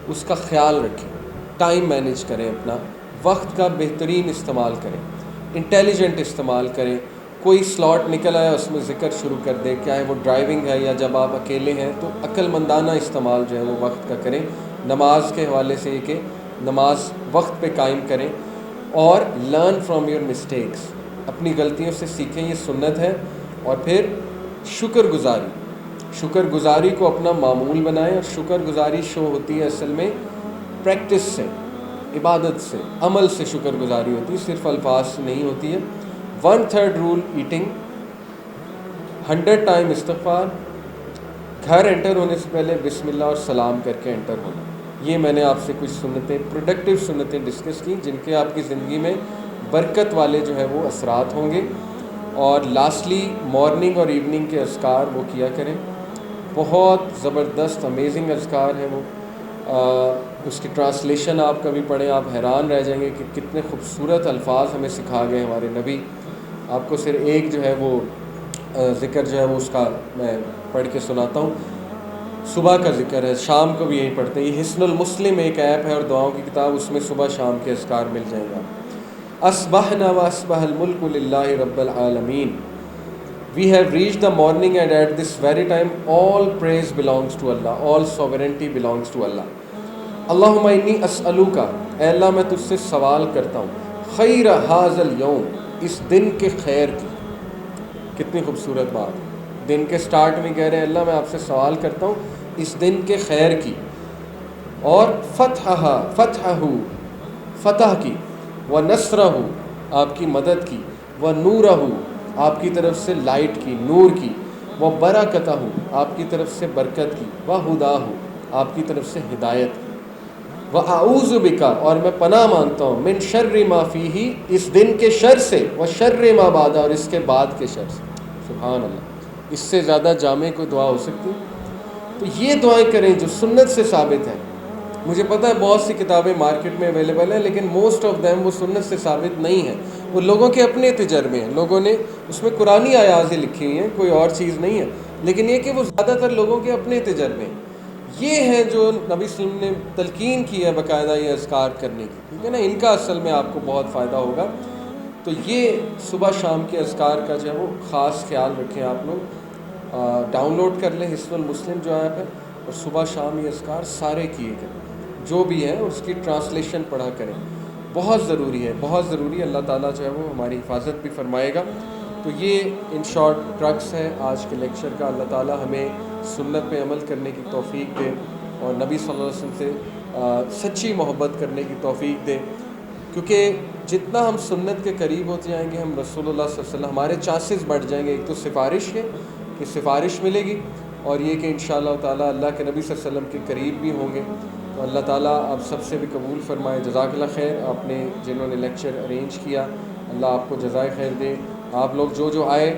اس کا خیال رکھیں. ٹائم مینیج کریں، اپنا وقت کا بہترین استعمال کریں، انٹیلیجنٹ استعمال کریں. کوئی سلاٹ نکل آیا اس میں ذکر شروع کر دیں، چاہے وہ ڈرائیونگ ہے یا جب آپ اکیلے ہیں، تو عقل مندانہ استعمال جو ہے وہ وقت کا کریں. نماز کے حوالے سے یہ کہ نماز وقت پہ قائم کریں. اور لرن فرام یور مسٹیکس، اپنی غلطیوں سے سیکھیں، یہ سنت ہے. اور پھر شکر گزاری کو اپنا معمول بنائیں. اور شکر گزاری شو ہوتی ہے اصل میں پریکٹس سے، عبادت سے، عمل سے شکر گزاری ہوتی ہے، صرف الفاظ سے نہیں ہوتی ہے. 1/3 رول ایٹنگ، 100 ٹائم استغفار، گھر انٹر ہونے سے پہلے بسم اللہ اور سلام کر کے انٹر ہونا. یہ میں نے آپ سے کچھ سنتیں، پروڈکٹیو سنتیں ڈسکس کی جن کے آپ کی زندگی میں برکت والے جو ہے وہ اثرات ہوں گے. اور لاسٹلی مارننگ اور ایوننگ کے اذکار وہ کیا کریں، بہت زبردست امیزنگ اذکار ہیں وہ. اس کی ٹرانسلیشن آپ کبھی پڑھیں، آپ حیران رہ جائیں گے کہ کتنے خوبصورت الفاظ ہمیں سکھا گئے ہمارے نبی. آپ کو صرف ایک جو ہے وہ ذکر جو ہے وہ اس کا میں پڑھ کے سناتا ہوں. صبح کا ذکر ہے، شام کو بھی یہی پڑھتے ہیں. یہ حصن المسلم ایک ایپ ہے اور دعاؤں کی کتاب، اس میں صبح شام کے اذکار مل جائیں گے. اصبحنا واصبح الملک للہ رب العالمین. We have reached the morning and at this very time all praise belongs to Allah, all sovereignty belongs to Allah. اللہم انی اسألوکا، اے اللہ میں تجھ سے سوال کرتا ہوں، خیر ھذا الیوم، اس دن کے خیر کی. کتنی خوبصورت بات، دن کے سٹارٹ میں کہہ رہے ہیں اللہ میں آپ سے سوال کرتا ہوں اس دن کے خیر کی، اور فتح کی، ونصرہ، آپ کی مدد کی، ونورہ، آپ کی طرف سے لائٹ کی، نور کی، وبرکتہ، آپ کی طرف سے برکت کی، وہداہ، آپ کی طرف سے ہدایت کی، وَأَعُوذُ بِكَ، اور میں پناہ مانگتا ہوں، من شر ما فیہ، اس دن کے شر سے، وشر ما بعد، اور اس کے بعد کے شر سے. سبحان اللہ، اس سے زیادہ جامع کوئی دعا ہو سکتی؟ تو یہ دعائیں کریں جو سنت سے ثابت ہیں. مجھے پتہ ہے بہت سی کتابیں مارکیٹ میں اویلیبل ہیں لیکن موسٹ آف دیم وہ سنت سے ثابت نہیں ہیں، وہ لوگوں کے اپنے تجربے ہیں. لوگوں نے اس میں قرآنی آیات لکھی ہوئی ہیں، کوئی اور چیز نہیں ہے، لیکن یہ کہ وہ زیادہ تر لوگوں کے اپنے تجربے ہیں. یہ ہیں جو نبی صلی اللہ علیہ وسلم نے تلقین کی ہے باقاعدہ یہ اذکار کرنے کی، ٹھیک ہے نا، ان کا اصل میں آپ کو بہت فائدہ ہوگا. تو یہ صبح شام کے اذکار کا جو ہے وہ خاص خیال رکھیں. آپ لوگ ڈاؤن لوڈ کر لیں حصن المسلم جو ایپ ہے، اور صبح شام یہ اذکار سارے کیے کریں جو بھی ہیں، اس کی ٹرانسلیشن پڑھا کریں. بہت ضروری ہے، بہت ضروری ہے. اللہ تعالیٰ جو ہے وہ ہماری حفاظت بھی فرمائے گا. تو یہ ان شارٹ کرکس ہے آج کے لیکچر کا. اللہ تعالیٰ ہمیں سنت پہ عمل کرنے کی توفیق دے اور نبی صلی اللہ علیہ وسلم سے سچی محبت کرنے کی توفیق دے، کیونکہ جتنا ہم سنت کے قریب ہوتے جائیں گے ہم رسول اللہ صلی اللہ علیہ وسلم ہمارے چانسز بڑھ جائیں گے. ایک تو سفارش کے کہ سفارش ملے گی، اور یہ کہ انشاءاللہ تعالیٰ اللہ کے نبی صلی اللہ علیہ وسلم کے قریب بھی ہوں گے. تو اللہ تعالیٰ آپ سب سے بھی قبول فرمائے. جزاک اللہ خیر. آپ نے جنہوں نے لیکچر ارینج کیا اللہ آپ کو جزائے خیر دے. آپ لوگ جو آئے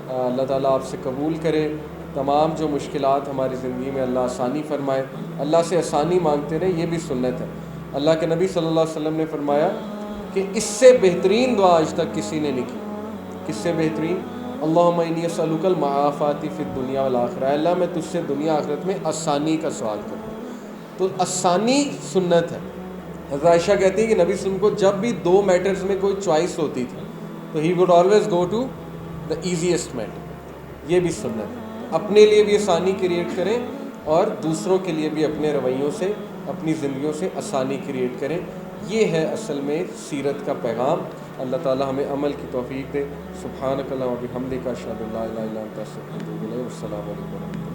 اللہ تعالیٰ آپ سے قبول کرے. تمام جو مشکلات ہماری زندگی میں اللہ آسانی فرمائے. اللہ سے آسانی مانگتے رہیں، یہ بھی سنت ہے. اللہ کے نبی صلی اللہ علیہ وسلم نے فرمایا کہ اس سے بہترین دعا آج تک کسی نے نہیں کی. کس سے بہترین؟ اللہم انی اسألک المعافات فی الدنیا والآخرہ. اللہ میں تجھ سے دنیا آخرت میں آسانی کا سوال کرتا ہوں. تو آسانی سنت ہے. حضرت عائشہ کہتی ہے کہ نبی صلی اللہ علیہ وسلم کو جب بھی 2 میٹرز میں کوئی چوائس ہوتی تھی تو he would always go to the easiest matter. یہ بھی سنت ہے. اپنے لیے بھی آسانی کریٹ کریں اور دوسروں کے لیے بھی اپنے رویوں سے اپنی زندگیوں سے آسانی کریٹ کریں. یہ ہے اصل میں سیرت کا پیغام. اللہ تعالیٰ ہمیں عمل کی توفیق دے. سبحانک اللہم و بحمدک اشہد ان لا الہ الا انت استغفرک و اتوب الیک. السلام علیکم.